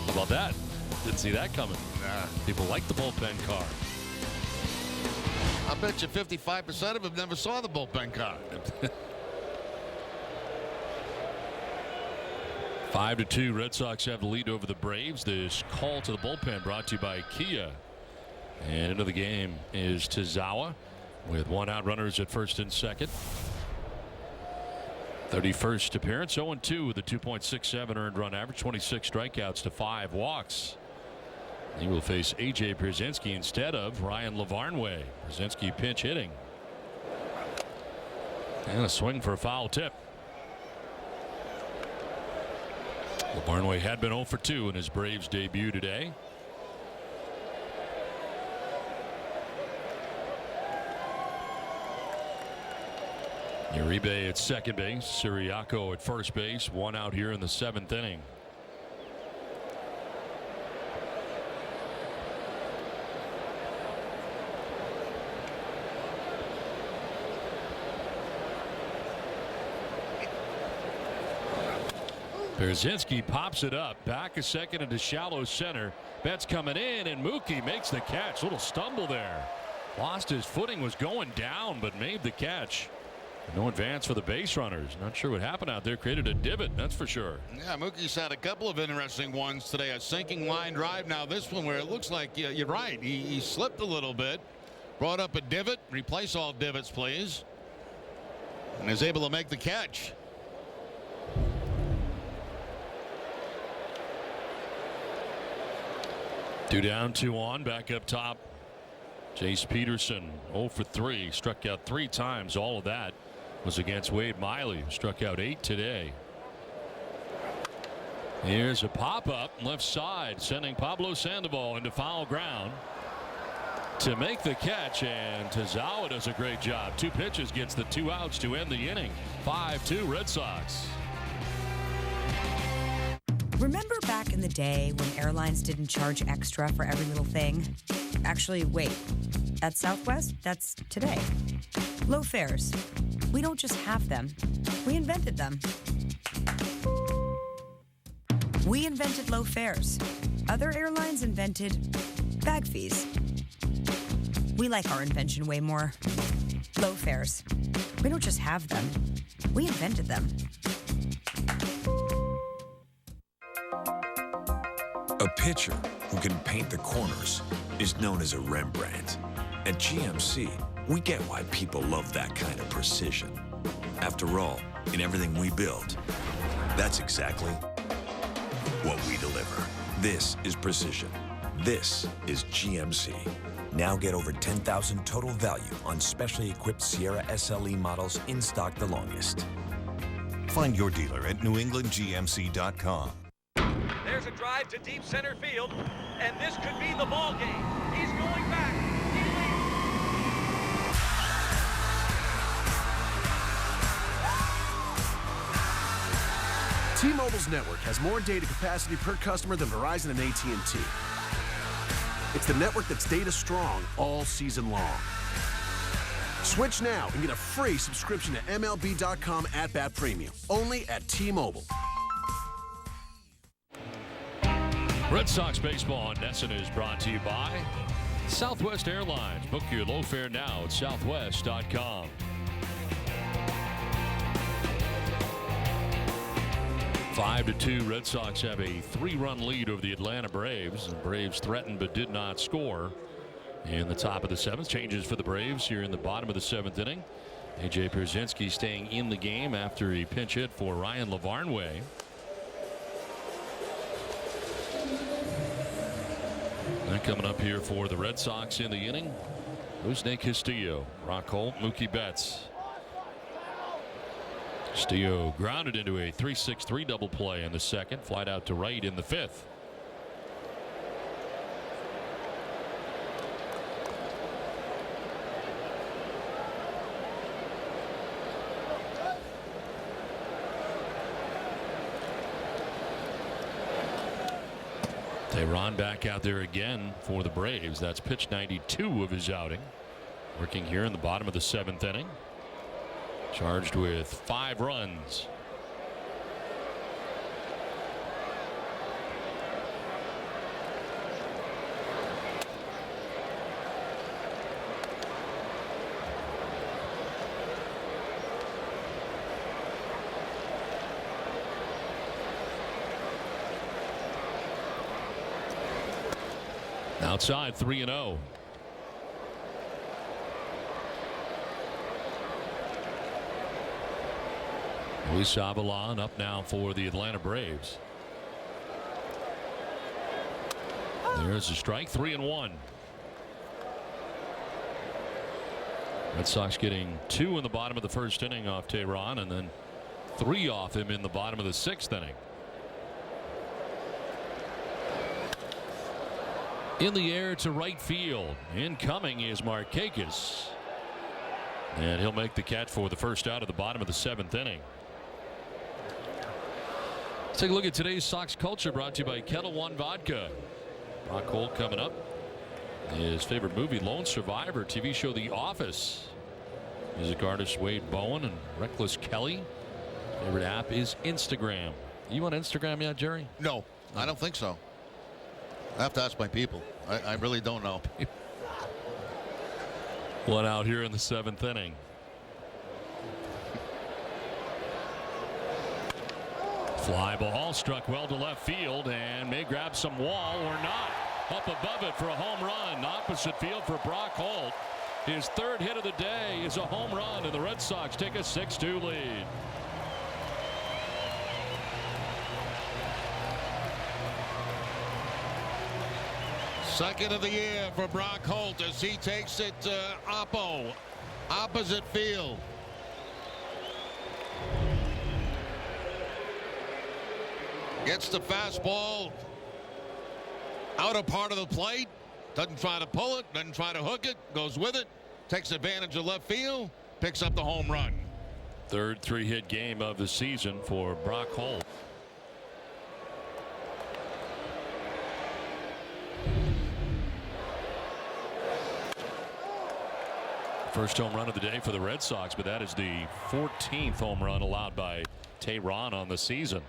Speaker 1: How about that? Didn't see that coming.
Speaker 2: Nah.
Speaker 1: People like the bullpen car.
Speaker 2: I bet you 55% of them never saw the bullpen car.
Speaker 1: 5-2, Red Sox have the lead over the Braves. This call to the bullpen brought to you by Kia. And into the game is Tazawa with 1 out, runners at first and second. 31st appearance, 0-2 with a 2.67 earned run average, 26 strikeouts to 5 walks. He will face A.J. Pierzynski instead of Ryan Lavarnway. Pierzynski pinch hitting. And a swing for a foul tip. Lavarnway had been 0 for 2 in his Braves debut today. Uribe at second base, Siriaco at first base, 1 out here in the 7th inning. Pierzynski pops it up. Back a second into shallow center. Betts coming in, and Mookie makes the catch. Little stumble there. Lost his footing, was going down, but made the catch. No advance for the base runners. Not sure what happened out there. Created a divot, that's for sure.
Speaker 2: Yeah, Mookie's had a couple of interesting ones today. A sinking line drive. Now this one where it looks like, you're right, he slipped a little bit. Brought up a divot. Replace all divots, please. And is able to make the catch.
Speaker 1: Two down, two on. Back up top, Jace Peterson 0 for 3. Struck out 3 times. All of that was against Wade Miley, who struck out 8 today. Here's a pop-up left side, sending Pablo Sandoval into foul ground to make the catch, and Tazawa does a great job. 2 pitches, gets the 2 outs to end the inning. 5-2 Red Sox.
Speaker 11: Remember back in the day when airlines didn't charge extra for every little thing? Actually, wait. At Southwest, that's today. Low fares. We don't just have them. We invented them. We invented low fares. Other airlines invented bag fees. We like our invention way more. Low fares. We don't just have them. We invented them.
Speaker 15: A pitcher who can paint the corners is known as a Rembrandt. At GMC, we get why people love that kind of precision. After all, in everything we build, that's exactly what we deliver. This is precision. This is GMC. Now get over $10,000 total value on specially equipped Sierra SLE models in stock the longest.
Speaker 16: Find your dealer at newenglandgmc.com.
Speaker 17: There's a drive to deep center field, and this could be the ball game. He's going back.
Speaker 18: T-Mobile's network has more data capacity per customer than Verizon and AT&T. It's the network that's data strong all season long. Switch now and get a free subscription to MLB.com at-bat premium, only at T-Mobile.
Speaker 1: Red Sox baseball on NESN is brought to you by Southwest Airlines. Book your low fare now at southwest.com. Five to 2, Red Sox have a 3-run lead over the Atlanta Braves. The Braves threatened but did not score in the top of the 7th. Changes for the Braves here in the bottom of the 7th inning. A.J. Pierzynski staying in the game after a pinch hit for Ryan Lavarnway. And coming up here for the Red Sox in the inning, Rusney Castillo, Rock Holt, Mookie Betts. Castillo grounded into a 3-6-3 double play in the 2nd, flied out to right in the 5th. Tehran back out there again for the Braves. That's pitch 92 of his outing. Working here in the bottom of the 7th inning. Charged with 5 runs. Outside 3-0. Luis Avilan up now for the Atlanta Braves. There's a strike, 3-1. Red Sox getting 2 in the bottom of the 1st inning off Tehran, and then 3 off him in the bottom of the 6th inning. In the air to right field. Incoming is Markakis. And he'll make the catch for the first out of the bottom of the 7th inning. Let's take a look at today's Sox culture, brought to you by Kettle One Vodka. Rock Holt coming up. His favorite movie, Lone Survivor. TV show, The Office. Music artist Wade Bowen and Reckless Kelly. Favorite app is Instagram. You on Instagram yet, Jerry?
Speaker 2: No, I don't think so. I have to ask my people. I really don't know.
Speaker 1: One out here in the 7th inning. Fly ball struck well to left field and may grab some wall or not. Up above it for a home run. Opposite field for Brock Holt. His 3rd hit of the day is a home run, and the Red Sox take a 6-2 lead.
Speaker 2: Second of the year for Brock Holt as he takes it opposite field. Gets the fastball outer part of the plate. Doesn't try to pull it, doesn't try to hook it, goes with it, takes advantage of left field, picks up the home run.
Speaker 1: 3rd 3-hit game of the season for Brock Holt. First home run of the day for the Red Sox, but that is the 14th home run allowed by Tehran on the season.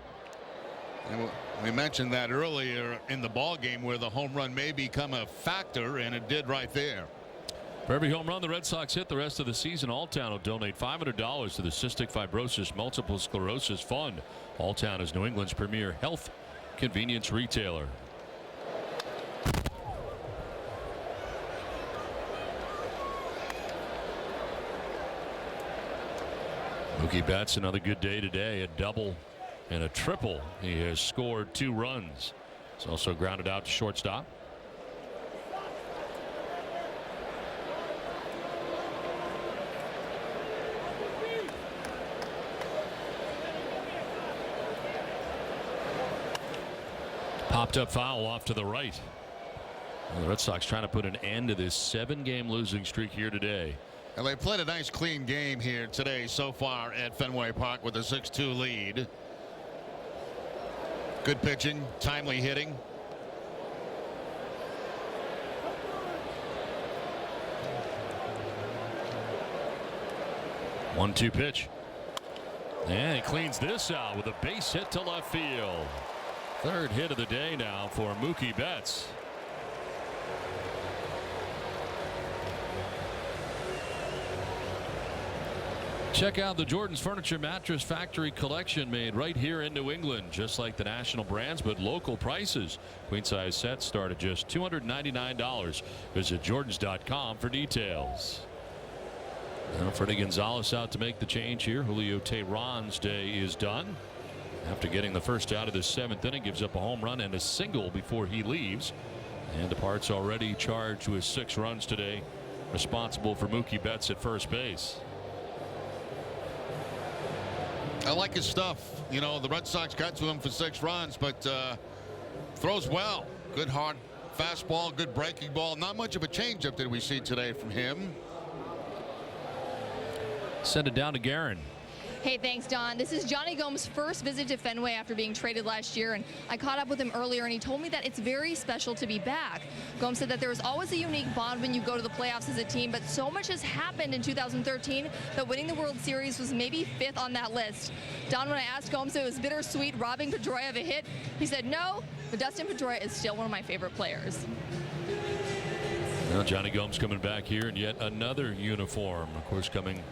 Speaker 2: And we mentioned that earlier in the ball game where the home run may become a factor, and it did right there.
Speaker 1: For every home run the Red Sox hit the rest of the season, Alltown will donate $500 to the Cystic Fibrosis Multiple Sclerosis Fund. Alltown is New England's premier health convenience retailer. Mookie Betts, another good day today. A double and a triple. He has scored 2 runs. He's also grounded out to shortstop. Popped up foul off to the right. Well, the Red Sox trying to put an end to this 7-game losing streak here today.
Speaker 2: And they played a nice clean game here today so far at Fenway Park with a 6-2 lead. Good pitching, timely hitting.
Speaker 1: One-two pitch. And he cleans this out with a base hit to left field. 3rd hit of the day now for Mookie Betts. Check out the Jordan's Furniture Mattress Factory collection made right here in New England. Just like the national brands, but local prices. Queen size sets start at just $299. Visit Jordans.com for details. Now Freddie Gonzalez out to make the change here. Julio Tehran's day is done. After getting the first out of the 7th inning, gives up a home run and a single before he leaves. And departs already charged with 6 runs today. Responsible for Mookie Betts at first base.
Speaker 2: I like his stuff. You know, the Red Sox got to him for 6 runs, but throws well. Good hard fastball, good breaking ball. Not much of a changeup did we see today from him.
Speaker 1: Send it down to Guerin.
Speaker 3: Hey, thanks, Don. This is Johnny Gomes' first visit to Fenway after being traded last year, and I caught up with him earlier, and he told me that it's very special to be back. Gomes said that there is always a unique bond when you go to the playoffs as a team, but so much has happened in 2013 that winning the World Series was maybe 5th on that list. Don, when I asked Gomes if it was bittersweet robbing Pedroia of a hit, he said no, but Dustin Pedroia is still one of my favorite players.
Speaker 1: Now Johnny Gomes coming back here in yet another uniform. Of course, going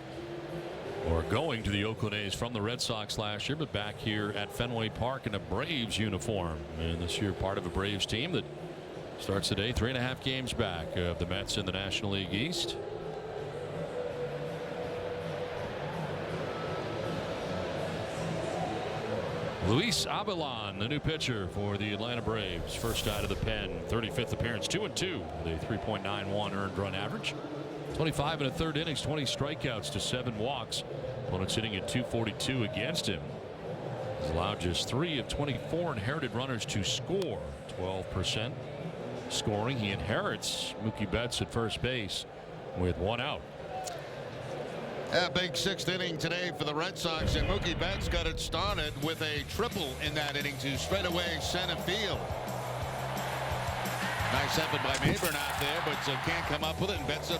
Speaker 1: to the Oakland A's from the Red Sox last year, but back here at Fenway Park in a Braves uniform. And this year part of a Braves team that starts today 3.5 games back of the Mets in the National League East. Luis Avilan, the new pitcher for the Atlanta Braves. First out of the pen, 35th appearance, 2-2 with a 3.91 earned run average. 25 1/3 innings, 20 strikeouts to 7 walks. Opponent sitting at 242 against him. He's allowed just 3 of 24 inherited runners to score. 12% scoring. He inherits Mookie Betts at first base with 1 out.
Speaker 2: A big 6th inning today for the Red Sox, and Mookie Betts got it started with a triple in that inning to straightaway center field. Nice effort by Mayburn out there, but can't come up with it, and Betts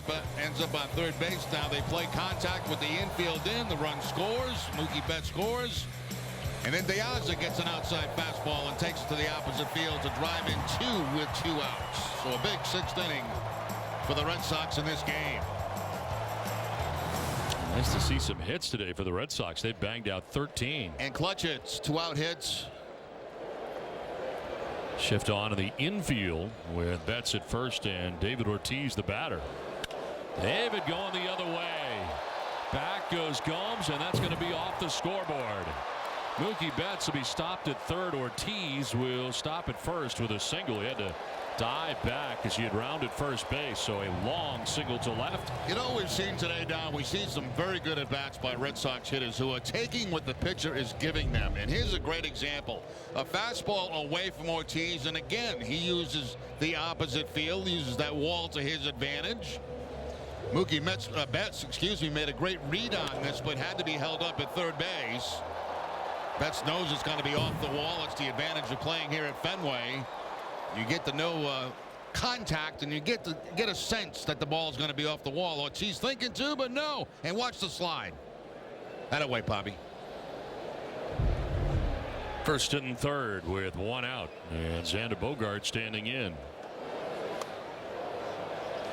Speaker 2: ends up on 3rd base. Now they play contact with the infield in. The run scores. Mookie Betts scores. And then Diaz gets an outside fastball and takes it to the opposite field to drive in 2 with 2 outs. So a big 6th inning for the Red Sox in this game.
Speaker 1: Nice to see some hits today for the Red Sox. They banged out 13.
Speaker 2: And clutch hits, 2 out hits.
Speaker 1: Shift on to the infield with Betts at first and David Ortiz the batter. David going the other way. Back goes Gomes, and that's going to be off the scoreboard. Mookie Betts will be stopped at third. Ortiz will stop at first with a single. He had to dive back as he had rounded first base, so a long single to left.
Speaker 2: You know what we've seen today, Don? We've seen some very good at-bats by Red Sox hitters who are taking what the pitcher is giving them. And here's a great example. A fastball away from Ortiz, and again, he uses the opposite field, uses that wall to his advantage. Mookie Betts, made a great read on this, but had to be held up at third base. Betts knows it's going to be off the wall. It's the advantage of playing here at Fenway. You get the no contact, and you get a sense that the ball is going to be off the wall. Ortiz thinking too, but no. And watch the slide. That away, Bobby.
Speaker 1: First and third with 1 out, and Xander Bogaerts standing in.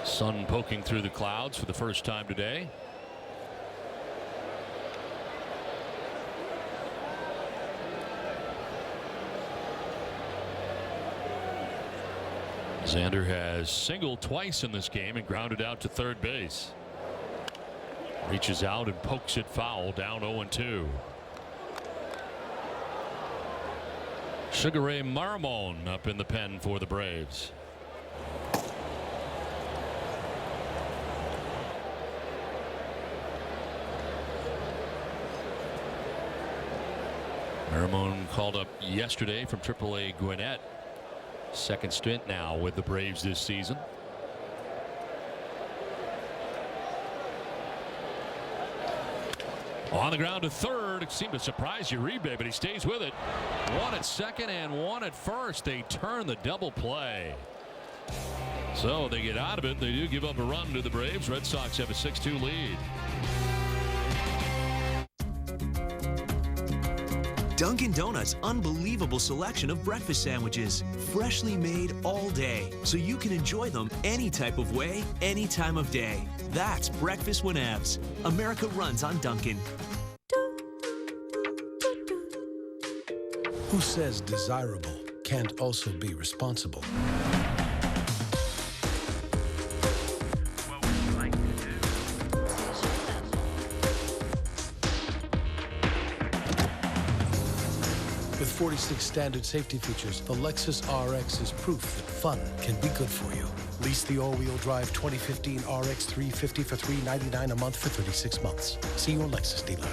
Speaker 1: Sun poking through the clouds for the first time today. Xander has singled twice in this game and grounded out to third base. Reaches out and pokes it foul, down 0-2. Sugar Ray Marmon up in the pen for the Braves. Marmon called up yesterday from AAA Gwinnett. Second stint now with the Braves this season. On the ground to third. It seemed to surprise Uribe, but he stays with it. 1 at second and 1 at first. They turn the double play. So they get out of it. They do give up a run to the Braves. Red Sox have a 6-2 lead.
Speaker 5: Dunkin' Donuts' unbelievable selection of breakfast sandwiches, freshly made all day, so you can enjoy them any type of way, any time of day. That's breakfast whenevs. America runs on Dunkin'.
Speaker 6: Who says desirable can't also be responsible? With 46 standard safety features, the Lexus RX is proof that fun can be good for you. Lease the all-wheel drive 2015 RX 350 for $399 a month for 36 months. See your Lexus dealer.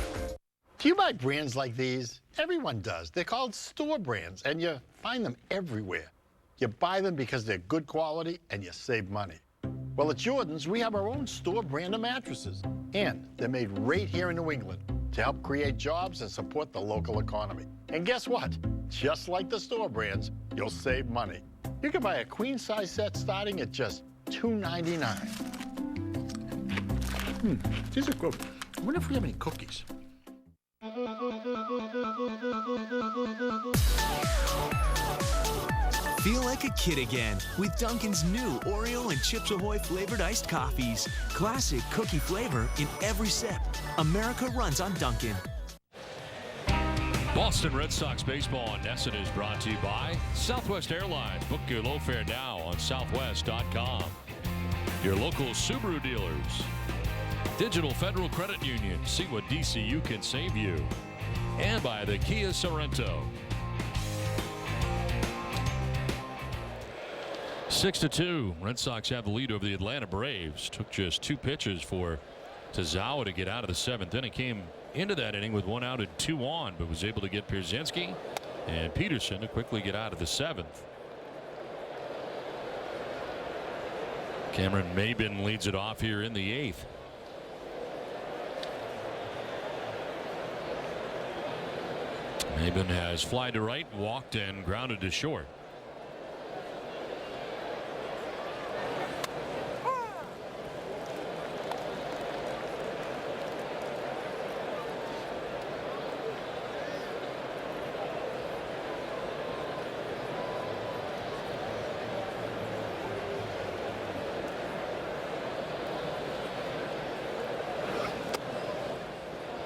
Speaker 9: Do you buy brands like these? Everyone does. They're called store brands, and you find them everywhere. You buy them because they're good quality and you save money. Well, at Jordan's, we have our own store brand of mattresses, and they're made right here in New England to help create jobs and support the local economy. And guess what? Just like the store brands, you'll save money. You can buy a queen-size set starting at just $2.99. These are good. I wonder if we have any cookies.
Speaker 5: Feel like a kid again with Dunkin's new Oreo and Chips Ahoy flavored iced coffees. Classic cookie flavor in every sip. America runs on Dunkin'.
Speaker 1: Boston Red Sox baseball on NESN is brought to you by Southwest Airlines. Book your low fare now on southwest.com. Your local Subaru dealers. Digital Federal Credit Union. See what DCU can save you. And by the Kia Sorrento. 6-2. Red Sox have the lead over the Atlanta Braves. Took just 2 pitches for Tazawa to get out of the 7th inning. Came into that inning with 1 out and 2 on, but was able to get Pierzynski and Peterson to quickly get out of the 7th. Cameron Maybin leads it off here in the 8th. Maybin has fly to right, walked, and grounded to short.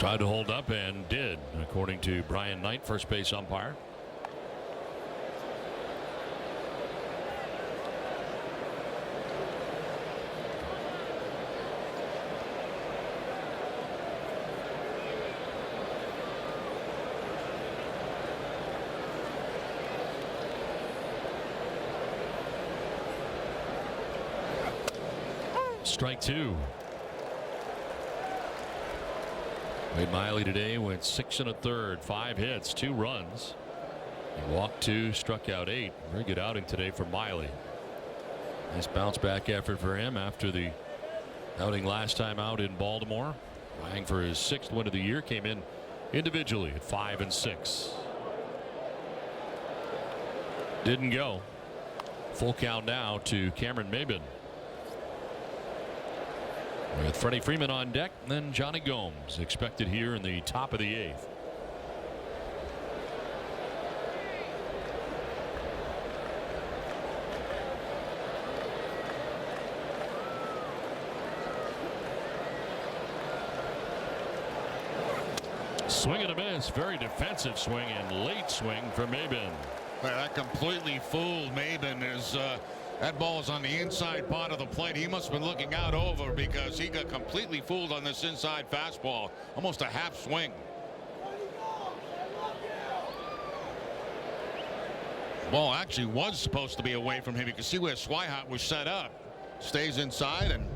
Speaker 1: Tried to hold up and did, according to Brian Knight, first base umpire. Strike two. Wade Miley today went 6 1/3, 5 hits, 2 runs. He walked 2, struck out 8. Very good outing today for Miley. Nice bounce back effort for him after the outing last time out in Baltimore. Vying for his 6th win of the year, came in individually at 5 and 6. Didn't go. Full count now to Cameron Maybin. With Freddie Freeman on deck, and then Johnny Gomes expected here in the top of the 8th. Swing and a miss. Very defensive swing and late swing from Maybin.
Speaker 2: Well, that completely fooled Maybin. That ball is on the inside part of the plate. He must have been looking out over because he got completely fooled on this inside fastball. Almost a half swing. Ball actually was supposed to be away from him. You can see where Swihart was set up. Stays inside, and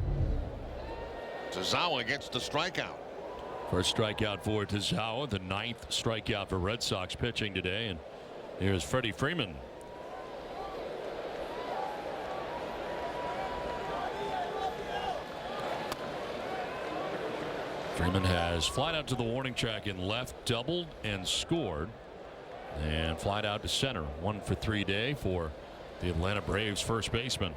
Speaker 2: Tazawa gets the strikeout.
Speaker 1: First strikeout for Tazawa, the 9th strikeout for Red Sox pitching today. And here's Freddie Freeman. Freeman has flied out to the warning track in left, doubled and scored, and flied out to center. 1 for 3 day for the Atlanta Braves first baseman.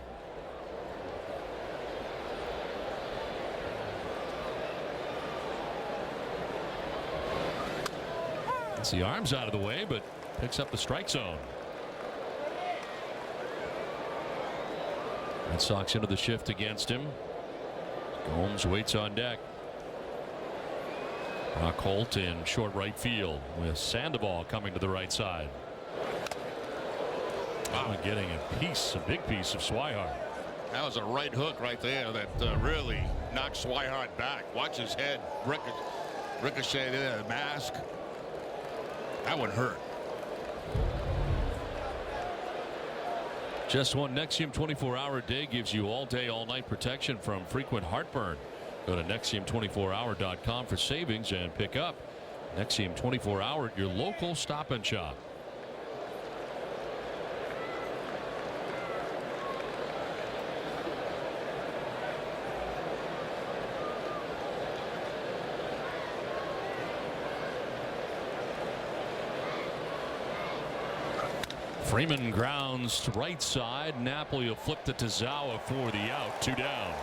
Speaker 1: Gets the arms out of the way, but picks up the strike zone. Red Sox into the shift against him. Gomes waits on deck. Holt in short right field with Sandoval coming to the right side. Wow, getting a big piece of Swihart.
Speaker 2: That was a right hook right there that really knocked Swihart back. Watch his head ricochet there, the mask. That one hurt.
Speaker 1: Just one Nexium 24-hour day gives you all day, all night protection from frequent heartburn. Go to Nexium24hour.com for savings and pick up Nexium 24-hour at your local Stop and Shop. Freeman grounds to right side. Napoli will flip to Tazawa for the out. 2 down.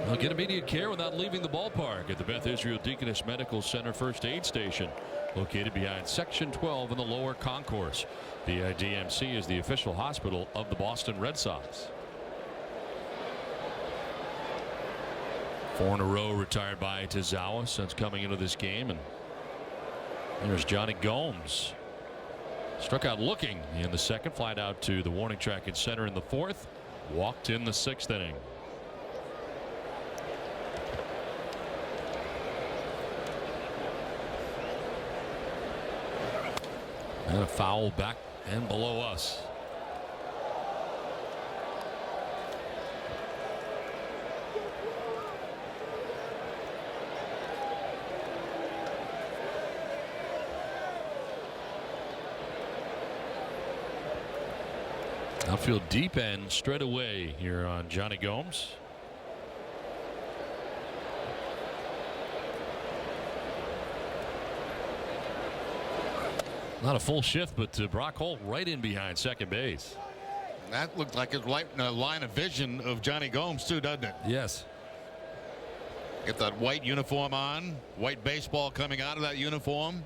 Speaker 1: They'll get immediate care without leaving the ballpark at the Beth Israel Deaconess Medical Center First Aid Station, located behind Section 12 in the lower concourse. BIDMC is the official hospital of the Boston Red Sox. 4 in a row retired by Tazawa since coming into this game. And there's Johnny Gomes. Struck out looking in the 2nd, flied out to the warning track at center in the 4th, walked in the 6th inning. And a foul back and below us. Outfield deep and straight away here on Johnny Gomes. Not a full shift, but Brock Holt right in behind second base.
Speaker 2: That looked like his line of vision of Johnny Gomes too, doesn't it?
Speaker 14: Yes.
Speaker 2: Get that white uniform on, white baseball coming out of that uniform.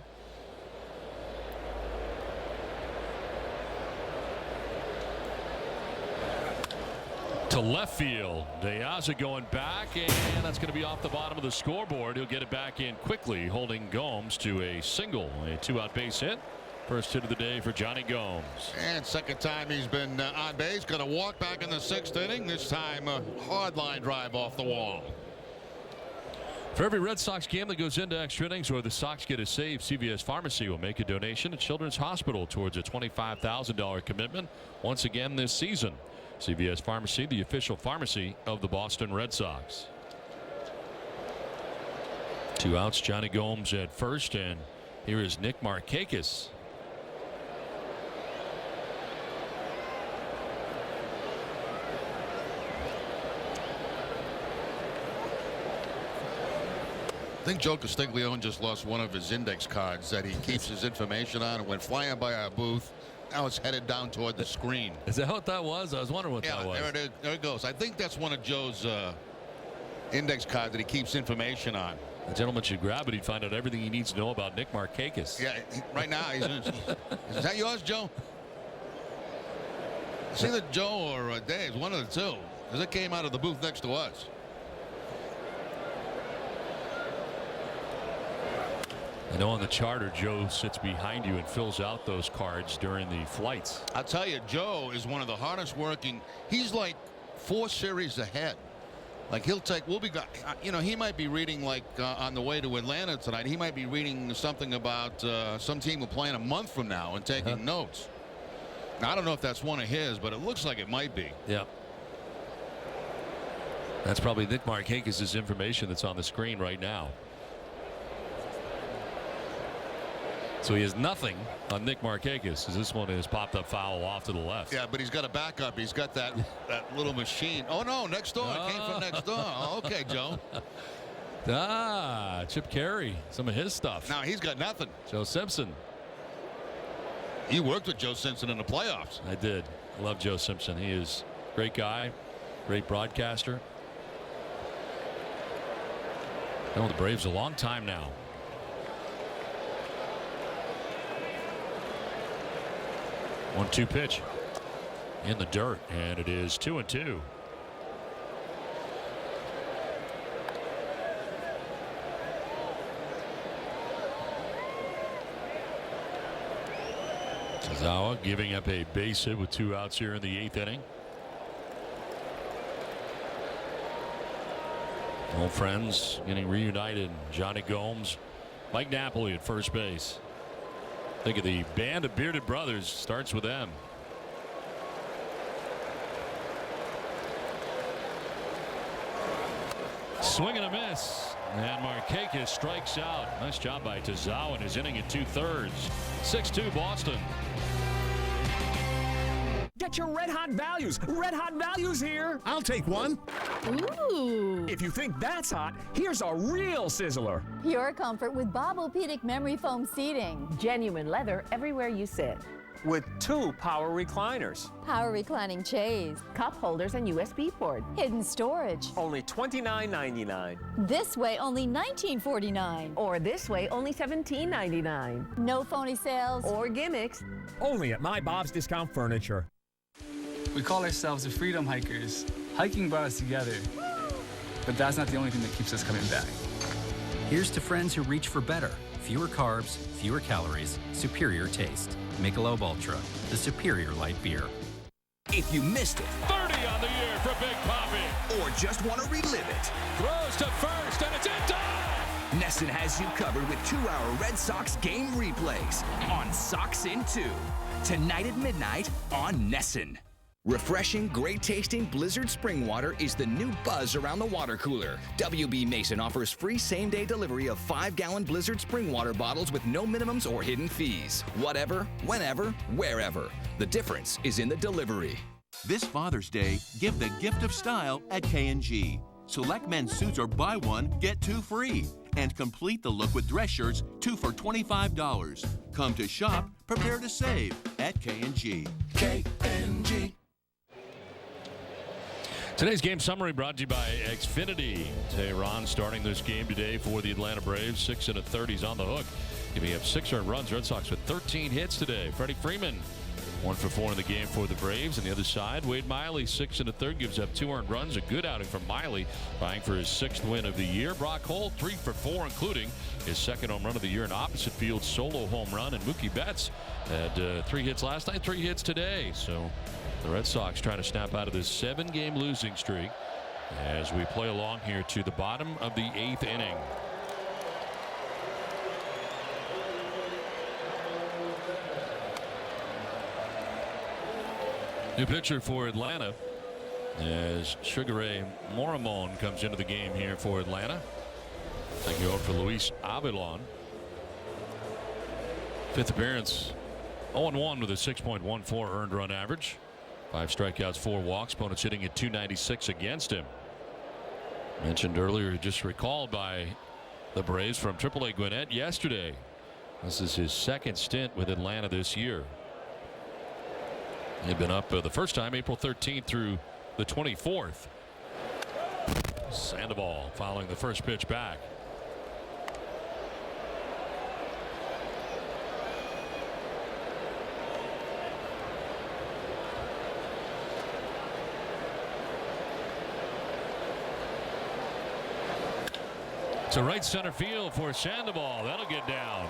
Speaker 1: to left field. De Aza going back, and that's going to be off the bottom of the scoreboard. He'll get it back in quickly, holding Gomes to a single, a 2-out base hit. First hit of the day for Johnny Gomes.
Speaker 2: And second time he's been on base. Going to walk back in the 6th inning. This time a hard line drive off the wall.
Speaker 1: For every Red Sox game that goes into extra innings or the Sox get a save, CVS Pharmacy will make a donation to Children's Hospital towards a $25,000 commitment once again this season. CVS Pharmacy, the official pharmacy of the Boston Red Sox. 2 outs, Johnny Gomes at first, and here is Nick Markakis.
Speaker 2: I think Joe Castiglione just lost one of his index cards that he keeps his information on, and went flying by our booth. Now it's headed down toward the screen.
Speaker 1: Is that what that was? I was wondering what that was.
Speaker 2: There it goes. I think that's one of Joe's index cards that he keeps information on.
Speaker 1: The gentleman should grab it. He'd find out everything he needs to know about Nick Markakis.
Speaker 2: Yeah, right now he's in. Is that yours, Joe? It's either Joe or Dave, one of the two, because it came out of the booth next to us.
Speaker 1: I know on the charter, Joe sits behind you and fills out those cards during the flights.
Speaker 2: I'll tell you, Joe is one of the hardest working. He's like 4 series ahead. Like he might be reading like on the way to Atlanta tonight. He might be reading something about some team will play in a month from now and taking notes. Now, I don't know if that's one of his, but it looks like it might be.
Speaker 1: Yeah. That's probably Nick Markakis' information that's on the screen right now. So he has nothing on Nick Markakis, as this one is popped up foul off to the left.
Speaker 2: Yeah, but he's got a backup. He's got that little machine. Oh no, next door. It came from next door. Oh, okay, Joe.
Speaker 1: Chip Carey, some of his stuff.
Speaker 2: Now he's got nothing.
Speaker 1: Joe Simpson.
Speaker 2: You worked with Joe Simpson in the playoffs.
Speaker 1: I did. I love Joe Simpson. He is a great guy, great broadcaster. Known the Braves a long time now. One-two pitch in the dirt, and it is 2-2. Tazawa giving up a base hit with 2 outs here in the 8th inning. Old friends getting reunited. Johnny Gomes, Mike Napoli at first base. Think of the band of bearded brothers. Starts with them. Swing and a miss. And Markakis strikes out. Nice job by Tazawa in his inning at 2/3. 6-2 Boston.
Speaker 4: Get your red hot values. Red hot values here. I'll take one.
Speaker 13: Ooh.
Speaker 4: If you think that's hot, here's a real sizzler.
Speaker 13: Pure comfort with Bobopedic memory foam seating.
Speaker 19: Genuine leather everywhere you sit.
Speaker 4: With 2 power recliners.
Speaker 13: Power reclining chaise.
Speaker 19: Cup holders and USB port.
Speaker 13: Hidden storage.
Speaker 4: Only $29.99.
Speaker 13: This way only $19.49.
Speaker 19: Or this way only $17.99.
Speaker 13: No phony sales.
Speaker 19: Or gimmicks.
Speaker 4: Only at My Bob's Discount Furniture.
Speaker 20: We call ourselves the Freedom Hikers. Hiking brought us together. But that's not the only thing that keeps us coming back.
Speaker 25: Here's to friends who reach for better. Fewer carbs, fewer calories, superior taste. Michelob Ultra, the superior light beer.
Speaker 12: If you missed it,
Speaker 1: 30 on the year for Big Papi.
Speaker 12: or just want to relive it,
Speaker 1: Throws to first, and it's in time.
Speaker 12: Nesson has you covered with 2-hour Red Sox game replays on Sox in 2. Tonight at midnight on Nesson. Refreshing, great-tasting Blizzard spring water is the new buzz around the water cooler. WB Mason offers free same-day delivery of 5-gallon Blizzard spring water bottles with no minimums or hidden fees. Whatever, whenever, wherever. The difference is in the delivery.
Speaker 26: This Father's Day, give the gift of style at K&G. Select men's suits or buy one, get 2 free. And complete the look with dress shirts, 2 for $25. Come to shop, prepare to save at K&G.
Speaker 12: K&G.
Speaker 1: Today's game summary brought to you by Xfinity. Tehran starting this game today for the Atlanta Braves. 6 1/3 on the hook, giving up 6 earned runs. Red Sox with 13 hits today. Freddie Freeman 1 for 4 in the game for the Braves. On the other side, Wade Miley, 6 1/3, gives up 2 earned runs. A good outing from Miley, vying for his 6th win of the year. Brock Holt, 3 for 4, including his 2nd home run of the year, an opposite field solo home run. And Mookie Betts had 3 hits last night, 3 hits today. So the Red Sox trying to snap out of this 7-game losing streak as we play along here to the bottom of the 8th inning. New pitcher for Atlanta as Sugar Ray Moramon comes into the game here for Atlanta. Taking over for Luis Avilon. 5th appearance, 0-1 with a 6.14 earned run average. 5 strikeouts, 4 walks. Opponents hitting at .296 against him. Mentioned earlier, just recalled by the Braves from AAA Gwinnett yesterday. This is his 2nd stint with Atlanta this year. He'd been up the first time April 13th through the 24th. Sandoval following the first pitch back. To right center field for Sandoval. That'll get down.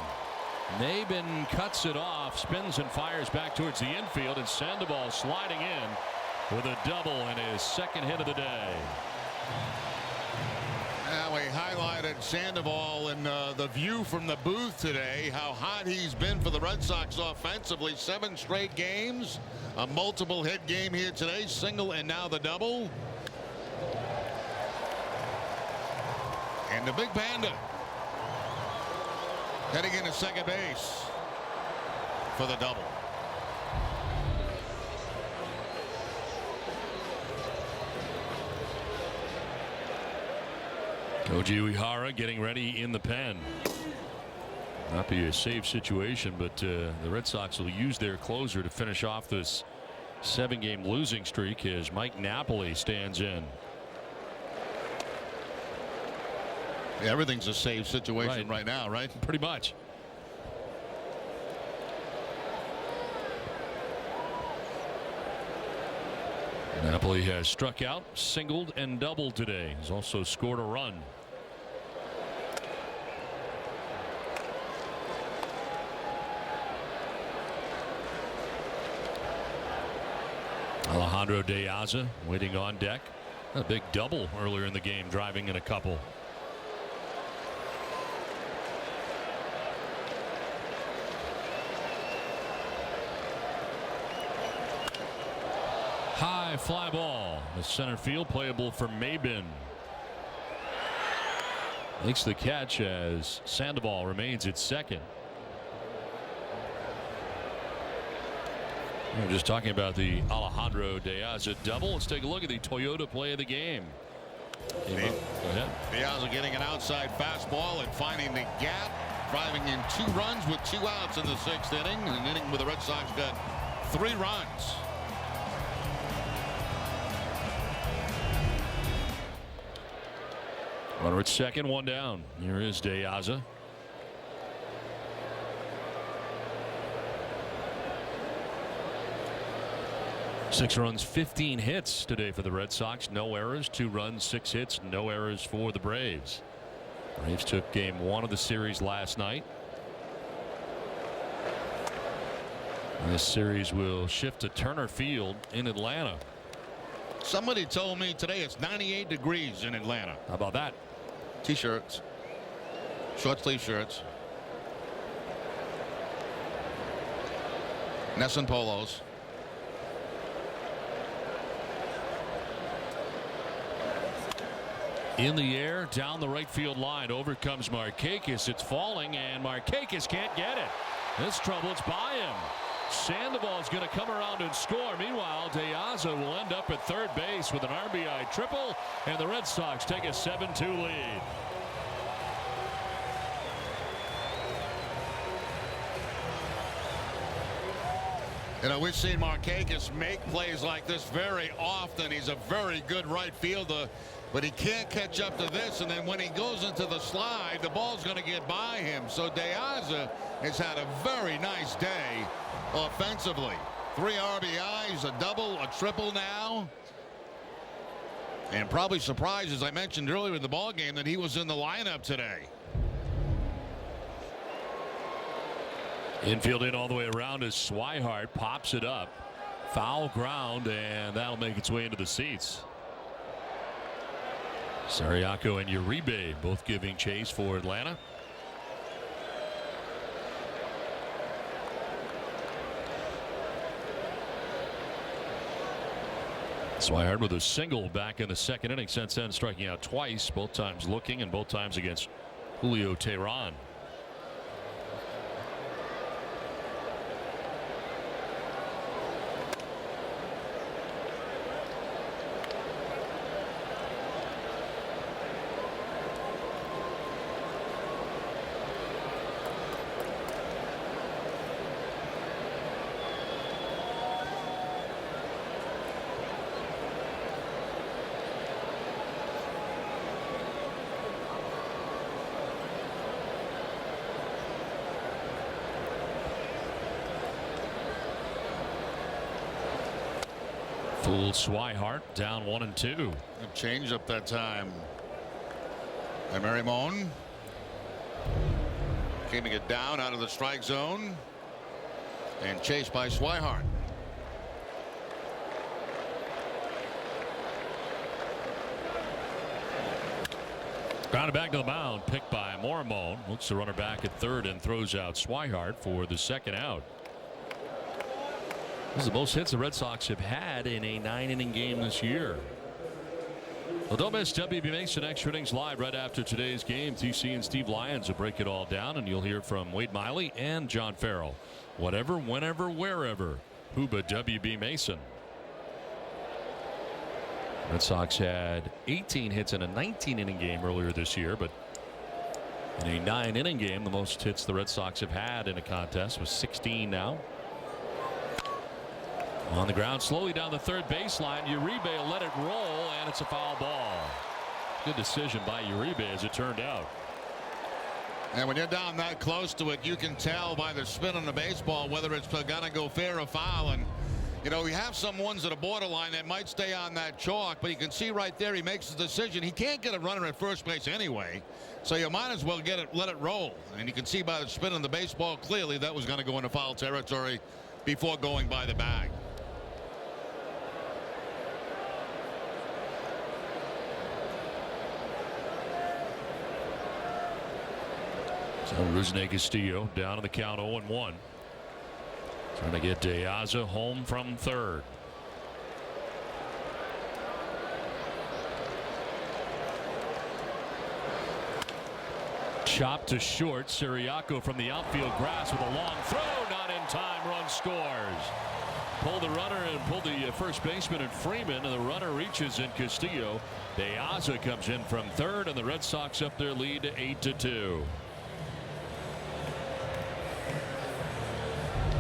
Speaker 1: Maben cuts it off, spins and fires back towards the infield, and Sandoval sliding in with a double and his 2nd hit of the day.
Speaker 2: Now we highlighted Sandoval in the view from the booth today, how hot he's been for the Red Sox offensively. 7 straight games, a multiple hit game here today, single and now the double. And the big panda heading into second base for the double.
Speaker 1: Koji Uehara getting ready in the pen. Not be a safe situation, but the Red Sox will use their closer to finish off this 7-game losing streak as Mike Napoli stands in.
Speaker 2: Everything's a safe situation right now, right?
Speaker 1: Pretty much. Napoli has struck out, singled, and doubled today. He's also scored a run. Alejandro De Aza waiting on deck. A big double earlier in the game, driving in a couple. High fly ball. The center field, playable for Maben. Makes the catch as Sandoval remains at 2nd. We're just talking about the Alejandro De Aza double. Let's take a look at the Toyota play of the game. Go ahead.
Speaker 2: De Aza getting an outside fastball and finding the gap, driving in 2 runs with 2 outs in the 6th inning. An inning where the Red Sox got 3 runs.
Speaker 1: Runner at 2nd, 1 down. Here is De Aza. Six runs, 15 hits today for the Red Sox. No errors, 2 runs, 6 hits, no errors for the Braves. Braves took game 1 of the series last night. And this series will shift to Turner Field in Atlanta.
Speaker 2: Somebody told me today it's 98 degrees in Atlanta.
Speaker 1: How about that?
Speaker 2: T-shirts, short sleeve shirts, Nesson polos.
Speaker 1: In the air, down the right field line. Over comes Markakis. It's falling, and Markakis can't get it. This trouble, it's by him. Sandoval's going to come around and score. Meanwhile, De Aza will end up at 3rd base with an RBI triple, and the Red Sox take a 7-2 lead.
Speaker 2: You know, we've seen Markakis make plays like this very often. He's a very good right fielder, but he can't catch up to this. And then when he goes into the slide, the ball's going to get by him. So De Aza has had a very nice day offensively. 3 RBIs, a double, a triple now. And probably surprised, as I mentioned earlier in the ballgame, that he was in the lineup today.
Speaker 1: Infield in all the way around as Swihart pops it up. Foul ground, and that'll make its way into the seats. Sariaco and Uribe both giving chase for Atlanta. Swihart with a single back in the second inning, since then striking out twice, both times looking and both times against Julio Teheran. Fooled Swihart, down 1-2.
Speaker 2: A change up that time. And Marimon keeping it down out of the strike zone and chased by Swihart.
Speaker 1: Grounded back to the mound, picked by Marimon. Looks the runner back at third and throws out Swihart for the second out. This is the most hits the Red Sox have had in a 9-inning game this year. Well, don't miss WB Mason Extra Innings live right after today's game. TC and Steve Lyons will break it all down, and you'll hear from Wade Miley and John Farrell. Whatever, whenever, wherever. Huba WB Mason. Red Sox had 18 hits in a 19-inning game earlier this year, but in a 9-inning game, the most hits the Red Sox have had in a contest was 16 now. On the ground, slowly down the third baseline. Uribe will let it roll, and it's a foul ball. Good decision by Uribe, as it turned out.
Speaker 2: And when you're down that close to it, you can tell by the spin on the baseball whether it's gonna go fair or foul. And you know, we have some ones that are borderline that might stay on that chalk, but you can see right there he makes the decision. He can't get a runner at first base anyway, so you might as well let it roll. And you can see by the spin on the baseball clearly that was going to go into foul territory before going by the bag.
Speaker 1: So Rusney Castillo down in the count 0-1. Trying to get De Aza home from third. Chop to short. Siriaco from the outfield grass with a long throw. Not in time. Run scores. Pull the runner and pull the first baseman and Freeman, and the runner reaches in Castillo. De Aza comes in from third, and the Red Sox up their lead to 8-2.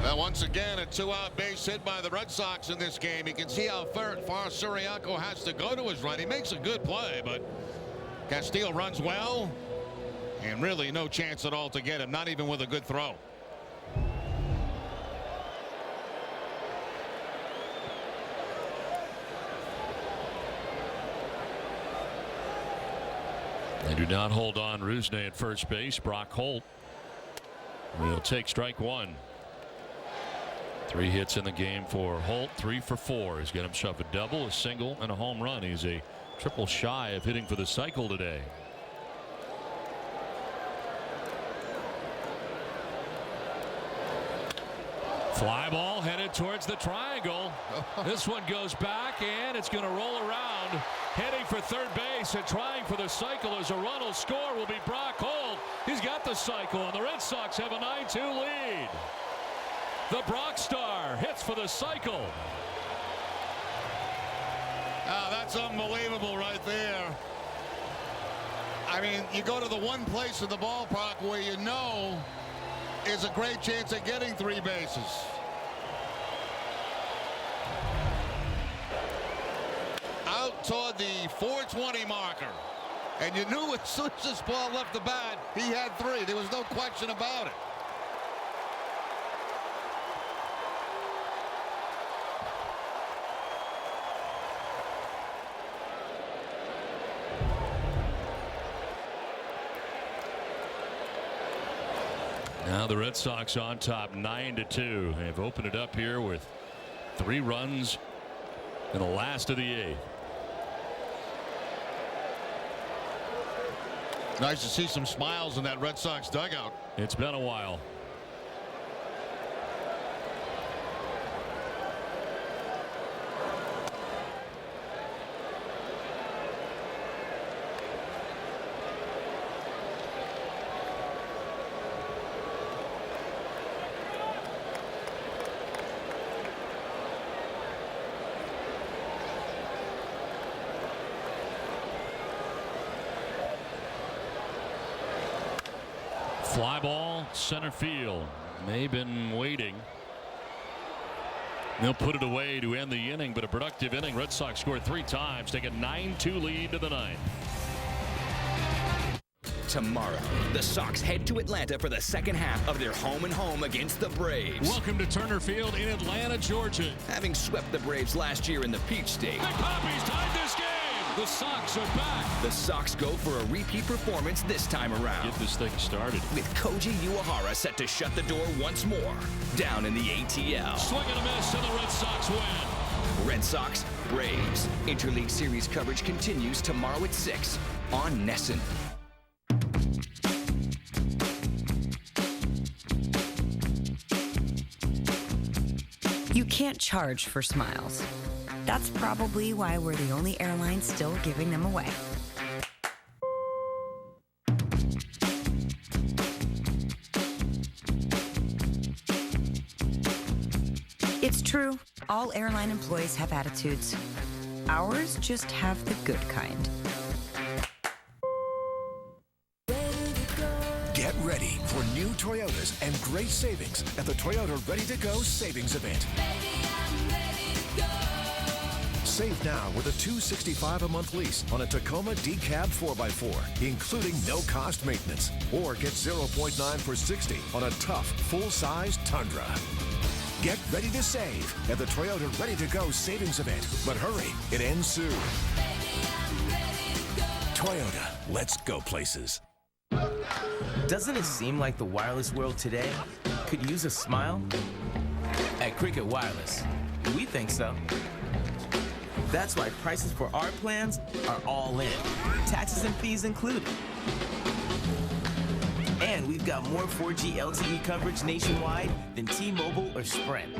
Speaker 2: Now once again, a 2-out base hit by the Red Sox in this game. You can see how far Siriaco has to go to his right. He makes a good play, but Castillo runs well, and really no chance at all to get him, not even with a good throw.
Speaker 1: They do not hold on Rusney at first base. Brock Holt will take strike one. 3 hits in the game for Holt, 3 for 4. He's got himself a double, a single, and a home run. He's a triple shy of hitting for the cycle today. Fly ball headed towards the triangle. This one goes back, and it's going to roll around. Heading for third base and trying for the cycle as a run will score will be Brock Holt. He's got the cycle, and the Red Sox have a 9-2 lead. The Brock Star hits for the cycle.
Speaker 2: That's unbelievable right there. I mean, you go to the one place in the ballpark where you know is a great chance at getting 3 bases. Out toward the 420 marker. And you knew as soon as this ball left the bat, he had 3. There was no question about it.
Speaker 1: Now the Red Sox on top 9-2. They've opened it up here with 3 runs in the last of the 8th.
Speaker 2: Nice to see some smiles in that Red Sox dugout.
Speaker 1: It's been a while. Fly ball, center field. They've been waiting. They'll put it away to end the inning, but a productive inning. Red Sox scored 3 times, take a 9-2 lead to the 9th.
Speaker 12: Tomorrow, the Sox head to Atlanta for the second half of their home-and-home against the Braves.
Speaker 1: Welcome to Turner Field in Atlanta, Georgia.
Speaker 12: Having swept the Braves last year in the Peach State.
Speaker 1: The Poppies tied this game. The Sox are back.
Speaker 12: The Sox go for a repeat performance this time around.
Speaker 1: Get this thing started.
Speaker 12: With Koji Uehara set to shut the door once more. Down in the ATL.
Speaker 1: Swing and a miss, and the Red Sox win.
Speaker 12: Red Sox, Braves. Interleague Series coverage continues tomorrow at 6 on NESN.
Speaker 11: You can't charge for smiles. That's probably why we're the only airline still giving them away. It's true, all airline employees have attitudes. Ours just have the good kind.
Speaker 7: Get ready for new Toyotas and great savings at the Toyota Ready to Go Savings Event. Save now with a $265 a month lease on a Tacoma D-Cab 4x4, including no-cost maintenance. Or get 0.9 for $60 on a tough, full-size Tundra. Get ready to save at the Toyota Ready to Go Savings Event. But hurry, it ends soon. Toyota, let's go places.
Speaker 8: Doesn't it seem like the wireless world today could use a smile? At Cricket Wireless, we think so. That's why prices for our plans are all in, taxes and fees included. And we've got more 4G LTE coverage nationwide than T-Mobile or Sprint.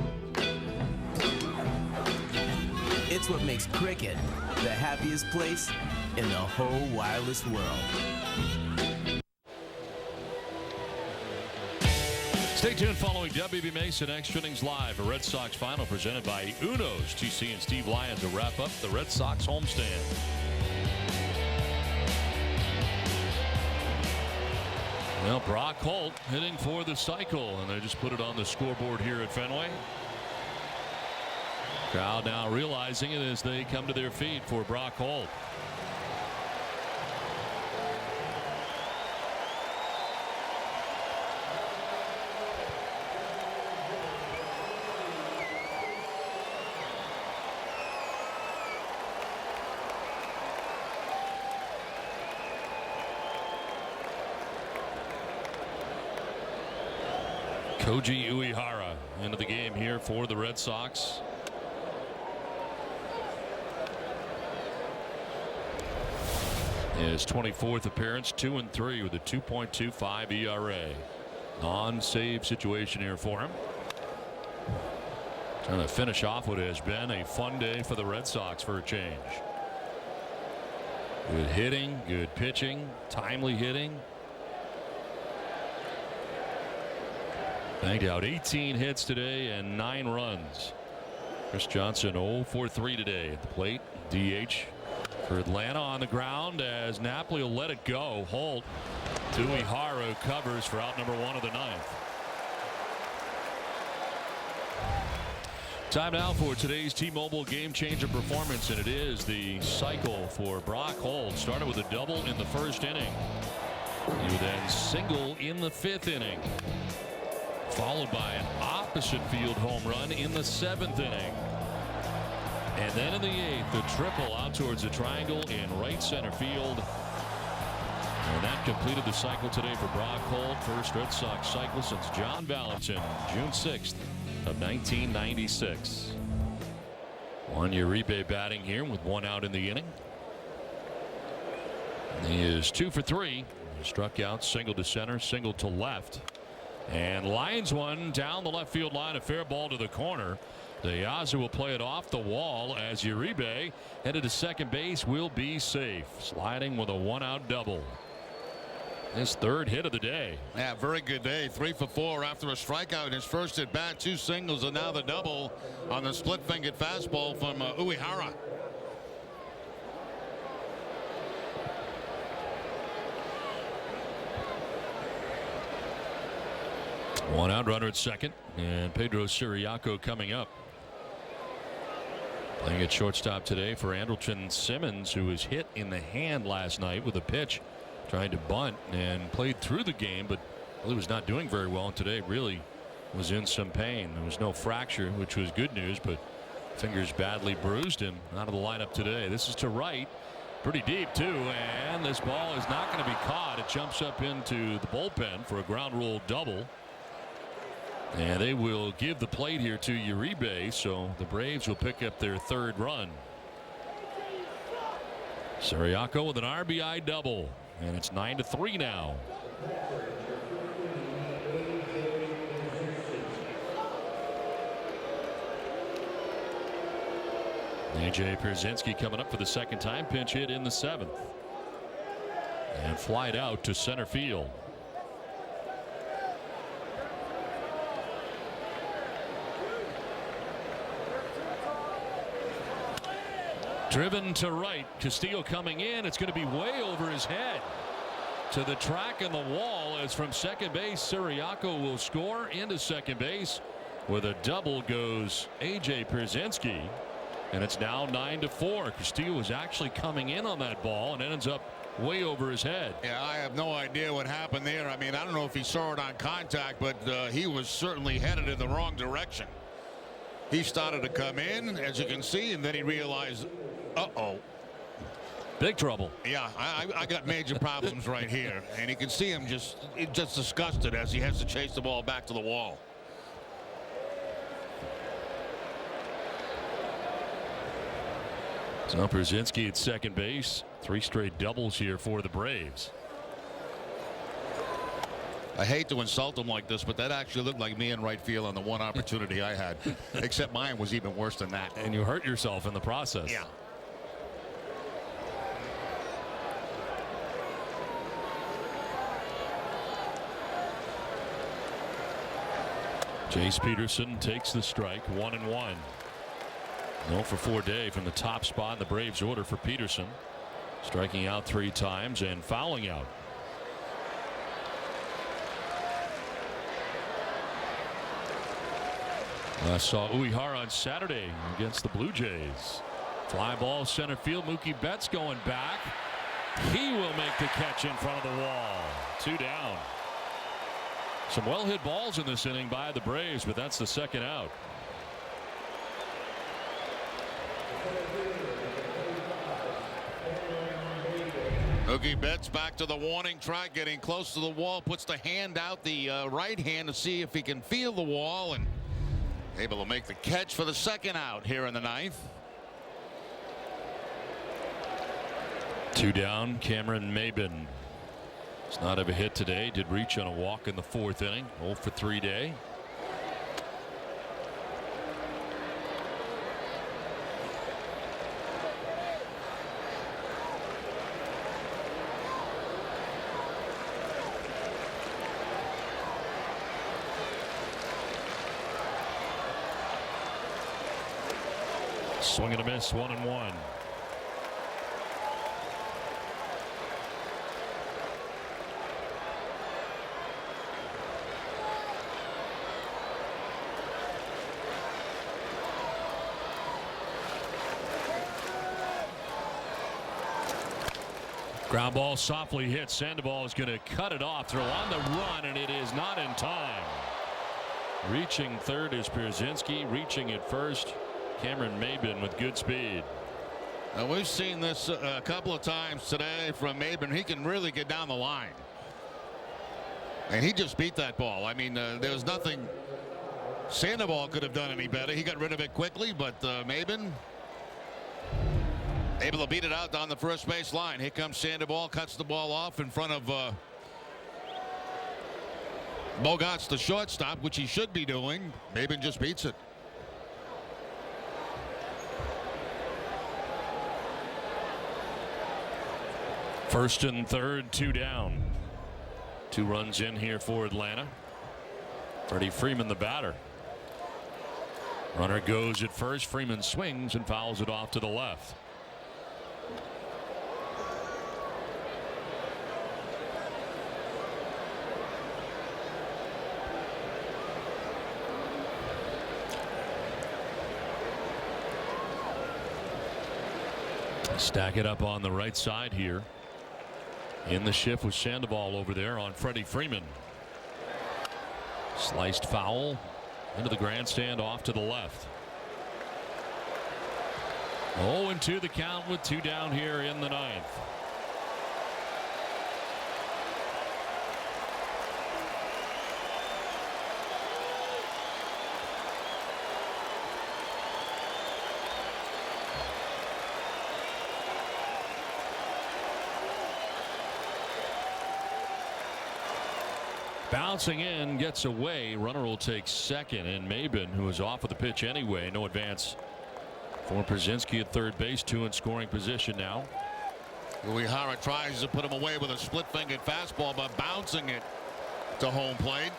Speaker 8: It's what makes Cricket the happiest place in the whole wireless world.
Speaker 1: Stay tuned following WB Mason Extra Innings Live, a Red Sox final presented by Uno's. TC and Steve Lyon to wrap up the Red Sox homestand. Well, Brock Holt hitting for the cycle, and they just put it on the scoreboard here at Fenway. Crowd now realizing it as they come to their feet for Brock Holt. Koji Uehara into the game here for the Red Sox. His 24th appearance, 2-3 with a 2.25 ERA. Non-save situation here for him. Trying to finish off what has been a fun day for the Red Sox for a change. Good hitting, good pitching, timely hitting. Banged out 18 hits today and 9 runs. Chris Johnson 0 for 3 today at the plate. DH for Atlanta on the ground as Napoli will let it go. Holt to Uehara covers for out number 1 of the 9th. Time now for today's T-Mobile game changer performance, and it is the cycle for Brock Holt. Started with a double in the first inning. He would then single in the 5th inning, followed by an opposite field home run in the 7th inning. And then in the 8th, the triple out towards the triangle in right center field. And that completed the cycle today for Brock Holt. First Red Sox cycle since John Valentin, June 6th of 1996. Juan Uribe batting here with 1 out in the inning. And he is 2 for 3. Struck out, single to center, single to left. And lines one down the left field line. A fair ball to the corner. Deaza will play it off the wall as Uribe, headed to second base, will be safe. Sliding with a 1-out double. His 3rd hit of the day.
Speaker 2: Yeah, very good day. 3 for 4 after a strikeout in his first at bat. 2 singles and now the double on the split-fingered fastball from Uehara.
Speaker 1: One out, runner at second, and Pedro Ciriaco coming up. Playing at shortstop today for Andrelton Simmons, who was hit in the hand last night with a pitch, trying to bunt and played through the game, but really was not doing very well. And today really was in some pain. There was no fracture, which was good news, but fingers badly bruised and out of the lineup today. This is to right, pretty deep too, and this ball is not going to be caught. It jumps up into the bullpen for a ground rule double. And they will give the plate here to Uribe, so the Braves will pick up their 3rd run. Ciriaco with an RBI double, and it's 9-3 now. A.J. Pierzynski coming up for the 2nd time, pinch hit in the 7th. And flied out to center field. Driven to right. Castillo coming in. It's going to be way over his head to the track and the wall, as from second base Ciriaco will score. Into second base with a double goes A.J. Pierzynski, and it's now 9-4. Castillo was actually coming in on that ball and ends up way over his head.
Speaker 2: Yeah, I have no idea what happened there. I mean, I don't know if he saw it on contact, but he was certainly headed in the wrong direction. He started to come in, as you can see, and then he realized, uh-oh.
Speaker 1: Big trouble.
Speaker 2: Yeah, I got major problems right here. And you can see him just disgusted as he has to chase the ball back to the wall.
Speaker 1: So Pierzynski at second base. 3 straight doubles here for the Braves.
Speaker 2: I hate to insult him like this, but that actually looked like me in right field on the one opportunity I had. Except mine was even worse than that.
Speaker 1: And you hurt yourself in the process.
Speaker 2: Yeah.
Speaker 1: Jace Peterson takes the strike. 1-1. 0 for 4 day from the top spot in the Braves order for Peterson. Striking out 3 times and fouling out. I saw Uehara on Saturday against the Blue Jays. Fly ball center field. Mookie Betts going back. He will make the catch in front of the wall. 2 down. Some well hit balls in this inning by the Braves, but that's the 2nd out.
Speaker 2: Mookie Betts back to the warning track, getting close to the wall, puts the hand out, the right hand, to see if he can feel the wall, and able to make the catch for the 2nd out here in the 9th.
Speaker 1: 2 down. Cameron Maybin does not have a hit today. Did reach on a walk in the 4th inning. 0 for 3 day. Swing and a miss. 1-1. Ground ball softly hit. Sandoval is going to cut it off. Throw on the run, and it is not in time. Reaching third is Pierzynski. Reaching at first, Cameron Maybin with good speed.
Speaker 2: Now, we've seen this a couple of times today from Maben. He can really get down the line. And he just beat that ball. I mean, there was nothing Sandoval could have done any better. He got rid of it quickly, but Maben able to beat it out down the first base line. Here comes Sandoval, cuts the ball off in front of Bogarts, the shortstop, which he should be doing. Maben just beats it.
Speaker 1: First and third, 2 down. 2 runs in here for Atlanta. Freddie Freeman, the batter. Runner goes at first. Freeman swings and fouls it off to the left. Stack it up on the right side here. In the shift with Sandoval over there on Freddie Freeman. Sliced foul into the grandstand off to the left. 0-2 the count with 2 down here in the 9th. Bouncing in, gets away. Runner will take second, and Maben, who is off of the pitch anyway. No advance for Przinsky at third base. 2 in scoring position now.
Speaker 2: Uehara tries to put him away with a split-fingered fastball, but bouncing it to home plate.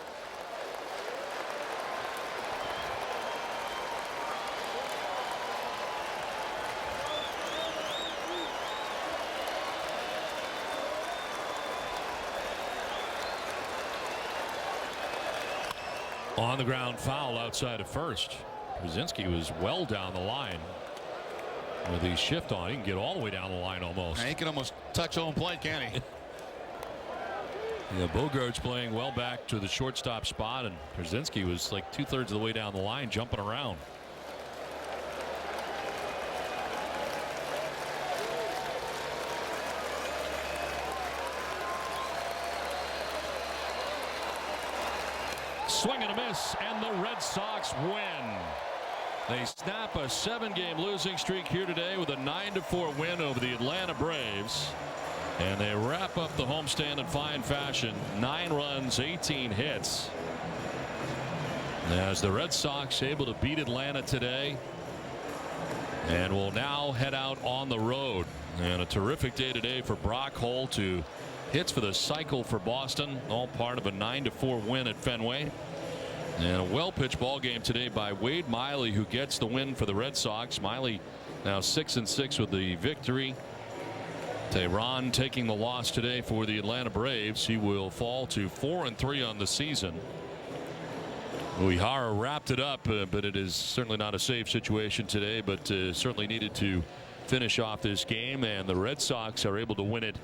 Speaker 1: On the ground foul outside of first. Przinsky was well down the line. With the shift on, he can get all the way down the line almost.
Speaker 2: He can almost touch home plate, can't he?
Speaker 1: Yeah, Bogart's playing well back to the shortstop spot, and Przinsky was like 2/3 of the way down the line, jumping around. Swing and a miss, and the Red Sox win. They snap a 7-game losing streak here today with a 9-4 win over the Atlanta Braves. And they wrap up the homestand in fine fashion. 9 runs, 18 hits. As the Red Sox able to beat Atlanta today. And will now head out on the road. And a terrific day today for Brock Holt, who hits for the cycle for Boston. All part of a 9-4 win at Fenway. And a well-pitched ball game today by Wade Miley, who gets the win for the Red Sox. Miley now 6-6 with the victory. Tehran taking the loss today for the Atlanta Braves. He will fall to 4-3 on the season. Uehara wrapped it up, but it is certainly not a safe situation today, but certainly needed to finish off this game, and the Red Sox are able to win it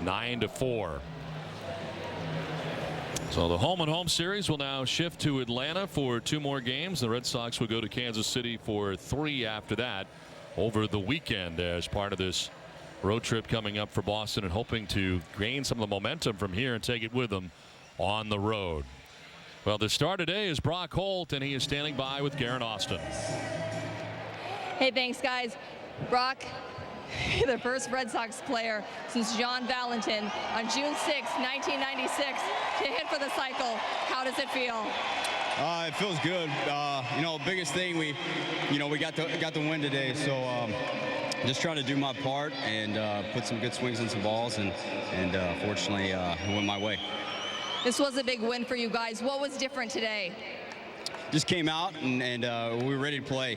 Speaker 1: 9-4. So the home and home series will now shift to Atlanta for 2 more games. The Red Sox will go to Kansas City for 3 after that over the weekend as part of this road trip coming up for Boston, and hoping to gain some of the momentum from here and take it with them on the road. Well, the star today is Brock Holt, and he is standing by with Garen Austin.
Speaker 3: Hey, thanks, guys. Brock, the first Red Sox player since John Valentin on June 6, 1996 to hit for the cycle. How does it feel?
Speaker 10: It feels good. You know, biggest thing we got the win today, so just trying to do my part and put some good swings on some balls, and fortunately it went my way.
Speaker 3: This was a big win for you guys. What was different today?
Speaker 10: Just came out and we were ready to play.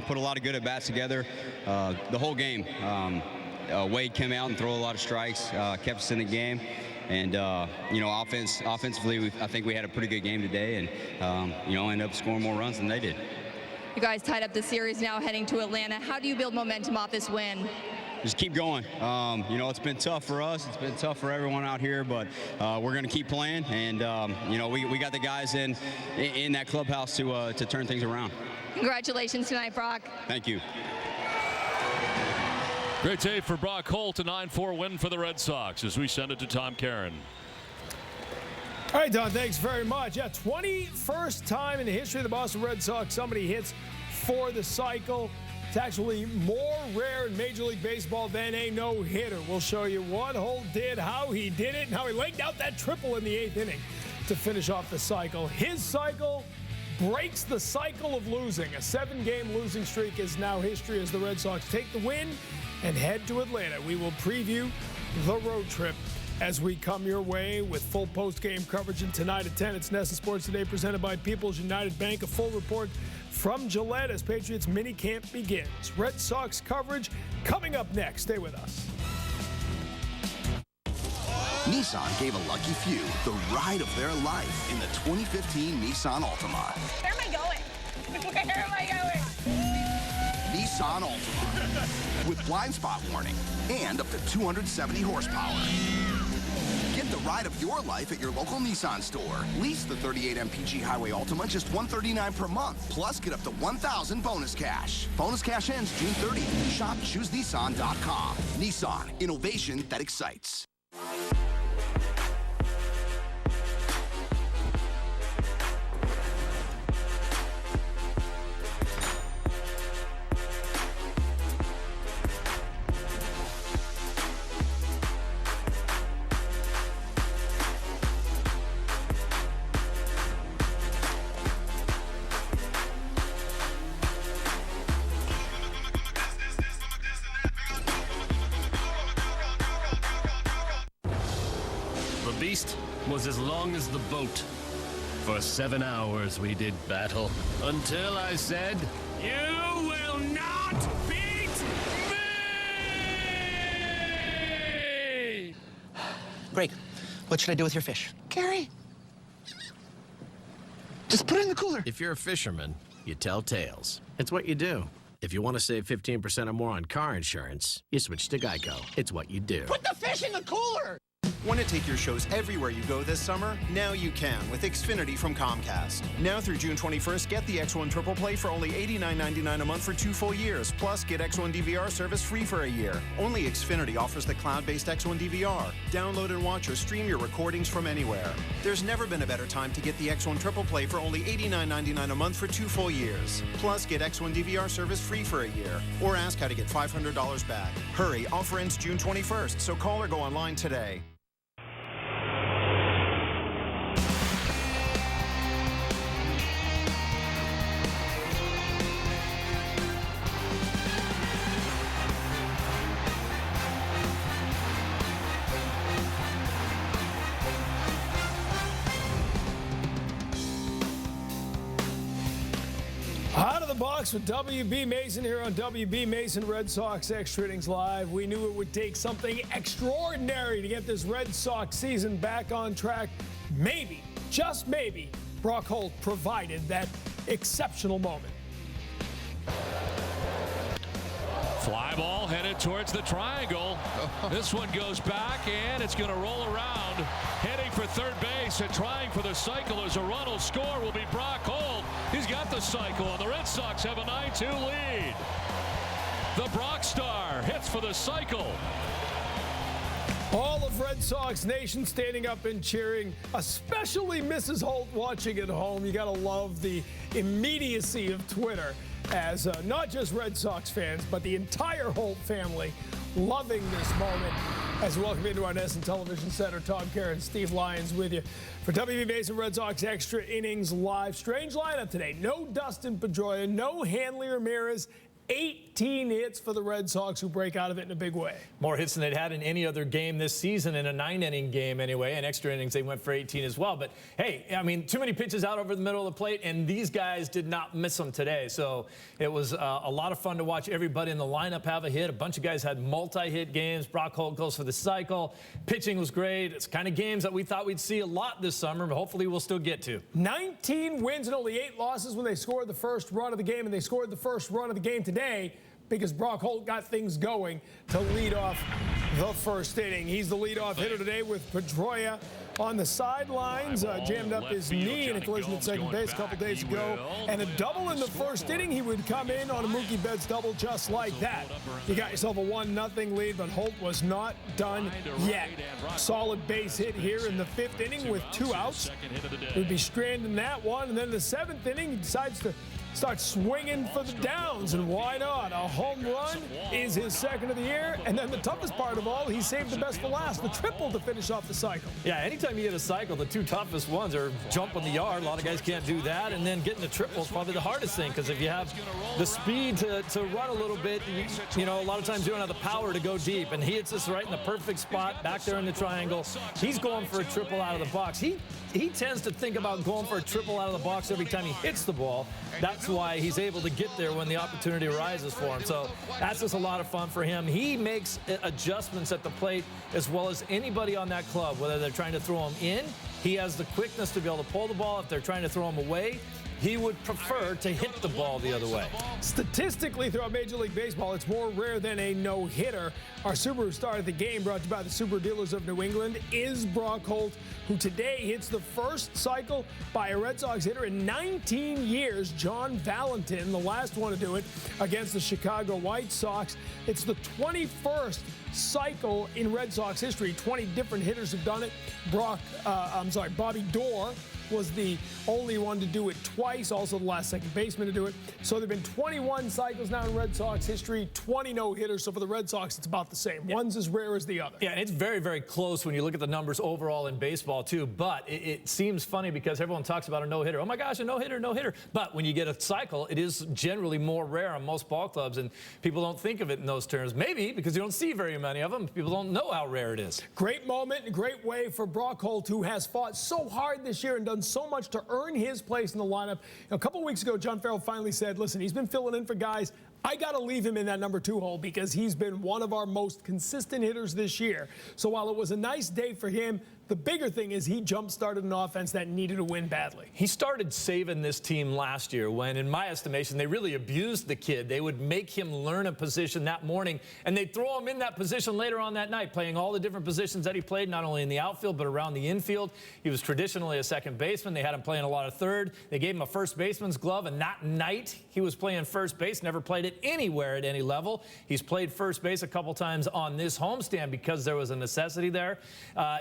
Speaker 10: Put a lot of good at bats together the whole game. Wade came out and threw a lot of strikes, kept us in the game, and you know, offensively, I think we had a pretty good game today, and you know, ended up scoring more runs than they did.
Speaker 3: You guys tied up the series, now heading to Atlanta. How do you build momentum off this win?
Speaker 10: Just keep going. You know, it's been tough for us. It's been tough for everyone out here, but we're going to keep playing. And you know, we got the guys in that clubhouse to turn things around.
Speaker 3: Congratulations tonight, Brock.
Speaker 10: Thank you.
Speaker 1: Great day for Brock Holt, a 9-4 win for the Red Sox as we send it to Tom Caron.
Speaker 15: All right, Don, thanks very much. Yeah, 21st time in the history of the Boston Red Sox somebody hits for the cycle. It's actually more rare in Major League Baseball than a no-hitter. We'll show you what Holt did, how he did it, and how he legged out that triple in the 8th inning to finish off the cycle. His cycle breaks the cycle of losing. A 7-game losing streak is now history as the Red Sox take the win and head to Atlanta. We will preview the road trip as we come your way with full post-game coverage. And tonight at 10, it's NESN Sports Today presented by People's United Bank. A full report from Gillette as Patriots minicamp begins. Red Sox coverage coming up next. Stay with us.
Speaker 16: Nissan gave a lucky few the ride of their life in the 2015 Nissan Altima.
Speaker 21: Where am I going? Where am I going?
Speaker 16: Nissan Altima with blind spot warning and up to 270 horsepower. Get the ride of your life at your local Nissan store. Lease the 38 mpg Highway Altima just $139 per month. Plus, get up to $1,000 bonus cash. Bonus cash ends June 30th. Shop ChooseNissan.com. Nissan, innovation that excites.
Speaker 22: Was as long as the boat. For 7 hours we did battle until I said, "You will not beat me!"
Speaker 23: Greg, what should I do with your fish? Gary, just put it in the cooler.
Speaker 24: If you're a fisherman, you tell tales. It's what you do. If you want to save 15% or more on car insurance, you switch to Geico. It's what you do.
Speaker 23: Put the fish in the cooler!
Speaker 27: Want to take your shows everywhere you go this summer? Now you can with Xfinity from Comcast. Now through June 21st, get the X1 Triple Play for only $89.99 a month for 2 full years. Plus, get X1 DVR service free for a year. Only Xfinity offers the cloud-based X1 DVR. Download and watch or stream your recordings from anywhere. There's never been a better time to get the X1 Triple Play for only $89.99 a month for 2 full years. Plus, get X1 DVR service free for a year. Or ask how to get $500 back. Hurry, offer ends June 21st, so call or go online today.
Speaker 15: With W.B. Mason here on W.B. Mason Red Sox Extra Innings Live. We knew it would take something extraordinary to get this Red Sox season back on track. Maybe, just maybe, Brock Holt provided that exceptional moment.
Speaker 1: Fly ball headed towards the triangle. This one goes back, and it's going to roll around. Heading for third base and trying for the cycle as a run will score will be Brock Holt. He's got the cycle, and the Red Sox have a 9-2 lead. The Brock Star hits for the cycle.
Speaker 15: All of Red Sox Nation standing up and cheering, especially Mrs. Holt watching at home. You got to love the immediacy of Twitter as not just Red Sox fans, but the entire Holt family loving this moment. As we welcome into our NESN Television Center, Tom Caron, Steve Lyons with you for WB Mason Red Sox Extra Innings Live. Strange lineup today. No Dustin Pedroia, no Hanley Ramirez. 18 hits for the Red Sox, who break out of it in a big way.
Speaker 28: More hits than they'd had in any other game this season, in a 9-inning game anyway. And extra innings, they went for 18 as well. But, hey, I mean, too many pitches out over the middle of the plate, and these guys did not miss them today. So it was a lot of fun to watch everybody in the lineup have a hit. A bunch of guys had multi-hit games. Brock Holt goes for the cycle. Pitching was great. It's kind of games that we thought we'd see a lot this summer, but hopefully we'll still get to.
Speaker 15: 19 wins and only 8 losses when they scored the first run of the game, and they scored the first run of the game today because Brock Holt got things going to lead off the first inning. He's the leadoff hitter today with Pedroia on the sidelines. Jammed up his knee in a collision at second base a couple days ago. And a double in the first inning. He would come in on a Mookie Betts double just like that. You got yourself a 1-0 lead, but Holt was not done yet. Solid base hit here in the 5th inning with 2 outs. He'd be stranding that one. And then the 7th inning, he decides to start swinging for the downs, and why not? A home run is his 2nd of the year, and then the toughest part of all, he saved the best for last, the triple to finish off the cycle.
Speaker 28: Yeah, anytime you hit a cycle, the 2 toughest ones are jumping the yard. A lot of guys can't do that, and then getting the triple is probably the hardest thing, because if you have the speed to run a little bit, you know, a lot of times you don't have the power to go deep, and he hits this right in the perfect spot back there in the triangle. He's going for a triple out of the box. He tends to think about going for a triple out of the box every time he hits the ball. That's why he's able to get there when the opportunity arises for him. So that's just a lot of fun for him. He makes adjustments at the plate as well as anybody on that club, whether they're trying to throw him in. He has the quickness to be able to pull the ball. If they're trying to throw him away, he would prefer to hit the ball the other way.
Speaker 15: Statistically, throughout Major League Baseball, it's more rare than a no-hitter. Our Subaru star of the game, brought to you by the Subaru dealers of New England, is Brock Holt, who today hits the first cycle by a Red Sox hitter in 19 years. John Valentin, the last one to do it against the Chicago White Sox. It's the 21st cycle in Red Sox history. 20 different hitters have done it. Bobby Doerr was the only one to do it twice, also the last second baseman to do it. So there have been 21 cycles now in Red Sox history, 20 no-hitters. So for the Red Sox, it's about the same. Yeah. One's as rare as the other.
Speaker 28: Yeah, and it's very, very close when you look at the numbers overall in baseball, too. But it seems funny because everyone talks about a no-hitter. Oh, my gosh, a no-hitter, no-hitter. But when you get a cycle, it is generally more rare on most ball clubs, and people don't think of it in those terms. Maybe because you don't see very many of them. People don't know how rare it is.
Speaker 15: Great moment, great way for Brock Holt, who has fought so hard this year and done so much to earn his place in the lineup. A couple of weeks ago, John Farrell finally said, listen, he's been filling in for guys. I got to leave him in that number 2 hole because he's been one of our most consistent hitters this year. So while it was a nice day for him, the bigger thing is he jump-started an offense that needed to win badly.
Speaker 28: He started saving this team last year when, in my estimation, they really abused the kid. They would make him learn a position that morning, and they'd throw him in that position later on that night, playing all the different positions that he played, not only in the outfield but around the infield. He was traditionally a second baseman. They had him playing a lot of third. They gave him a first baseman's glove, and that night he was playing first base, never played it anywhere at any level. He's played first base a couple times on this homestand because there was a necessity there.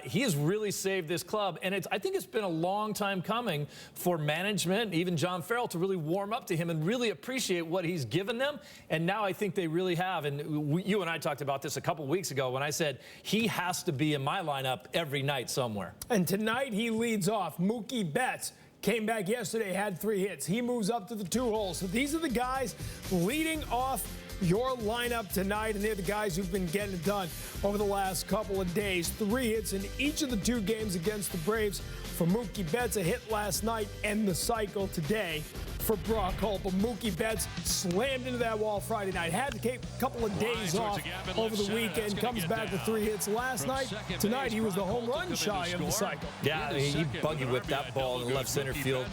Speaker 28: He has really saved this club, and I think it's been a long time coming for management, even John Farrell, to really warm up to him and really appreciate what he's given them. And now I think they really have. And you and I talked about this a couple weeks ago when I said he has to be in my lineup every night somewhere.
Speaker 15: And tonight he leads off. Mookie Betts came back yesterday, had 3 hits. He moves up to the 2 hole. So these are the guys leading off your lineup tonight, and they're the guys who've been getting it done over the last couple of days. 3 hits in each of the 2 games against the Braves for Mookie Betts, a hit last night, and the cycle today for Brock Holt. But Mookie Betts slammed into that wall Friday night. Had to take a couple of days off over the weekend. Comes back with 3 hits last night. Tonight, he was the home run shy of the cycle.
Speaker 28: Yeah, he buggy whipped that ball in left center field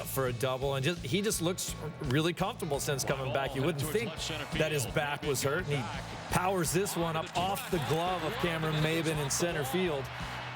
Speaker 28: for a double. And he just looks really comfortable since coming back. You wouldn't think that his back was hurt. And he powers this one up off the glove of Cameron Maben in center field.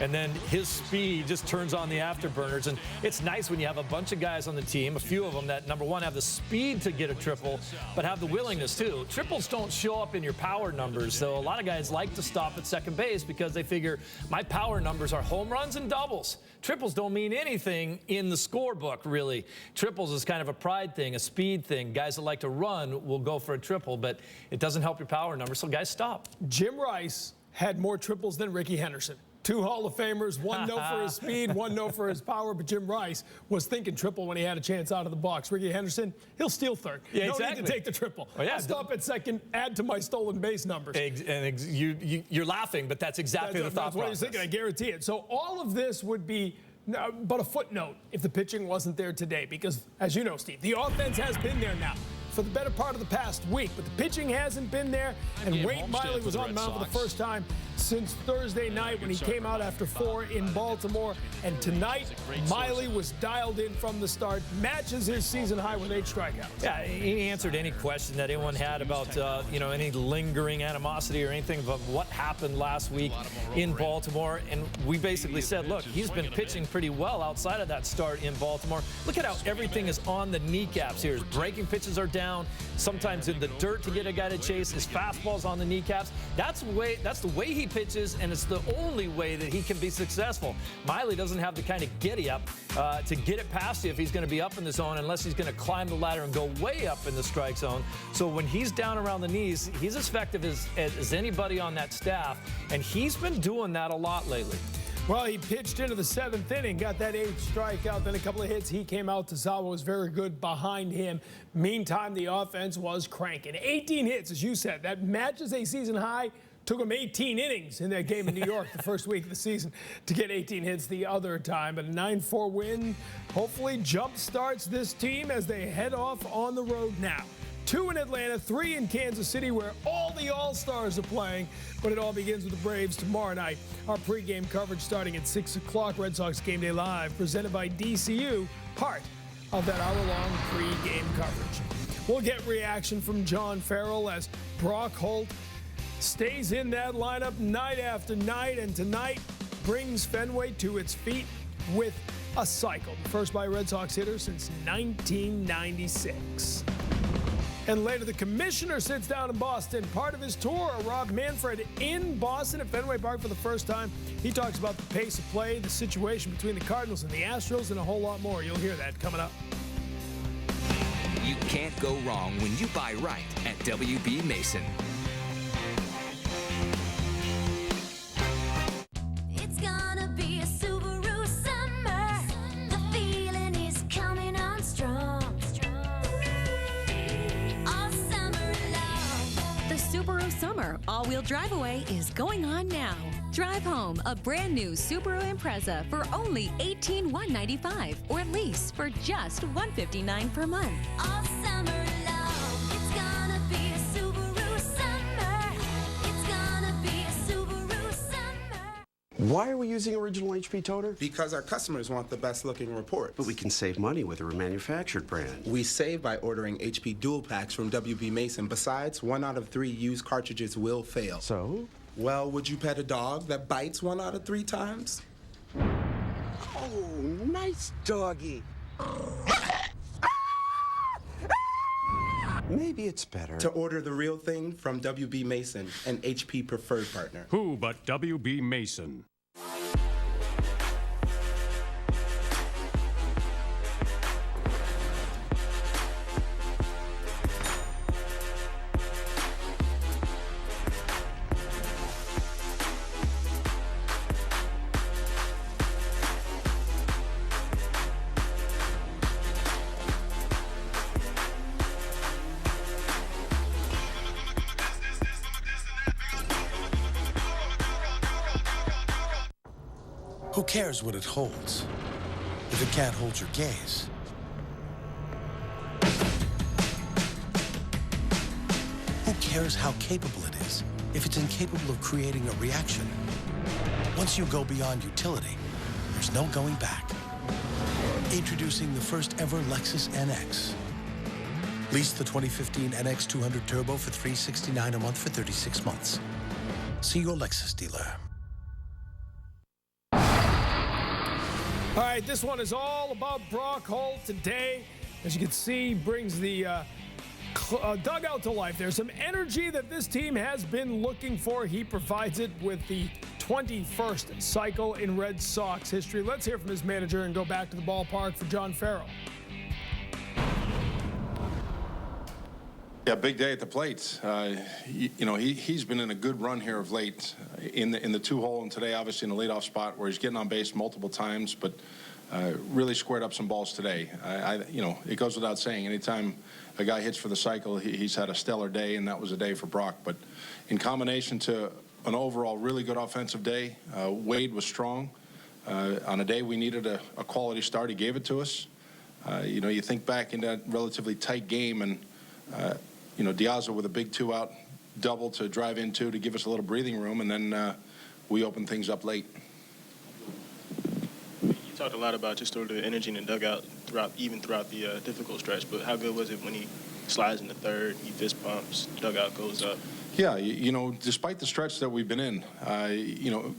Speaker 28: And then his speed just turns on the afterburners. And it's nice when you have a bunch of guys on the team, a few of them that, number one, have the speed to get a triple, but have the willingness too. Triples don't show up in your power numbers. So a lot of guys like to stop at second base because they figure my power numbers are home runs and doubles. Triples don't mean anything in the scorebook, really. Triples is kind of a pride thing, a speed thing. Guys that like to run will go for a triple, but it doesn't help your power numbers, so guys stop.
Speaker 15: Jim Rice had more triples than Ricky Henderson. 2 Hall of Famers, 1 no for his speed, 1 no for his power, but Jim Rice was thinking triple when he had a chance out of the box. Ricky Henderson, he'll steal third.
Speaker 28: Yeah,
Speaker 15: no need to take the triple.
Speaker 28: Oh, yeah,
Speaker 15: I'll stop at second, add to my stolen base numbers.
Speaker 28: And you're laughing, but that's exactly the thought process.
Speaker 15: That's what he's thinking, I guarantee it. So all of this would be but a footnote if the pitching wasn't there today because, as you know, Steve, the offense has been there now. for the better part of the past week, but the pitching hasn't been there, and Wade Miley was on the mound for the first time since Thursday night when he came out after 4 in Baltimore, and tonight Miley was dialed in from the start, matches his season high with 8 strikeouts.
Speaker 28: Yeah, he answered any question that anyone had about any lingering animosity or anything about what happened last week in Baltimore, and we basically said, look, he's been pitching pretty well outside of that start in Baltimore. Look at how everything is on the kneecaps here. His breaking pitches are down, sometimes in the dirt to get a guy to chase. His fastball's on the kneecaps. That's the way he pitches, and it's the only way that he can be successful. Miley doesn't have the kind of giddy-up to get it past you if he's going to be up in the zone, unless he's going to climb the ladder and go way up in the strike zone. So when he's down around the knees, he's as effective as anybody on that staff, and he's been doing that a lot lately.
Speaker 15: Well, he pitched into the 7th inning, got that 8th strikeout, then a couple of hits. He came out. Tazawa was very good behind him. Meantime, the offense was cranking. 18 hits, as you said. That matches a season high. Took him 18 innings in that game in New York the first week of the season to get 18 hits the other time. But a 9-4 win hopefully jump starts this team as they head off on the road now. 2 in Atlanta, 3 in Kansas City, where all the All-Stars are playing. But it all begins with the Braves tomorrow night. Our pregame coverage starting at 6 o'clock. Red Sox Game Day Live, presented by DCU, part of that hour-long pregame coverage. We'll get reaction from John Farrell as Brock Holt stays in that lineup night after night, and tonight brings Fenway to its feet with a cycle. The first by Red Sox hitter since 1996. And later, the commissioner sits down in Boston. Part of his tour, Rob Manfred in Boston at Fenway Park for the first time. He talks about the pace of play, the situation between the Cardinals and the Astros, and a whole lot more. You'll hear that coming up.
Speaker 5: You can't go wrong when you buy right at WB Mason.
Speaker 6: It's gonna be a Subaru summer. The feeling is coming on strong. All summer long.
Speaker 9: The Subaru Summer All-Wheel Drive Away is going on now. Drive home a brand new Subaru Impreza for only $18,195 or lease for just $159 per month.
Speaker 6: All summer long. It's gonna be a Subaru summer. It's gonna be a Subaru summer.
Speaker 13: Why are we using original HP toner?
Speaker 14: Because our customers want the best looking report.
Speaker 13: But we can save money with a remanufactured brand.
Speaker 14: We save by ordering HP dual packs from WB Mason. Besides, 1 out of 3 used cartridges will fail.
Speaker 13: So?
Speaker 14: Well, would you pet a dog that bites 1 out of 3 times?
Speaker 13: Oh, nice doggy. Maybe it's better
Speaker 14: to order the real thing from WB Mason, an HP preferred partner.
Speaker 17: Who but WB Mason?
Speaker 18: Who cares what it holds if it can't hold your gaze? Who cares how capable it is if it's incapable of creating a reaction? Once you go beyond utility, there's no going back. Introducing the first ever Lexus NX. Lease the 2015 NX 200 Turbo for $369 a month for 36 months. See your Lexus dealer.
Speaker 15: All right, this one is all about Brock Holt today. As you can see, brings the dugout to life. There's some energy that this team has been looking for. He provides it with the 21st cycle in Red Sox history. Let's hear from his manager and go back to the ballpark for John Farrell.
Speaker 19: Yeah, big day at the plate. He's been in a good run here of late in the 2-hole, and today obviously in the leadoff spot where he's getting on base multiple times, but really squared up some balls today. It goes without saying, anytime a guy hits for the cycle, he's had a stellar day, and that was a day for Brock. But in combination to an overall really good offensive day, Wade was strong. On a day we needed a quality start, he gave it to us. You think back in that relatively tight game, and Diazzo with a big 2-out double to drive in 2 to give us a little breathing room, and then we opened things up late.
Speaker 4: You talked a lot about just sort of the energy in the dugout throughout the difficult stretch, but how good was it when he slides in the third, he fist pumps, dugout goes up?
Speaker 19: Yeah, despite the stretch that we've been in,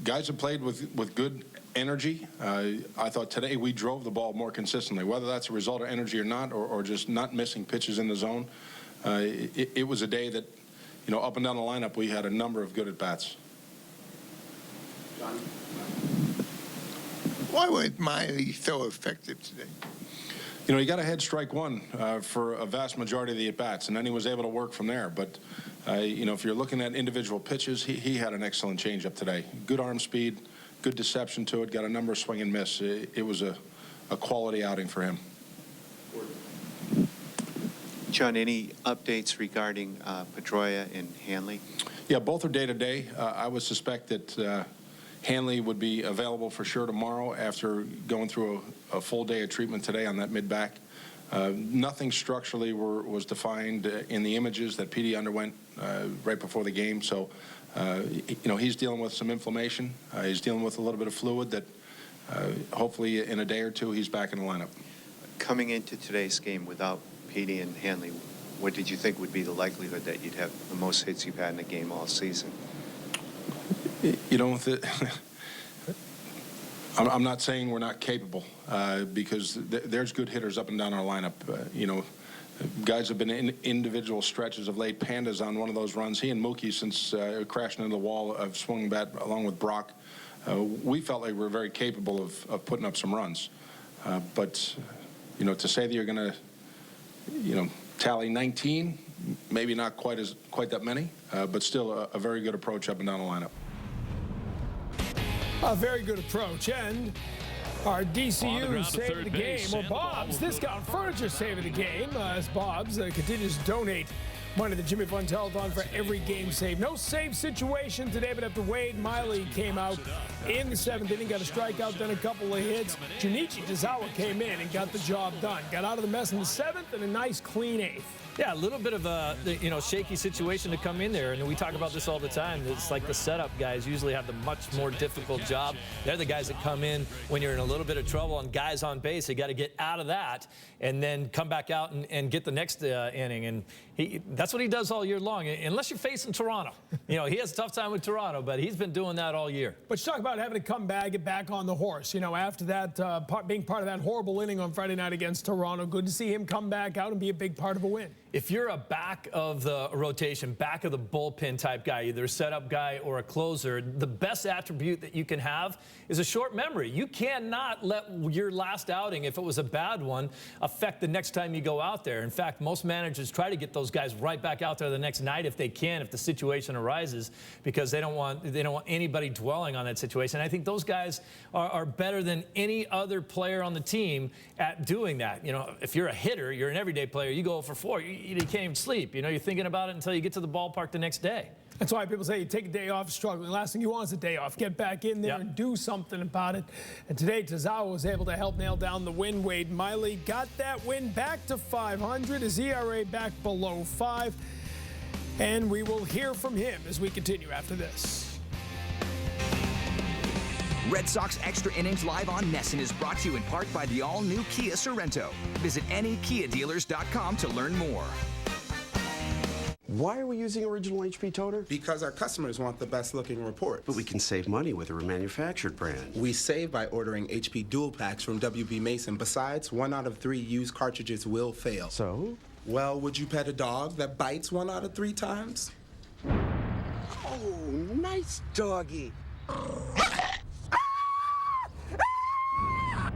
Speaker 19: guys have played with good energy. I thought today we drove the ball more consistently, whether that's a result of energy or not, or just not missing pitches in the zone. It was a day that, up and down the lineup, we had a number of good at-bats.
Speaker 7: Why wasn't Miley so effective today?
Speaker 19: He got ahead strike 1 for a vast majority of the at-bats, and then he was able to work from there. But, if you're looking at individual pitches, he had an excellent changeup today. Good arm speed, good deception to it, got a number of swing and miss. It was a quality outing for him.
Speaker 8: John, any updates regarding Pedroia and Hanley?
Speaker 19: Yeah, both are day-to-day. I would suspect that Hanley would be available for sure tomorrow after going through a full day of treatment today on that mid-back. Nothing structurally was defined in the images that PD underwent right before the game. So, he's dealing with some inflammation. He's dealing with a little bit of fluid that hopefully in a day or two he's back in the lineup.
Speaker 8: Coming into today's game without PD and Hanley, what did you think would be the likelihood that you'd have the most hits you've had in a game all season?
Speaker 19: I'm not saying we're not capable because there's good hitters up and down our lineup. Guys have been in individual stretches of late. Panda's on one of those runs. He and Mookie, since crashing into the wall, have swung bat along with Brock. We felt like we were very capable of putting up some runs. But to say that you're going to, tally 19, maybe not quite that many, but still a very good approach up and down the lineup.
Speaker 15: A very good approach, and our DCU save of the game. Well, Bob's Discount Furniture save of the game as Bob's continues to donate money to the Jimmy Fund Telethon for every game save. No save situation today, but after Wade Miley came out in the 7th inning, got a strikeout, then a couple of hits, Junichi Tazawa came in and got the job done. Got out of the mess in the 7th and a nice clean 8th.
Speaker 28: Yeah, a little bit of a shaky situation to come in there, and we talk about this all the time. It's like the setup guys usually have the much more difficult job. They're the guys that come in when you're in a little bit of trouble and guys on base. They got to get out of that and then come back out and get the next inning. And that's what he does all year long, unless you're facing Toronto. He has a tough time with Toronto, but he's been doing that all year.
Speaker 15: But you talk about having to come back, get back on the horse. After that, being part of that horrible inning on Friday night against Toronto, good to see him come back out and be a big part of a win.
Speaker 28: If you're a back of the rotation, back of the bullpen type guy, either a setup guy or a closer, the best attribute that you can have is a short memory. You cannot let your last outing, if it was a bad one, affect the next time you go out there. In fact, most managers try to get those guys right back out there the next night if they can, if the situation arises, because they don't want anybody dwelling on that situation. I think those guys are better than any other player on the team at doing that. If you're a hitter, you're an everyday player, you go for 4, you can't even sleep. You're thinking about it until you get to the ballpark the next day.
Speaker 15: That's why people say you take a day off struggling. Last thing you want is a day off. Get back in there and do something about it. And today, Tazawa was able to help nail down the win. Wade Miley got that win back to 500. His ERA back below 5. And we will hear from him as we continue after this.
Speaker 5: Red Sox Extra Innings Live on Nesson is brought to you in part by the all-new Kia Sorrento. Visit anykiadealers.com to learn more.
Speaker 13: Why are we using original HP toner?
Speaker 14: Because our customers want the best looking reports.
Speaker 13: But we can save money with a remanufactured brand.
Speaker 14: We save by ordering HP dual packs from WB Mason. Besides, 1 out of 3 used cartridges will fail.
Speaker 13: So?
Speaker 14: Well, would you pet a dog that bites 1 out of 3 times?
Speaker 13: Oh, nice doggy.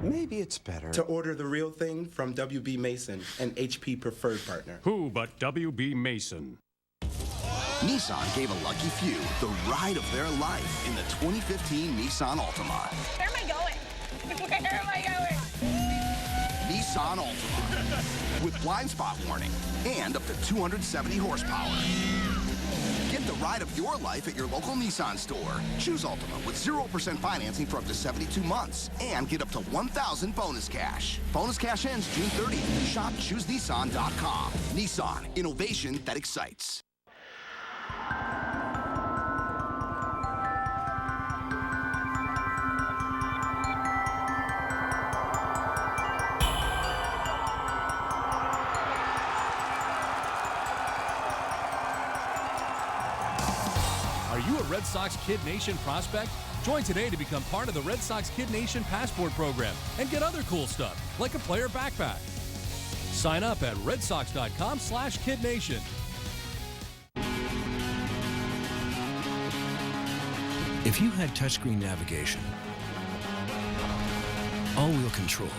Speaker 13: Maybe it's better
Speaker 14: to order the real thing from WB Mason, an HP preferred partner.
Speaker 17: Who but WB Mason?
Speaker 16: Nissan gave a lucky few the ride of their life in the 2015 Nissan Altima.
Speaker 21: Where am I going? Where am I going?
Speaker 16: Nissan Altima with blind spot warning and up to 270 horsepower. Get the ride of your life at your local Nissan store. Choose Ultima with 0% financing for up to 72 months and get up to $1,000 bonus cash. Bonus cash ends June 30th. Shop ChooseNissan.com. Nissan, innovation that excites.
Speaker 2: Are you a Red Sox Kid Nation prospect? Join today to become part of the Red Sox Kid Nation Passport Program and get other cool stuff, like a player backpack. Sign up at redsox.com/kidnation.
Speaker 3: If you had touchscreen navigation, all-wheel control,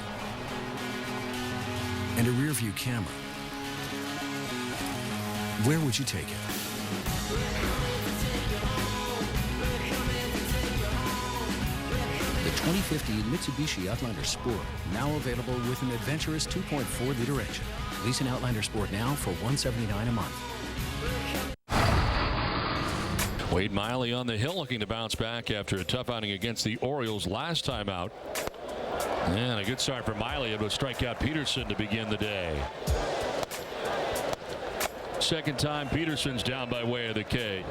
Speaker 3: and a rear-view camera, where would you take it? The 2050 Mitsubishi Outlander Sport, now available with an adventurous 2.4-liter engine. Lease an Outlander Sport now for $179 a month.
Speaker 1: Wade Miley on the hill looking to bounce back after a tough outing against the Orioles last time out. And a good start for Miley. It would strike out Peterson to begin the day. Second time Peterson's down by way of the K.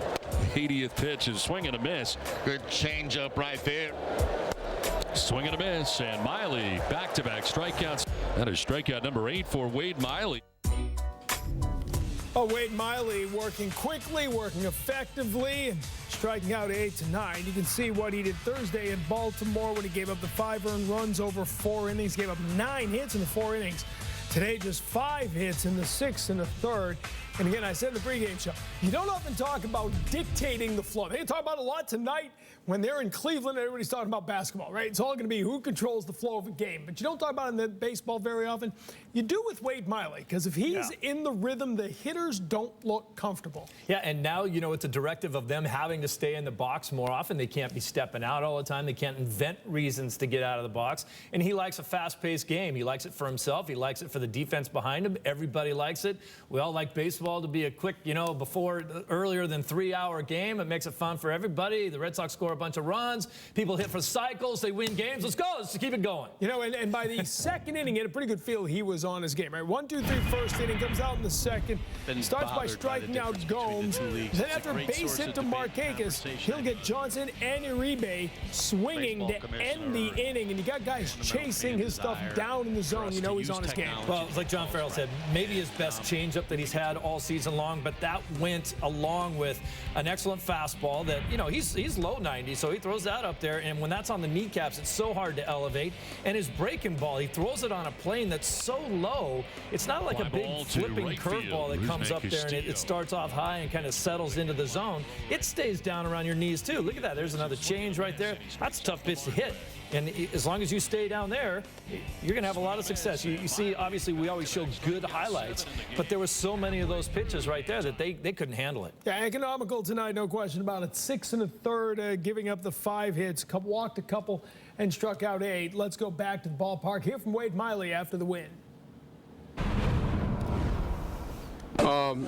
Speaker 1: 80th pitch is swing and a miss. Good changeup right there. Swing and a miss, and Miley back-to-back strikeouts. That is strikeout number 8 for Wade Miley.
Speaker 15: Oh, Wade Miley working quickly, working effectively, and striking out 8 tonight. You can see what he did Thursday in Baltimore when he gave up the 5 earned runs over 4 innings, gave up 9 hits in the 4 innings. Today, just 5 hits in the 6th and the 3rd. And again, I said in the pregame show, you don't often talk about dictating the flow. They talk about it a lot tonight when they're in Cleveland. Everybody's talking about basketball, right? It's all going to be who controls the flow of a game. But you don't talk about it in the baseball very often. You do with Wade Miley, because if he's in the rhythm, the hitters don't look comfortable.
Speaker 28: Yeah, and now, you know, it's a directive of them having to stay in the box more often. They can't be stepping out all the time. They can't invent reasons to get out of the box. And he likes a fast-paced game. He likes it for himself. He likes it for the defense behind him. Everybody likes it. We all like baseball to be a quick, you know, earlier than 3-hour game. It makes it fun for everybody. The Red Sox score a bunch of runs. People hit for cycles. They win games. Let's go. Let's keep it going.
Speaker 15: You know, and by the second inning, he had a pretty good feel he was on his game, right? 1, 2, 3, first inning, comes out in the second, starts by striking out Gomes. Then after a base hit to Markakis, he'll get Johnson and Uribe swinging to end the inning. And you got guys chasing his stuff down in the zone. You know he's on his game.
Speaker 28: Well, it's like John Farrell said, maybe his best changeup that he's had all season long, but that went along with an excellent fastball that, you know, he's low 90, so he throws that up there, and when that's on the kneecaps, it's so hard to elevate. And his breaking ball, he throws it on a plane that's so low, it's not like a big flipping curveball that comes up there and it starts off high and kind of settles into the zone. It stays down around your knees too. Look at that, there's another change right there. That's a tough pitch to hit. And as long as you stay down there, you're going to have a lot of success. You see, obviously, we always show good highlights, but there were so many of those pitches right there that they couldn't handle it.
Speaker 15: Yeah, economical tonight, no question about it. 6 1/3, giving up the 5 hits, walked a couple, and struck out 8. Let's go back to the ballpark. Hear from Wade Miley after the win.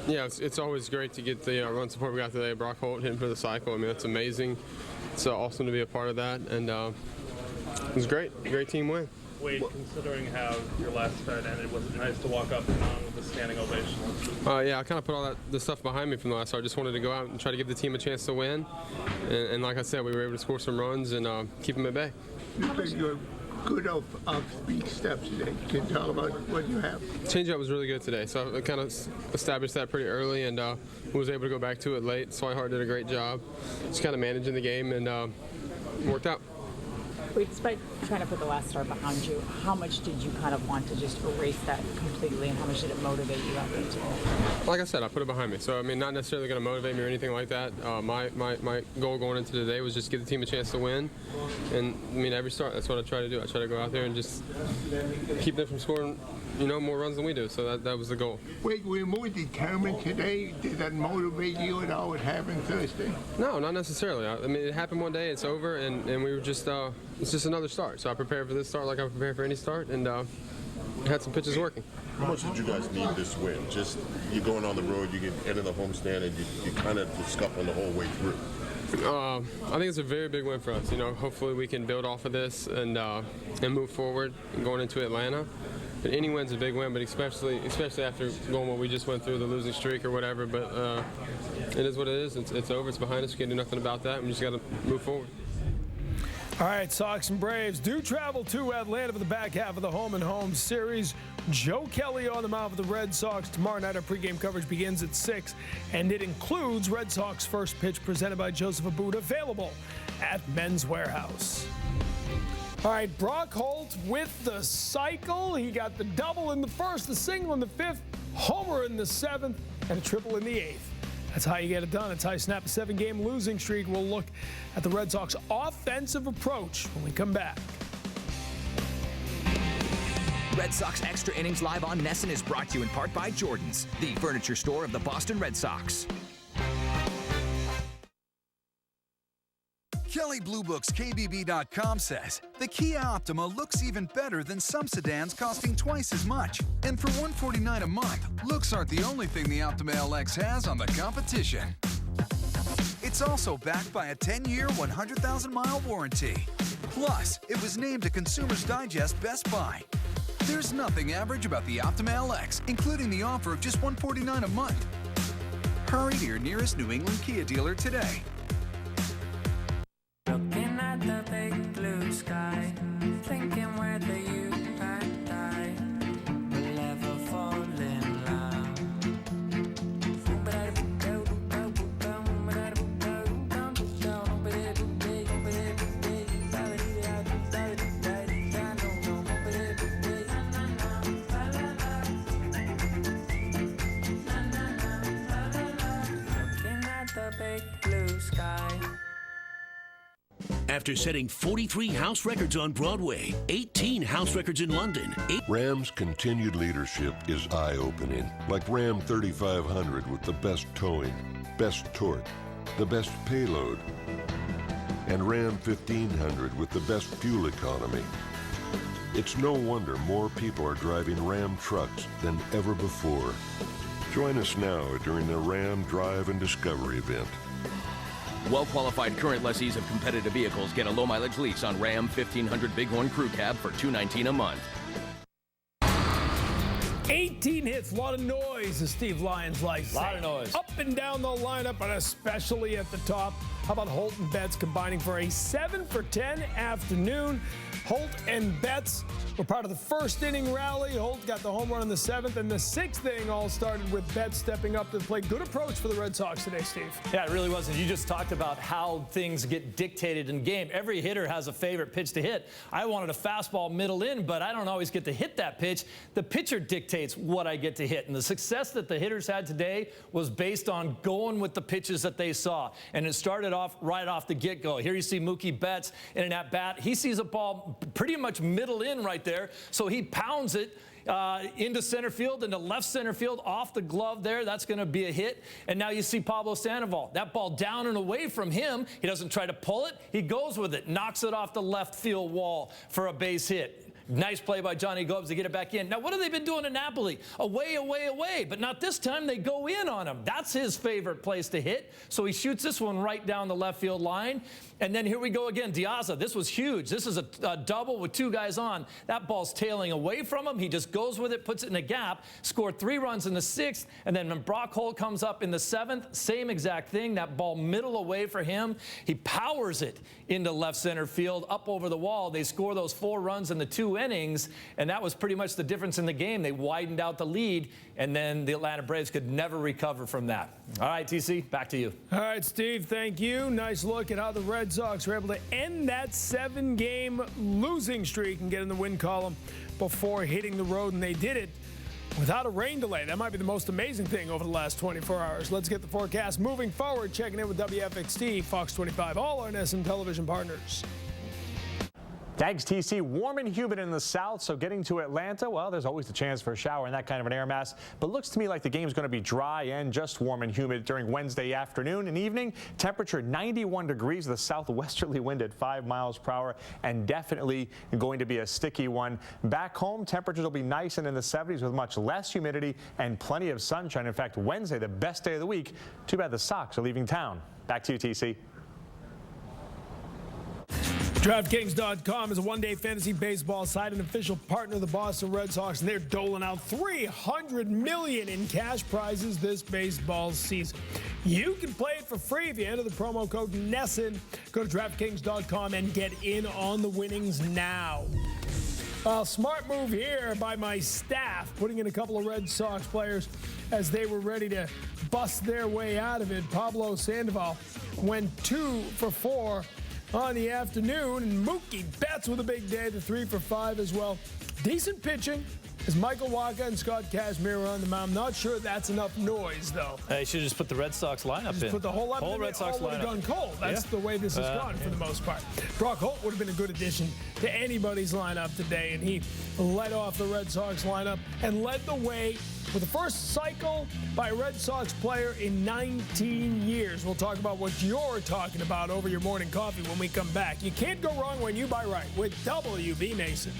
Speaker 10: Yeah, it's always great to get the run support we got today. Brock Holt hitting for the cycle. I mean, that's amazing. It's awesome to be a part of that, and it was great. Great team win.
Speaker 11: Wade, considering how your last start ended, was it nice to walk up and on with a standing ovation?
Speaker 10: Yeah, I kind of put all the stuff behind me from the last start. I just wanted to go out and try to give the team a chance to win. And like I said, we were able to score some runs and keep them at bay.
Speaker 7: You think you're good off-speed steps today? Can you talk about what you have?
Speaker 10: Changeup was really good today, so I kind of established that pretty early and was able to go back to it late. Swihart did a great job, just kind of managing the game, and worked out.
Speaker 12: Wait, despite trying to put the last start behind you, how much did you kind of want to just erase that completely, and how much did it motivate you out there today?
Speaker 10: Like I said, I put it behind me. So, I mean, not necessarily going to motivate me or anything like that. My goal going into today was just give the team a chance to win. And, I mean, every start, that's what I try to do. I try to go out there and just keep them from scoring, you know, more runs than we do. So that was the goal.
Speaker 7: Wait, were you more determined today? Did that motivate you at all, what happened Thursday?
Speaker 10: No, not necessarily. I mean, it happened one day, it's over, and we were just, it's just another start. So I prepared for this start like I prepare for any start, and had some pitches working.
Speaker 9: How much did you guys need this win? Just you're going on the road, you get into the homestand, and you kind of scuffling the whole way through.
Speaker 10: I think it's a very big win for us. Hopefully we can build off of this and move forward going into Atlanta. But any win's a big win, but especially after going what we just went through, the losing streak or whatever. But it is what it is. It's over. It's behind us. We can't do nothing about that. We just got to move forward.
Speaker 15: All right, Sox and Braves do travel to Atlanta for the back half of the home-and-home series. Joe Kelly on the mound for the Red Sox. Tomorrow night, our pregame coverage begins at 6, and it includes Red Sox first pitch presented by Joseph Abuda, available at Men's Warehouse. All right, Brock Holt with the cycle. He got the double in the first, the single in the fifth, homer in the seventh, and a triple in the eighth. That's how you get it done. That's how you snap a 7-game losing streak. We'll look at the Red Sox offensive approach when we come back.
Speaker 5: Red Sox Extra Innings Live on NESN is brought to you in part by Jordan's, the furniture store of the Boston Red Sox.
Speaker 20: Kelley Blue Book's KBB.com says the Kia Optima looks even better than some sedans costing twice as much. And for $149 a month, looks aren't the only thing the Optima LX has on the competition. It's also backed by a 10-year, 100,000-mile warranty. Plus, it was named a Consumer's Digest Best Buy. There's nothing average about the Optima LX, including the offer of just $149 a month. Hurry to your nearest New England Kia dealer today.
Speaker 22: Looking at the big blue sky, thinking whether you and I will ever fall in love. Looking at the big blue sky.
Speaker 23: After setting 43 house records on Broadway, 18 house records in London.
Speaker 24: Ram's continued leadership is eye-opening. Like Ram 3500 with the best towing, best torque, the best payload, and Ram 1500 with the best fuel economy. It's no wonder more people are driving Ram trucks than ever before. Join us now during the Ram Drive and Discovery event.
Speaker 25: Well-qualified current lessees of competitive vehicles get a low-mileage lease on Ram 1500 Bighorn Crew Cab for $219 a month.
Speaker 15: 18 hits, a lot of noise, as Steve Lyons likes to say.
Speaker 28: A lot of noise.
Speaker 15: Up and down the lineup, and especially at the top. How about Holt and Betts combining for a 7-for-10 afternoon? Holt and Betts were part of the first inning rally. Holt got the home run in the seventh, and the sixth inning all started with Betts stepping up to the plate. Good approach for the Red Sox today, Steve.
Speaker 28: Yeah, it really was. And you just talked about how things get dictated in game. Every hitter has a favorite pitch to hit. I wanted a fastball middle in, but I don't always get to hit that pitch. The pitcher dictates what I get to hit. And the success that the hitters had today was based on going with the pitches that they saw. And it started off right off the get-go. Here you see Mookie Betts in an at-bat. He sees a ball pretty much middle in right there, so he pounds it into center field, into left center field, off the glove there. That's going to be a hit. And now you see Pablo Sandoval. That ball down and away from him. He doesn't try to pull it. He goes with it, knocks it off the left field wall for a base hit. Nice play by Johnny Gomes to get it back in. Now, what have they been doing in Napoli? Away, away, away. But not this time. They go in on him. That's his favorite place to hit. So he shoots this one right down the left field line. And then here we go again. Diaza, this was huge. This is a double with two guys on. That ball's tailing away from him. He just goes with it, puts it in a gap, scored 3 runs in the 6th. And then when Brock Holt comes up in the 7th, same exact thing. That ball middle away for him. He powers it into left center field, up over the wall. They score those 4 runs in the 2 innings, and that was pretty much the difference in the game. They widened out the lead, and then the Atlanta Braves could never recover from that. All right, TC, back to you.
Speaker 15: All right, Steve, thank you. Nice look at how the Red Sox were able to end that 7-game losing streak and get in the win column before hitting the road, and they did it without a rain delay. That might be the most amazing thing over the last 24 hours. Let's get the forecast moving forward. Checking in with WFXT, Fox 25, all our NESN television partners.
Speaker 4: Thanks, TC. Warm and humid in the south, so getting to Atlanta, well, there's always a chance for a shower in that kind of an air mass. But looks to me like the game's going to be dry and just warm and humid during Wednesday afternoon and evening. Temperature 91 degrees, the southwesterly wind at 5 miles per hour, and definitely going to be a sticky one. Back home, temperatures will be nice and in the 70s with much less humidity and plenty of sunshine. In fact, Wednesday, the best day of the week. Too bad the Sox are leaving town. Back to you, TC.
Speaker 15: DraftKings.com is a one-day fantasy baseball site, an official partner of the Boston Red Sox, and they're doling out $300 million in cash prizes this baseball season. You can play it for free if you enter the promo code NESSN. Go to DraftKings.com and get in on the winnings now. Smart move here by my staff, putting in a couple of Red Sox players as they were ready to bust their way out of it. Pablo Sandoval went 2 for 4 on the afternoon, and Mookie Betts with a big day, the 3 for 5 as well. Decent pitching as Michael Wacha and Scott Kazmir on the mound. Not sure that's enough noise, though.
Speaker 28: They should just put the Red Sox lineup
Speaker 15: just
Speaker 28: in.
Speaker 15: Put the whole
Speaker 28: Red Sox lineup.
Speaker 15: Gone cold. That's the way this has gone for the most part. Brock Holt would have been a good addition to anybody's lineup today, and he led off the Red Sox lineup and led the way for the first cycle by a Red Sox player in 19 years. We'll talk about what you're talking about over your morning coffee when we come back. You can't go wrong when you buy right with W.B. Mason.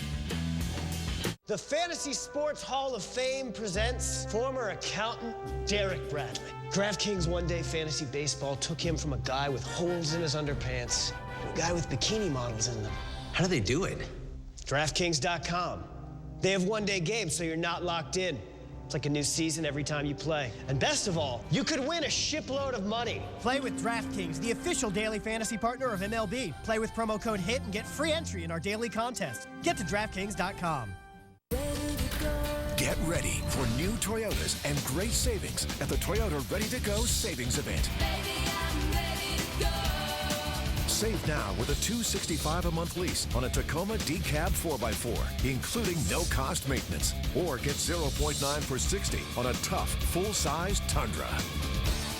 Speaker 6: The Fantasy Sports Hall of Fame presents former accountant Derek Bradley. DraftKings One Day Fantasy Baseball took him from a guy with holes in his underpants to a guy with bikini models in them.
Speaker 8: How do they do it?
Speaker 6: DraftKings.com. They have one-day games, so you're not locked in. It's like a new season every time you play. And best of all, you could win a shipload of money.
Speaker 13: Play with DraftKings, the official daily fantasy partner of MLB. Play with promo code HIT and get free entry in our daily contest. Get to DraftKings.com.
Speaker 18: Get ready for new Toyotas and great savings at the Toyota Ready to Go Savings Event. Save now with a $265 a month lease on a Tacoma D-Cab 4x4, including no-cost maintenance. Or get 0.9 for $60 on a tough, full-size Tundra.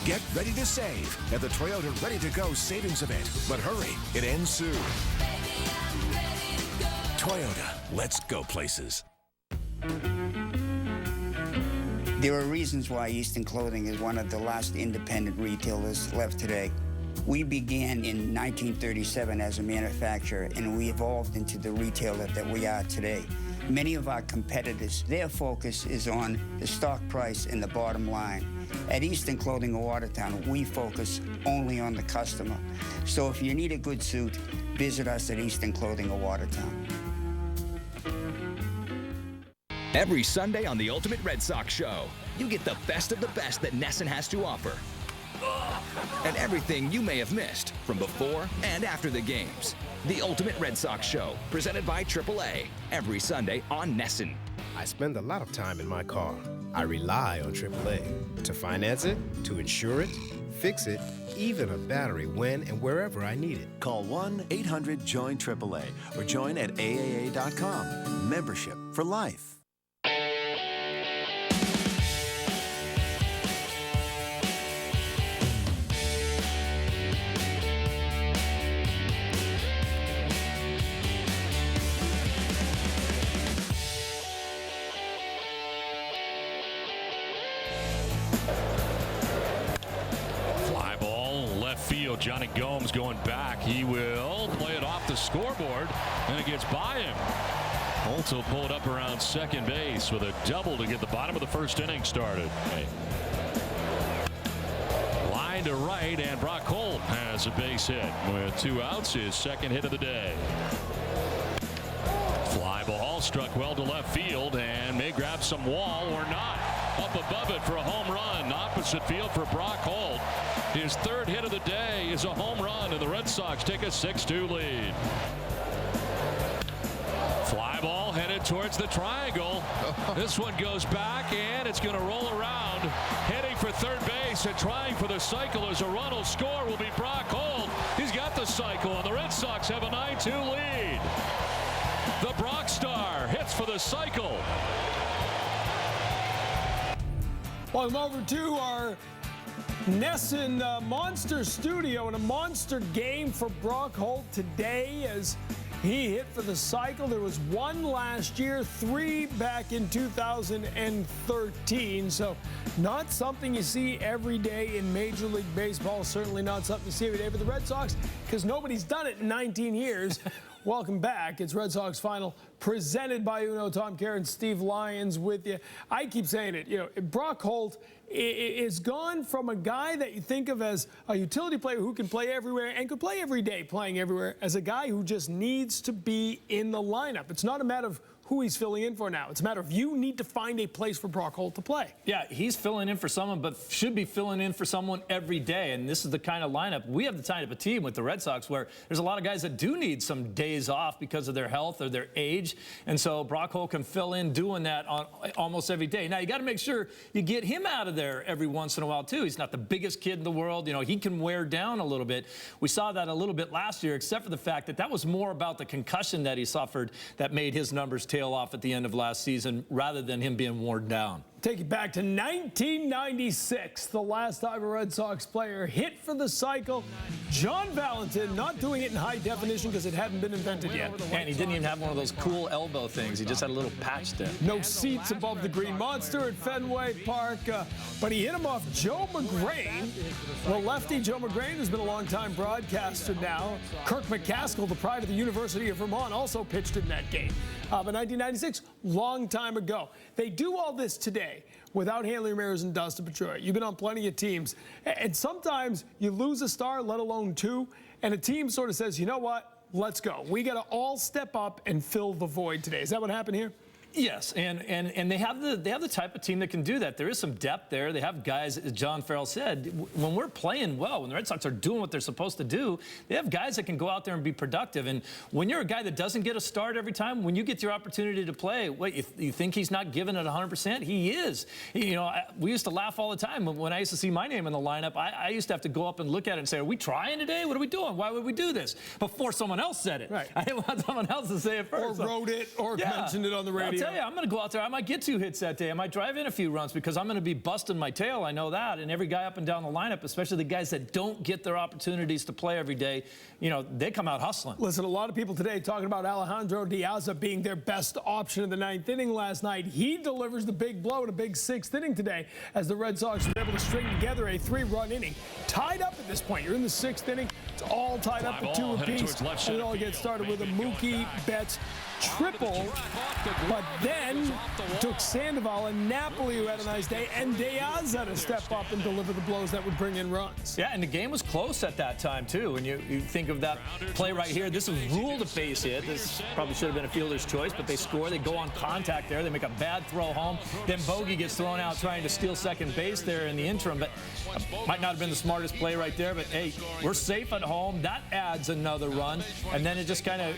Speaker 18: Get ready to save at the Toyota Ready to Go Savings Event. But hurry, it ends soon. Toyota, let's go places.
Speaker 19: There are reasons why Easton Clothing is one of the last independent retailers left today. We began in 1937 as a manufacturer, and we evolved into the retailer that we are today. Many of our competitors, their focus is on the stock price and the bottom line. At Easton Clothing of Watertown, we focus only on the customer. So if you need a good suit, visit us at Easton Clothing of Watertown.
Speaker 25: Every Sunday on the Ultimate Red Sox Show, you get the best of the best that NESSN has to offer. And everything you may have missed from before and after the games. The Ultimate Red Sox Show, presented by AAA, every Sunday on NESSN.
Speaker 26: I spend a lot of time in my car. I rely on AAA to finance it, to insure it, fix it, even a battery when and wherever I need it.
Speaker 27: Call 1-800-JOIN-AAA or join at AAA.com. Membership for life.
Speaker 1: Johnny Gomes going back. He will play it off the scoreboard, and it gets by him. Holt will pull it up around second base with a double to get the bottom of the first inning started. Line to right, and Brock Holt has a base hit with 2 outs. His second hit of the day. Fly ball struck well to left field and may grab some wall or not. Up above it for a home run. Opposite field for Brock Holt. His third hit of the day is a home run, and the Red Sox take a 6-2 lead. Fly ball headed towards the triangle. This one goes back, and it's going to roll around. Heading for third base and trying for the cycle as a run will score will be Brock Holt. He's got the cycle, and the Red Sox have a 9-2 lead. The Brock Star hits for the cycle.
Speaker 15: Welcome over to our NESSN Monster Studio, and a monster game for Brock Holt today as He hit for the cycle. There was 1 last year, 3 back in 2013. So not something you see every day in Major League Baseball. Certainly not something you see every day for the Red Sox, because nobody's done it in 19 years. Welcome back. It's Red Sox Final, presented by Uno. Tom Karen, Steve Lyons with you. I keep saying it. You know, Brock Holt is gone from a guy that you think of as a utility player who can play everywhere and could play every day playing everywhere, as a guy who just needs to be in the lineup. It's not a matter of who he's filling in for now. It's a matter of you need to find a place for Brock Holt to play.
Speaker 28: Yeah, he's filling in for someone, but should be filling in for someone every day. And this is the kind of lineup. We have the kind of a team with the Red Sox where there's a lot of guys that do need some days off because of their health or their age. And so Brock Holt can fill in doing that on almost every day. Now, you got to make sure you get him out of there every once in a while, too. He's not the biggest kid in the world. You know, he can wear down a little bit. We saw that a little bit last year, except for the fact that that was more about the concussion that he suffered that made his numbers tail off at the end of last season rather than him being worn down.
Speaker 15: Take it back to 1996, the last time a Red Sox player hit for the cycle. John Valentin, not doing it in high definition because it hadn't been invented yet.
Speaker 28: And he didn't even have one of those cool elbow things. He just had a little patch there.
Speaker 15: No seats above the Green Monster at Fenway Park, but he hit him off Joe McGrain. The lefty Joe McGrain has been a long-time broadcaster now. Kirk McCaskill, the pride of the University of Vermont, also pitched in that game. But 1996, long time ago. They do all this today without Hanley Ramirez and Dustin Pedroia. You've been on plenty of teams, and sometimes you lose a star, let alone 2, and a team sort of says, you know what, let's go. We got to all step up and fill the void today. Is that what happened here?
Speaker 28: Yes, and they have the type of team that can do that. There is some depth there. They have guys, as John Farrell said, when we're playing well, when the Red Sox are doing what they're supposed to do, they have guys that can go out there and be productive. And when you're a guy that doesn't get a start every time, when you get your opportunity to play, what, you think he's not giving it 100%? He is. You know, we used to laugh all the time when I used to see my name in the lineup. I used to have to go up and look at it and say, are we trying today? What are we doing? Why would we do this? Before someone else said it.
Speaker 15: Right.
Speaker 28: I didn't want someone else to say it first.
Speaker 15: Or wrote it, or mentioned it on the radio.
Speaker 28: I'll tell you, I'm going to go out there. I might get 2 hits that day. I might drive in a few runs because I'm going to be busting my tail. I know that. And every guy up and down the lineup, especially the guys that don't get their opportunities to play every day, you know, they come out hustling.
Speaker 15: Listen, a lot of people today talking about Alejandro Diaz being their best option in the 9th inning last night. He delivers the big blow in a big 6th inning today as the Red Sox were able to string together a 3-run inning. Tied up at this point. You're in the 6th inning. It's all tied up at 2 apiece. And it all gets started with a Mookie Betts triple, but then took Sandoval and Napoli, who had a nice day, and Diaz had to step up and deliver the blows that would bring in runs.
Speaker 28: Yeah, and the game was close at that time, too. When you think of that play right here, this was ruled a base hit. This probably should have been a fielder's choice, but they score. They go on contact there. They make a bad throw home. Then Bogey gets thrown out trying to steal second base there in the interim, but might not have been the smartest play right there, but hey, we're safe at home. That adds another run, and then it just kind of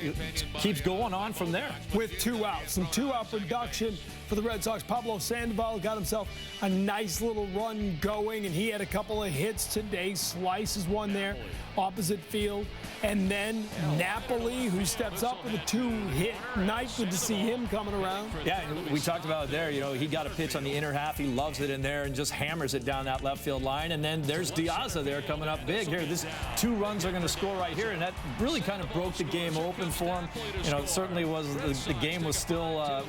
Speaker 28: keeps going on from there.
Speaker 15: With 2 outs, some 2-out production for the Red Sox. Pablo Sandoval got himself a nice little run going, and he had a couple of hits today. Slices one there, opposite field. And then Napoli, who steps up with a 2-hit night. Good to see him coming around.
Speaker 28: Yeah, we talked about it there. You know, he got a pitch on the inner half. He loves it in there and just hammers it down that left field line. And then there's Diaz there coming up big. Here, this 2 runs are going to score right here, and that really kind of broke the game open for him. You know, it certainly was, the game was still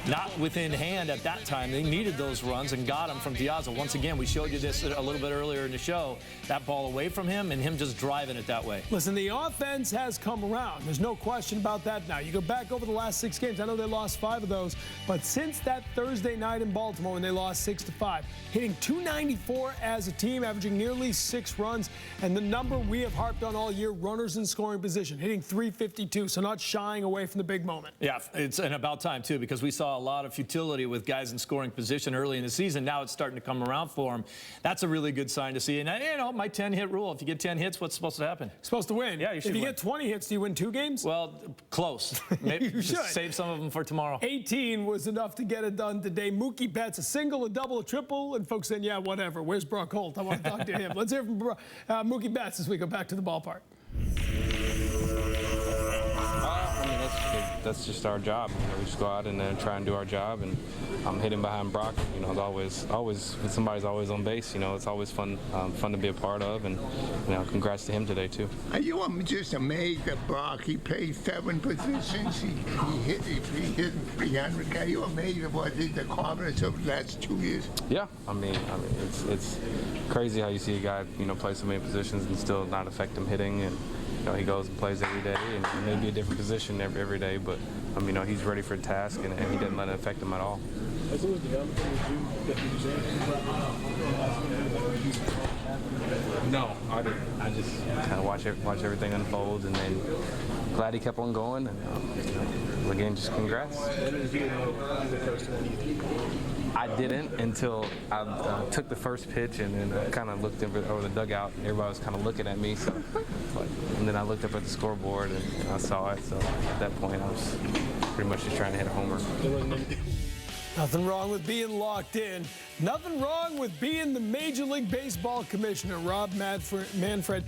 Speaker 28: not within hand at that time. They needed those runs and got them from Diaz. Once again, we showed you this a little bit earlier in the show. That ball away from him and him just driving it that way.
Speaker 15: Listen, the offense has come around. There's no question about that now. You go back over the last 6 games. I know they lost 5 of those, but since that Thursday night in Baltimore when they lost 6-5, hitting .294 as a team, averaging nearly 6 runs, and the number we have harped on all year, runners in scoring position, hitting .352, so not shying away from the big moment.
Speaker 28: Yeah, it's and about time, too, because we saw a lot of futility with guys in scoring position early in the season. Now it's starting to come around for them. That's a really good sign to see. And, you know, my 10-hit rule, if you get 10 hits, what's supposed to happen?
Speaker 15: Supposed to win.
Speaker 28: Yeah, you should
Speaker 15: If you
Speaker 28: win.
Speaker 15: get 20 hits, do you win 2 games?
Speaker 28: Well, close. Maybe
Speaker 15: You should.
Speaker 28: save some of them for tomorrow.
Speaker 15: 18 was enough to get it done today. Mookie Betts, a single, a double, a triple, and folks saying, yeah, whatever. Where's Brock Holt? I want to talk to him. Let's hear from Mookie Betts as we go back to the ballpark.
Speaker 28: I mean, that's
Speaker 10: that's just our job. We just go out and try and do our job, and hitting behind Brock, is always when somebody's always on base, it's always fun to be a part of, and congrats to him today too.
Speaker 7: Are you just amazed at Brock? He plays 7 positions. He hit 300. Are you amazed at what his accomplishments over the last 2 years?
Speaker 10: Yeah, I mean, it's crazy how you see a guy, play so many positions and still not affect him hitting, and he goes and plays every day, and it may be a different position every day, but he's ready for a task, and he didn't let it affect him at all.
Speaker 2: As it was developing, did you get the example?
Speaker 10: No, I didn't. I just kind of watch everything unfold, and then glad he kept on going, and again, just congrats. I didn't until I took the first pitch, and then I kind of looked over the dugout, and everybody was kind of looking at me. So, and then I looked up at the scoreboard, and I saw it. So at that point, I was pretty much just trying to hit a homer.
Speaker 15: Nothing wrong with being locked in. Nothing wrong with being the Major League Baseball commissioner. Rob Manfred,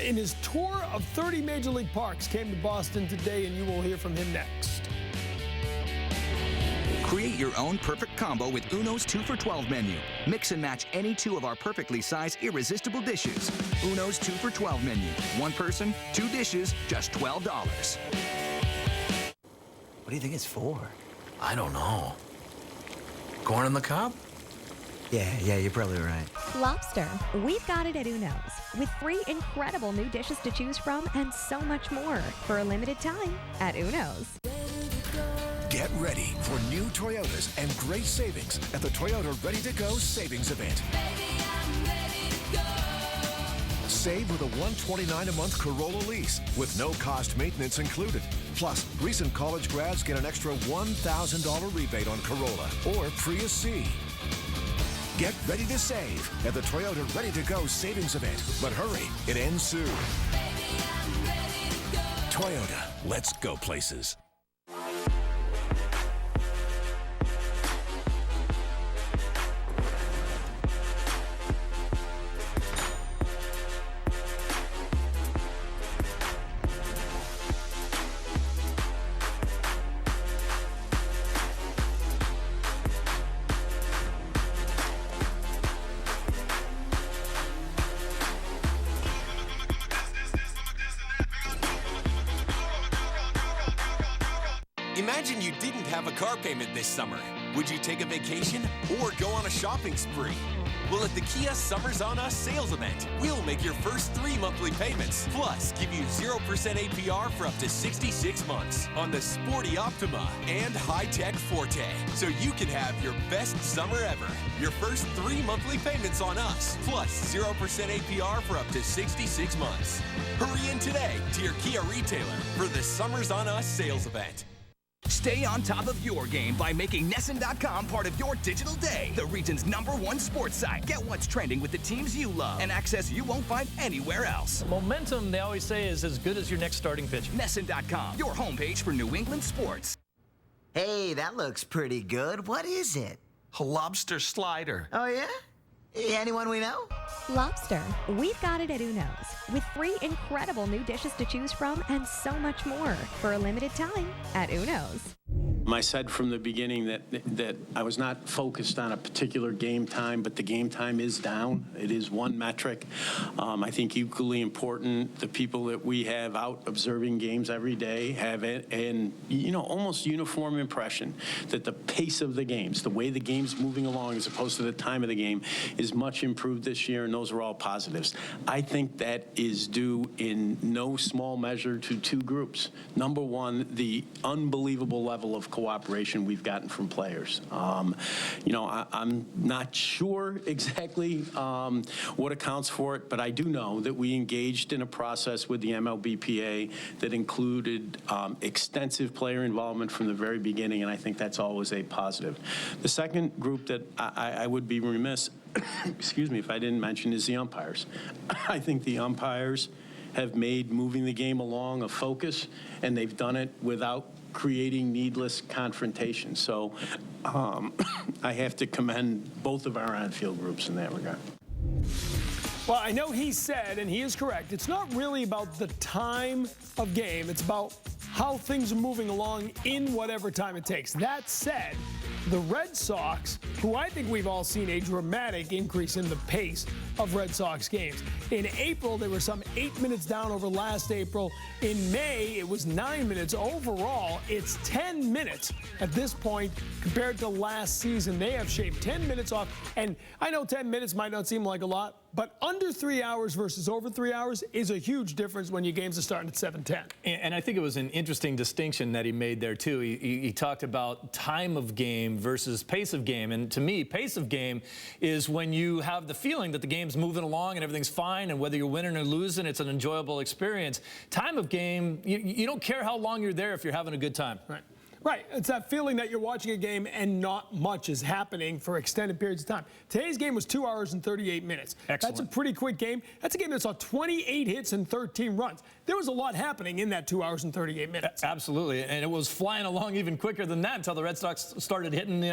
Speaker 15: in his tour of 30 Major League parks, came to Boston today, and you will hear from him next.
Speaker 5: Create your own perfect combo with Uno's 2 for $12 menu. Mix and match any 2 of our perfectly sized irresistible dishes. Uno's 2 for $12 menu. 1 person, 2 dishes, just $12.
Speaker 3: What do you think it's for?
Speaker 8: I don't know. Corn on the cob?
Speaker 3: Yeah, you're probably right.
Speaker 11: Lobster. We've got it at Uno's with 3 incredible new dishes to choose from and so much more for a limited time at Uno's.
Speaker 18: Get ready for new Toyotas and great savings at the Toyota Ready to Go Savings Event. Save with a $129 a month Corolla lease with no cost maintenance included. Plus, recent college grads get an extra $1,000 rebate on Corolla or Prius C. Get ready to save at the Toyota Ready to Go Savings Event. But hurry, it ends soon. Toyota, let's go places.
Speaker 14: Imagine you didn't have a car payment this summer. Would you take a vacation or go on a shopping spree? Well, at the Kia Summers on Us sales event, we'll make your first 3 monthly payments, plus give you 0% APR for up to 66 months on the sporty Optima and high-tech Forte, so you can have your best summer ever. Your first 3 monthly payments on us, plus 0% APR for up to 66 months. Hurry in today to your Kia retailer for the Summers on Us sales event.
Speaker 5: Stay on top of your game by making NESN.com part of your digital day. The region's #1 sports site. Get what's trending with the teams you love and access you won't find anywhere else.
Speaker 28: Momentum, they always say, is as good as your next starting pitch.
Speaker 5: NESN.com, your homepage for New England sports.
Speaker 3: Hey, that looks pretty good. What is it?
Speaker 8: A lobster slider.
Speaker 3: Oh, yeah? Anyone we know?
Speaker 11: Lobster. We've got it at Uno's with 3 incredible new dishes to choose from and so much more for a limited time at Uno's.
Speaker 16: I said from the beginning that I was not focused on a particular game time, but the game time is down. It is one metric. I think equally important, the people that we have out observing games every day have an almost uniform impression that the pace of the games, the way the game's moving along as opposed to the time of the game, is much improved this year, and those are all positives. I think that is due in no small measure to 2 groups. Number one, the unbelievable level of cooperation we've gotten from players. I'm not sure exactly what accounts for it, but I do know that we engaged in a process with the MLBPA that included extensive player involvement from the very beginning, and I think that's always a positive. The second group that I would be remiss, excuse me, if I didn't mention is the umpires. I think the umpires have made moving the game along a focus, and they've done it without creating needless confrontation. So I have to commend both of our on-field groups in that regard.
Speaker 15: Well, I know he said, and he is correct, it's not really about the time of game, it's about how things are moving along in whatever time it takes. That said, the Red Sox, who I think we've all seen a dramatic increase in the pace of Red Sox games. In April, they were some 8 minutes down over last April. In May, it was 9 minutes. Overall, it's 10 minutes at this point compared to last season. They have shaved 10 minutes off. And I know 10 minutes might not seem like a lot, but under 3 hours versus over 3 hours is a huge difference when your games are starting at 7:10.
Speaker 28: And I think it was an interesting distinction that he made there, too. He talked about time of game versus pace of game. And to me, pace of game is when you have the feeling that the game's moving along and everything's fine, and whether you're winning or losing, it's an enjoyable experience. Time of game, you don't care how long you're there if you're having a good time.
Speaker 15: Right. Right. It's that feeling that you're watching a game and not much is happening for extended periods of time. Today's game was 2 hours and 38 minutes.
Speaker 28: Excellent.
Speaker 15: That's a pretty quick game. That's a game that saw 28 hits and 13 runs. There was a lot happening in that 2 hours and 38 minutes.
Speaker 28: Absolutely. And it was flying along even quicker than that until the Red Sox started hitting,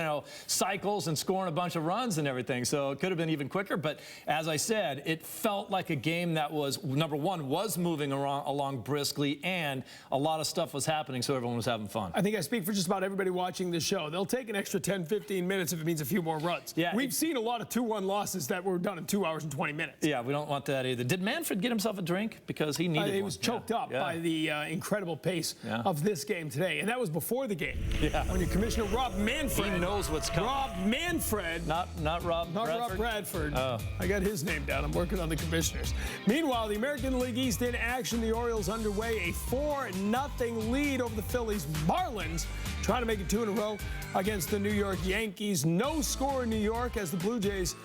Speaker 28: cycles and scoring a bunch of runs and everything. So it could have been even quicker. But as I said, it felt like a game that was, number one, was moving along briskly, and a lot of stuff was happening, so everyone was having fun.
Speaker 15: I think I speak for just about everybody watching this show. They'll take an extra 10, 15 minutes if it means a few more runs.
Speaker 28: Yeah,
Speaker 15: We've seen a lot of 2-1 losses that were done in 2 hours and 20 minutes.
Speaker 28: Yeah, we don't want that either. Did Manfred get himself a drink? Because he needed one.
Speaker 15: He was choked up by the incredible pace of this game today. And that was before the game.
Speaker 28: Yeah.
Speaker 15: When your commissioner, Rob Manfred.
Speaker 28: He knows what's coming.
Speaker 15: Rob Manfred.
Speaker 28: Not Rob
Speaker 15: Not
Speaker 28: Bradford?
Speaker 15: Rob Bradford.
Speaker 28: Oh.
Speaker 15: I got his name down. I'm working on the commissioners. Meanwhile, the American League East in action. The Orioles underway. A 4-0 lead over the Phillies. Marlins trying to make it 2 in a row against the New York Yankees. No score in New York as the Blue Jays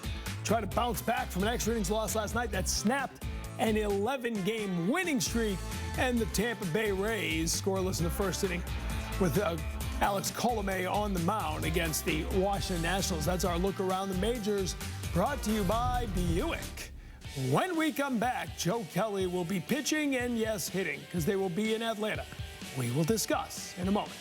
Speaker 15: try to bounce back from an extra innings loss last night that snapped an 11-game winning streak. And the Tampa Bay Rays scoreless in the first inning with Alex Colomé on the mound against the Washington Nationals. That's our look around the majors, brought to you by Buick. When we come back, Joe Kelly will be pitching and, yes, hitting, because they will be in Atlanta. We will discuss in a moment.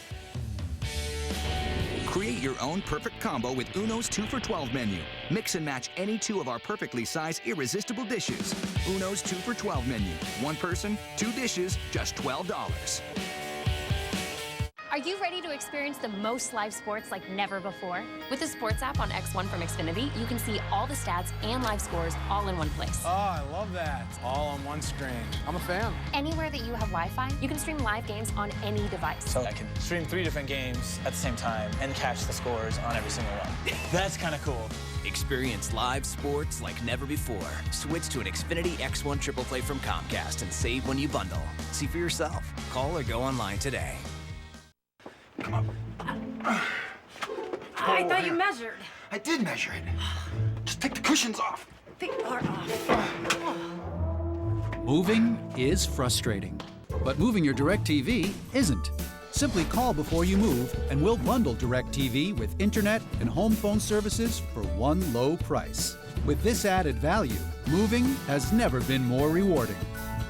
Speaker 5: Create your own perfect combo with Uno's 2 for $12 menu. Mix and match any 2 of our perfectly sized irresistible dishes. Uno's 2 for $12 menu. 1 person, 2 dishes, just $12.
Speaker 9: Are you ready to experience the most live sports like never before? With the Sports app on X1 from Xfinity, you can see all the stats and live scores all in one place.
Speaker 12: Oh, I love that. All on one screen. I'm a fan.
Speaker 9: Anywhere that you have Wi-Fi, you can stream live games on any device.
Speaker 17: So I can stream 3 different games at the same time and catch the scores on every single one. That's kind of cool.
Speaker 20: Experience live sports like never before. Switch to an Xfinity X1 Triple Play from Comcast and save when you bundle. See for yourself. Call or go online today.
Speaker 21: Come on.
Speaker 22: I thought you measured.
Speaker 21: I did measure it. Just take the cushions off.
Speaker 22: They are off.
Speaker 23: Moving is frustrating, but moving your DirecTV isn't. Simply call before you move, and we'll bundle DirecTV with internet and home phone services for one low price. With this added value, moving has never been more rewarding.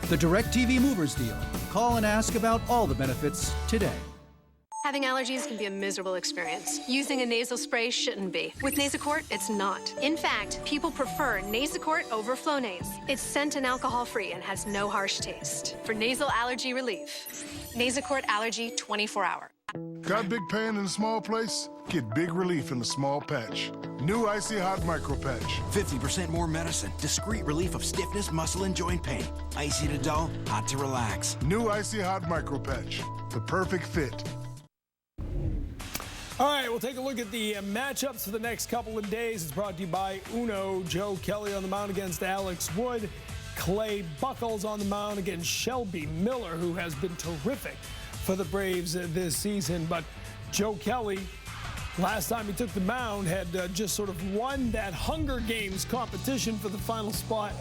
Speaker 23: The DirecTV Movers Deal. Call and ask about all the benefits today.
Speaker 24: Having allergies can be a miserable experience. Using a nasal spray shouldn't be. With Nasacort, it's not. In fact, people prefer Nasacort over Flonase. It's scent and alcohol-free and has no harsh taste. For nasal allergy relief, Nasacort Allergy 24-hour.
Speaker 29: Got big pain in a small place? Get big relief in the small patch. New Icy Hot Micro Patch.
Speaker 30: 50% more medicine. Discreet relief of stiffness, muscle, and joint pain. Icy to dull, hot to relax.
Speaker 29: New Icy Hot Micro Patch. The perfect fit.
Speaker 15: All right, we'll take a look at the matchups for the next couple of days. It's brought to you by Uno. Joe Kelly on the mound against Alex Wood. Clay Buchholz on the mound against Shelby Miller, who has been terrific for the Braves this season. But Joe Kelly, last time he took the mound, had just sort of won that Hunger Games competition for the final spot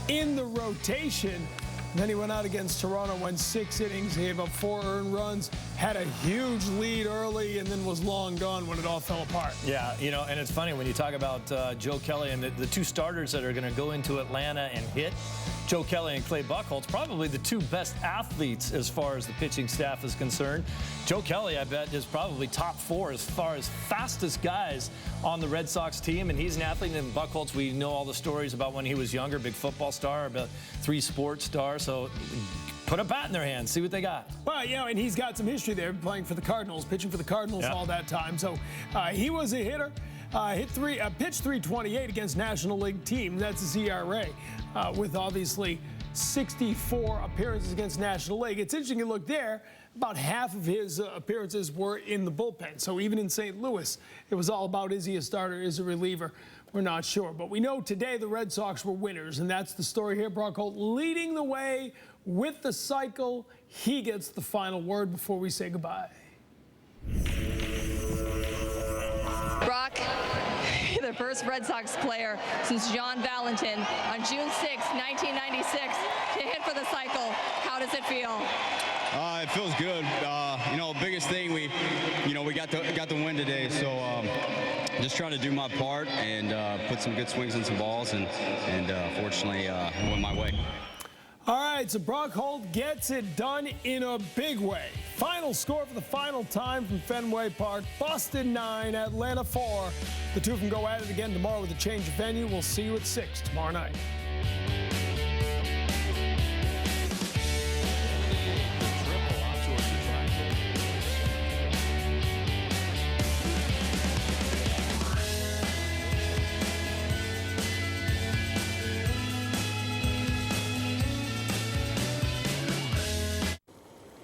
Speaker 15: in the rotation. And then he went out against Toronto, went 6 innings, gave up 4 earned runs, had a huge lead early, and then was long gone when it all fell apart.
Speaker 28: Yeah, and it's funny when you talk about Joe Kelly and the 2 starters that are going to go into Atlanta and hit. Joe Kelly and Clay Buchholz, probably the 2 best athletes as far as the pitching staff is concerned. Joe Kelly, I bet, is probably top 4 as far as fastest guys on the Red Sox team, and he's an athlete. And Buchholz, we know all the stories about when he was younger, big football star, about 3 sports stars. So put a bat in their hand, see what they got.
Speaker 15: Well, you know, and he's got some history there playing for the Cardinals, pitching for the Cardinals all that time. So he was a hitter. Pitched 328 against National League team. That's his ERA, with obviously 64 appearances against National League. It's interesting to look there. About half of his appearances were in the bullpen. So even in St. Louis, it was all about, is he a starter, is he a reliever? We're not sure. But we know today the Red Sox were winners, and that's the story here. Brock Holt leading the way with the cycle. He gets the final word before we say goodbye.
Speaker 1: Brock, the first Red Sox player since John Valentin on June 6, 1996, to hit for the cycle. How does it feel?
Speaker 2: It feels good. You know, biggest thing we got the win today. So just trying to do my part and put some good swings on some balls, and fortunately went my way.
Speaker 15: All right, so Brock Holt gets it done in a big way. Final score for the final time from Fenway Park: Boston 9, Atlanta 4. The two of them go at it again tomorrow with a change of venue. We'll see you at 6 tomorrow night.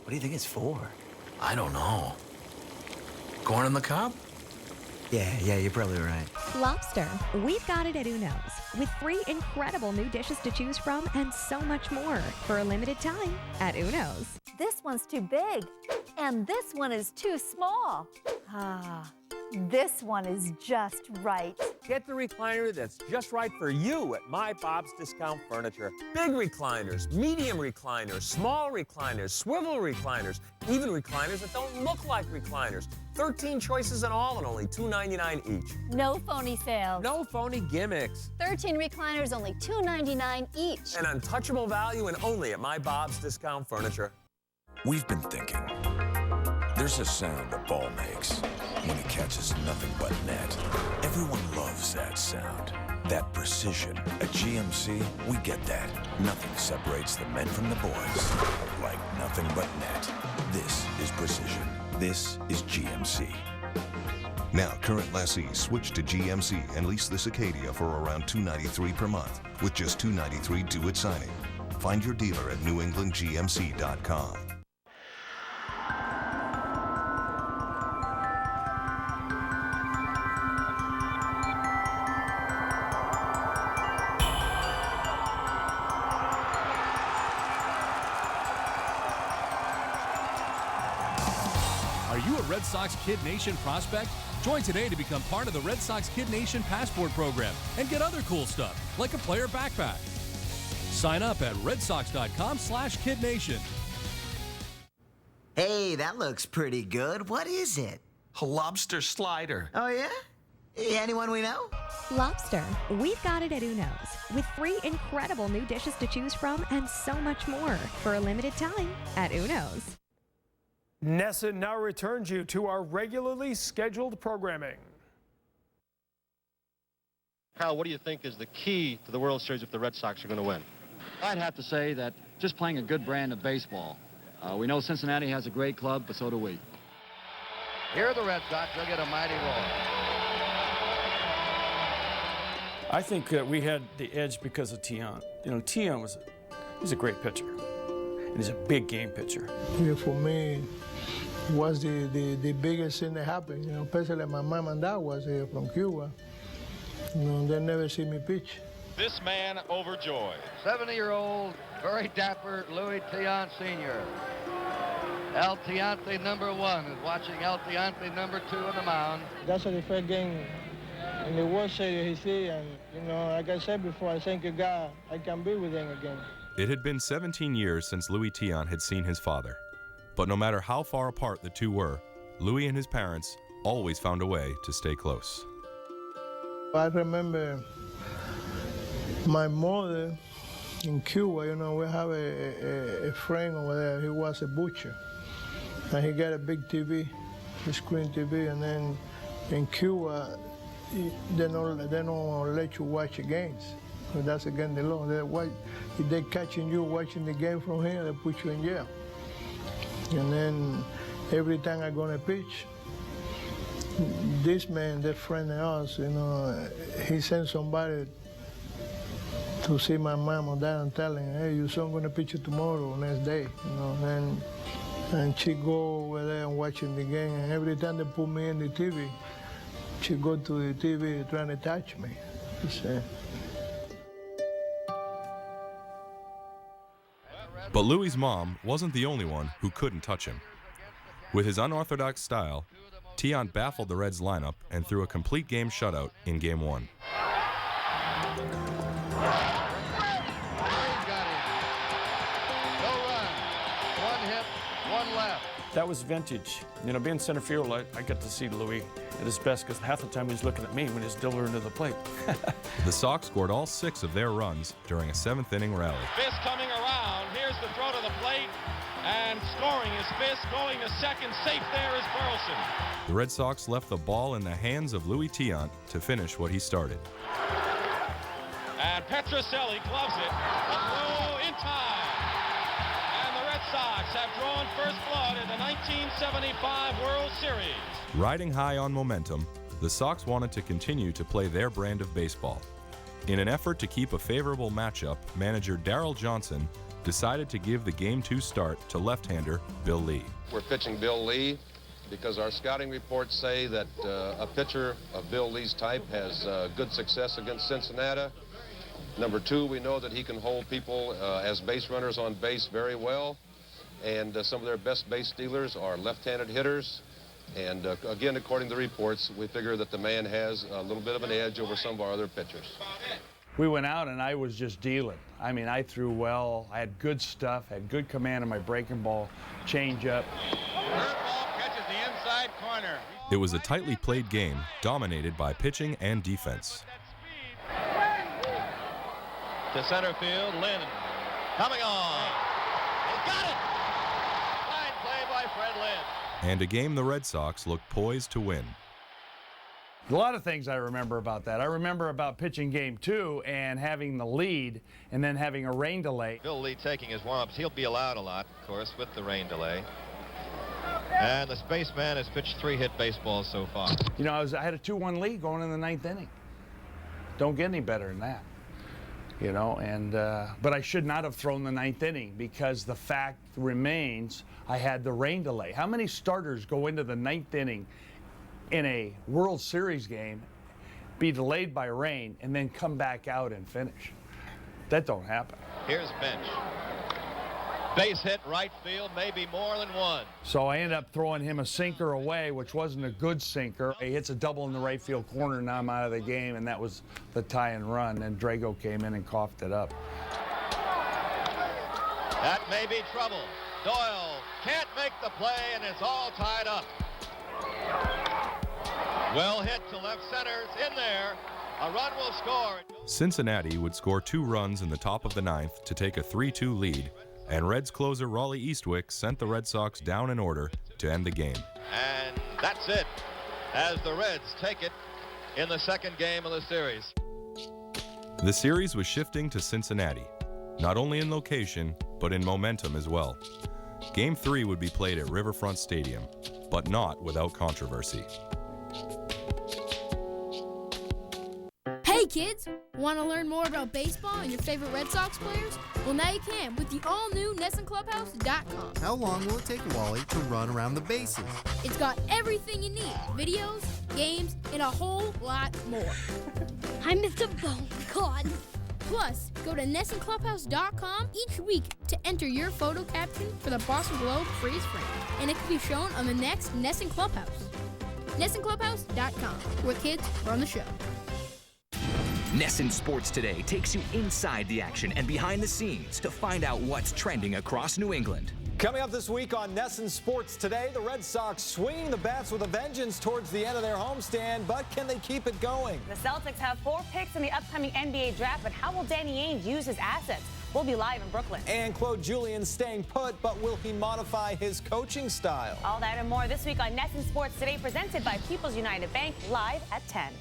Speaker 3: What do you think it's for?
Speaker 8: I don't know. Corn on the cob?
Speaker 3: Yeah, you're probably right.
Speaker 11: Lobster. We've got it at Uno's, with 3 incredible new dishes to choose from and so much more for a limited time at Uno's.
Speaker 4: This one's too big, and this one is too small. This one is just right.
Speaker 6: Get the recliner that's just right for you at My Bob's Discount Furniture. Big recliners, medium recliners, small recliners, swivel recliners, even recliners that don't look like recliners. 13 choices in all and only $2.99 each.
Speaker 4: No phony sales.
Speaker 6: No phony gimmicks.
Speaker 4: 13 recliners, only $2.99 each.
Speaker 6: An untouchable value and only at My Bob's Discount Furniture.
Speaker 7: We've been thinking. There's a sound a ball makes when it catches nothing but net. Everyone loves that sound. That precision. At GMC, we get that. Nothing separates the men from the boys. Like nothing but net. This is precision. This is GMC.
Speaker 18: Now, current lessees switch to GMC and lease this Acadia for around $293 per month, with just $293 due at signing. Find your dealer at newenglandgmc.com.
Speaker 13: Are you a Red Sox Kid Nation prospect? Join today to become part of the Red Sox Kid Nation Passport program and get other cool stuff, like a player backpack. Sign up at redsox.com/kidnation.
Speaker 3: Hey, that looks pretty good. What is it?
Speaker 8: A lobster slider.
Speaker 3: Oh, yeah? Anyone we know?
Speaker 11: Lobster. We've got it at Uno's, with 3 incredible new dishes to choose from and so much more for a limited time at Uno's.
Speaker 15: Nessa now returns you to our regularly scheduled programming.
Speaker 19: Kyle, what do you think is the key to the World Series if the Red Sox are going to win?
Speaker 25: I'd have to say that just playing a good brand of baseball. We know Cincinnati has a great club, but so do we.
Speaker 26: Here are the Red Sox. They'll get a mighty roll.
Speaker 27: I think that we had the edge because of Tian. You know, Tian he's a great pitcher, and he's a big game pitcher.
Speaker 31: Yeah, for me, was the biggest thing that happened. You know, especially my mom and dad was here from Cuba. You know, they never see me pitch.
Speaker 26: This man overjoyed. 70-year-old, very dapper Louis Tiant Sr. El Tiante #1 is watching El Tiante #2 on the mound.
Speaker 31: That's the first game in the World Series he see, and you know, like I said before, I thank God I can be with him again.
Speaker 32: It had been 17 years since Louis Tiant had seen his father. But no matter how far apart the two were, Louis and his parents always found a way to stay close.
Speaker 31: I remember my mother in Cuba, you know, we have a friend over there. He was a butcher, and he got a big TV, a screen TV, and then in Cuba, they don't let you watch the games So that's against the law. If they're catching you watching the game from here, they put you in jail. And then every time I'm gonna pitch, this man, that friend of ours, you know, he sent somebody to see my mom or dad and tell him, hey, your son gonna pitch you tomorrow, next day, you know. And she go over there and watching the game, and every time they put me in the TV, she go to the TV trying to touch me.
Speaker 32: But Louie's mom wasn't the only one who couldn't touch him. With his unorthodox style, Tiant baffled the Reds lineup and threw a complete game shutout in Game 1.
Speaker 27: That was vintage. You know, being center field, I got to see Louis at his best because half the time he was looking at me when he's delivering to the plate.
Speaker 32: The Sox scored all 6 of their runs during a 7th inning rally.
Speaker 5: Fisk coming around. Here's the throw to the plate. And scoring is Fisk. Going to second. Safe there is Burleson.
Speaker 32: The Red Sox left the ball in the hands of Louis Tiant to finish what he started.
Speaker 5: And Petrocelli gloves it. A throw in time. And the Red Sox have drawn first blood in the 1975 World Series.
Speaker 32: Riding high on momentum, the Sox wanted to continue to play their brand of baseball. In an effort to keep a favorable matchup, manager Darryl Johnson decided to give the Game 2 start to left-hander Bill Lee.
Speaker 9: We're pitching Bill Lee because our scouting reports say that a pitcher of Bill Lee's type has good success against Cincinnati. Number 2, we know that he can hold people as base runners on base very well. And some of their best base stealers are left-handed hitters. And again, according to the reports, we figure that the man has a little bit of an edge over some of our other pitchers.
Speaker 27: We went out and I was just dealing. I mean, I threw well, I had good stuff, had good command of my breaking ball, change up.
Speaker 5: Curveball catches the inside corner.
Speaker 32: It was a tightly played game, dominated by pitching and defense.
Speaker 5: To center field, Lynn coming on. He got it! Fine play by Fred Lynn.
Speaker 32: And a game the Red Sox looked poised to win.
Speaker 27: A lot of things I remember about that. I remember about pitching Game 2 and having the lead and then having a rain delay.
Speaker 19: Bill Lee taking his warm-ups. He'll be allowed a lot, of course, with the rain delay. And the spaceman has pitched 3 hit baseballs so far.
Speaker 27: You know, I had a 2-1 lead going in the 9th inning. Don't get any better than that. You know, and but I should not have thrown the 9th inning because the fact remains I had the rain delay. How many starters go into the 9th inning in a World Series game, be delayed by rain, and then come back out and finish? That don't happen.
Speaker 19: Here's Bench. Base hit right field, maybe more than one.
Speaker 27: So I ended up throwing him a sinker away, which wasn't a good sinker. He hits a double in the right field corner, and now I'm out of the game, and that was the tie and run, and Drago came in and coughed it up.
Speaker 19: That may be trouble. Doyle can't make the play, and it's all tied up. Well hit to left center. It's in there. A run will score.
Speaker 32: Cincinnati would score 2 runs in the top of the 9th to take a 3-2 lead, and Reds closer Raleigh Eastwick sent the Red Sox down in order to end the game.
Speaker 19: And that's it, as the Reds take it in the 2nd game of the series.
Speaker 32: The series was shifting to Cincinnati, not only in location, but in momentum as well. Game 3 would be played at Riverfront Stadium, but not without controversy.
Speaker 10: Hey kids, want to learn more about baseball and your favorite Red Sox players? Well, now you can with the all-new NessonClubhouse.com.
Speaker 12: How long will it take Wally to run around the bases?
Speaker 10: It's got everything you need, videos, games, and a whole lot more. I missed a bone, God. Plus, go to NessonClubhouse.com each week to enter your photo caption for the Boston Globe freeze frame, and it can be shown on the next Nesson Clubhouse. NessonClubhouse.com, where kids run the show.
Speaker 14: Nesson Sports Today takes you inside the action and behind the scenes to find out what's trending across New England.
Speaker 16: Coming up this week on Nesson Sports Today, the Red Sox swinging the bats with a vengeance towards the end of their homestand, but can they keep it going?
Speaker 17: The Celtics have 4 picks in the upcoming NBA draft, but how will Danny Ainge use his assets? We'll be live in Brooklyn.
Speaker 16: And Claude Julien staying put, but will he modify his coaching style?
Speaker 17: All that and more this week on Nesson Sports Today, presented by People's United Bank, live at 10.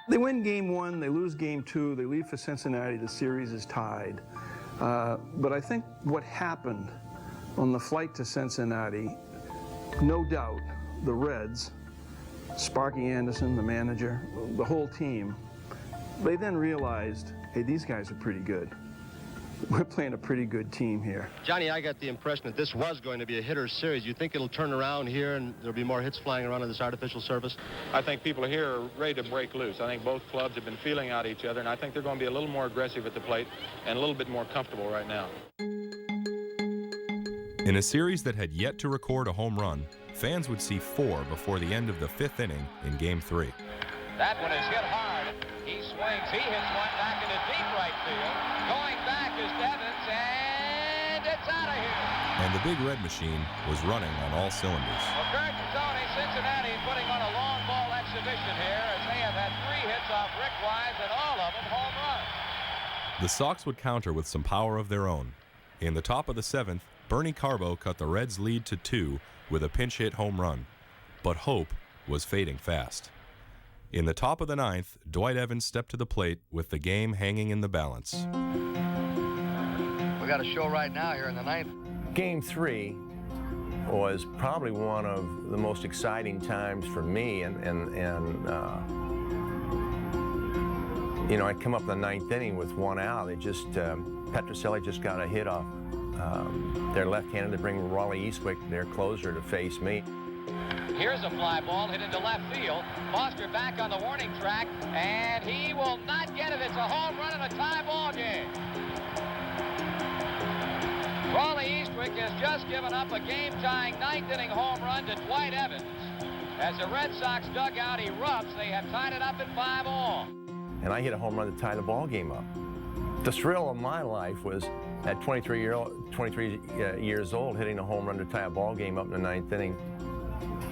Speaker 1: They win game 1, they lose game 2, they leave for Cincinnati, the series is tied. But I think what happened on the flight to Cincinnati, no doubt the Reds, Sparky Anderson, the manager, the whole team, they then realized, hey, these guys are pretty good. We're playing a pretty good team here.
Speaker 2: Johnny, I got the impression that this was going to be a hitter's series. You think it'll turn around here and there'll be more hits flying around on this artificial surface?
Speaker 4: I think people here are ready to break loose. I think both clubs have been feeling out each other, and I think they're going to be a little more aggressive at the plate and a little bit more comfortable right now.
Speaker 32: In a series that had yet to record a home run, fans would see 4 before the end of the 5th inning in Game 3.
Speaker 5: That one is hit hard. He swings. He hits one back into deep right field. Going back is Devins, and it's out of here.
Speaker 32: And the Big Red Machine was running on all cylinders.
Speaker 5: Well, Kurt and Tony, Cincinnati putting on a long ball exhibition here as they have had 3 hits off Rick Wise and all of them home runs.
Speaker 32: The Sox would counter with some power of their own. In the top of the 7th, Bernie Carbo cut the Reds' lead to 2 with a pinch hit home run. But hope was fading fast. In the top of the 9th, Dwight Evans stepped to the plate with the game hanging in the balance.
Speaker 26: We got a show right now here in the 9th.
Speaker 6: Game 3 was probably one of the most exciting times for me, and you know, I'd come up in the 9th inning with 1 out. They just Petrocelli just got a hit off their left-handed to bring Raleigh Eastwick, their closer, to face me.
Speaker 5: Here's a fly ball hit into left field. Foster back on the warning track, and he will not get it. It's a home run in a tie ball game. Raleigh Eastwick has just given up a game-tying 9th inning home run to Dwight Evans. As the Red Sox dugout erupts, they have tied it up at 5-all.
Speaker 6: And I hit a home run to tie the ball game up. The thrill of my life was at 23 years old, hitting a home run to tie a ball game up in the 9th inning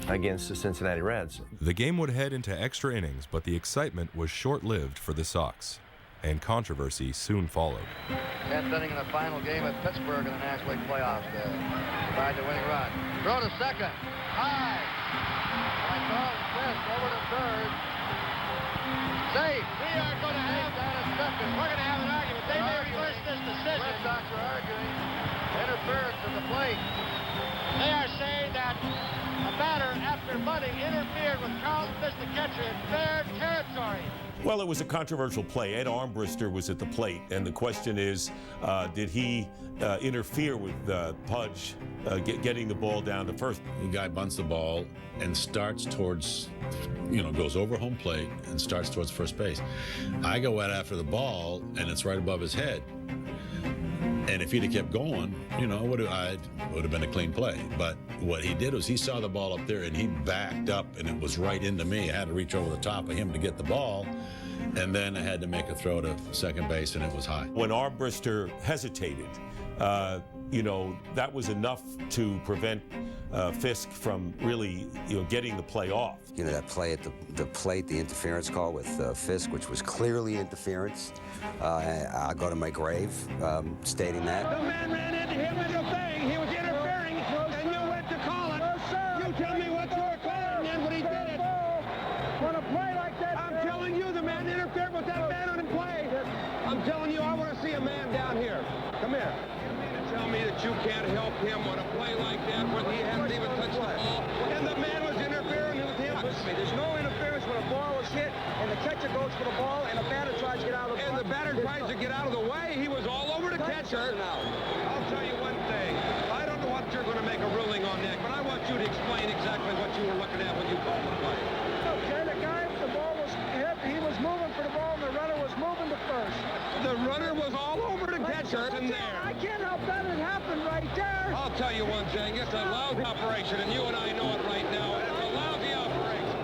Speaker 6: against the Cincinnati Reds.
Speaker 32: The game would head into extra innings, but the excitement was short-lived for the Sox, and controversy soon followed.
Speaker 26: 10th inning in the final game at Pittsburgh in the National League playoffs. Provide the winning run. Throw to second. High. By Carlton Fisk over to third. Safe.
Speaker 5: We are going to have
Speaker 26: down at second.
Speaker 5: We're going to have an argument. They may reverse this decision.
Speaker 26: Red Sox are arguing interference at the plate.
Speaker 5: They are saying that a batter, after bunting, interfered with Carlton Fisk, the catcher, in fair territory.
Speaker 20: Well, it was a controversial play. Ed Armbruster was at the plate, and the question is, did he interfere with Pudge getting the ball down to first?
Speaker 21: The guy bunts the ball and starts towards, goes over home plate and starts towards first base. I go out after the ball, and it's right above his head. And if he'd have kept going, it would have been a clean play. But what he did was he saw the ball up there and he backed up, and it was right into me. I had to reach over the top of him to get the ball, and then I had to make a throw to second base, and it was high.
Speaker 20: When Armbruster hesitated, that was enough to prevent Fisk from really, getting the play off.
Speaker 22: That play at the plate, the interference call with Fisk, which was clearly interference. I'll go to my grave stating that.
Speaker 5: The man ran into him with a thing. He was interfering, and you went to call it. You tell me what you were calling, and when he did it. On a play like that, I'm telling you, the man interfered with that man on the play. I'm telling you, I want to see a man down here. Come here. Tell me that you can't help him on a play like that when he hasn't even touched the ball, and the man was interfering with him.
Speaker 23: There's no interference when a ball is hit, and the catcher goes for the ball, and the batter tries to get out of the way.
Speaker 5: And the batter tries to get out of the way. He was all over the catcher. Now, I'll tell you one thing. I don't know what you're going to make a ruling on that, but I want you to explain exactly what you were looking at when you called the play.
Speaker 23: Okay, the guy, the ball was hit. He was moving for the ball, and the runner was moving to first.
Speaker 5: The runner was all over the catcher in there.
Speaker 23: I can't help that. It happened right there.
Speaker 5: I'll tell you one thing. It's a lousy operation, and you and I know it right now. It's a lousy operation.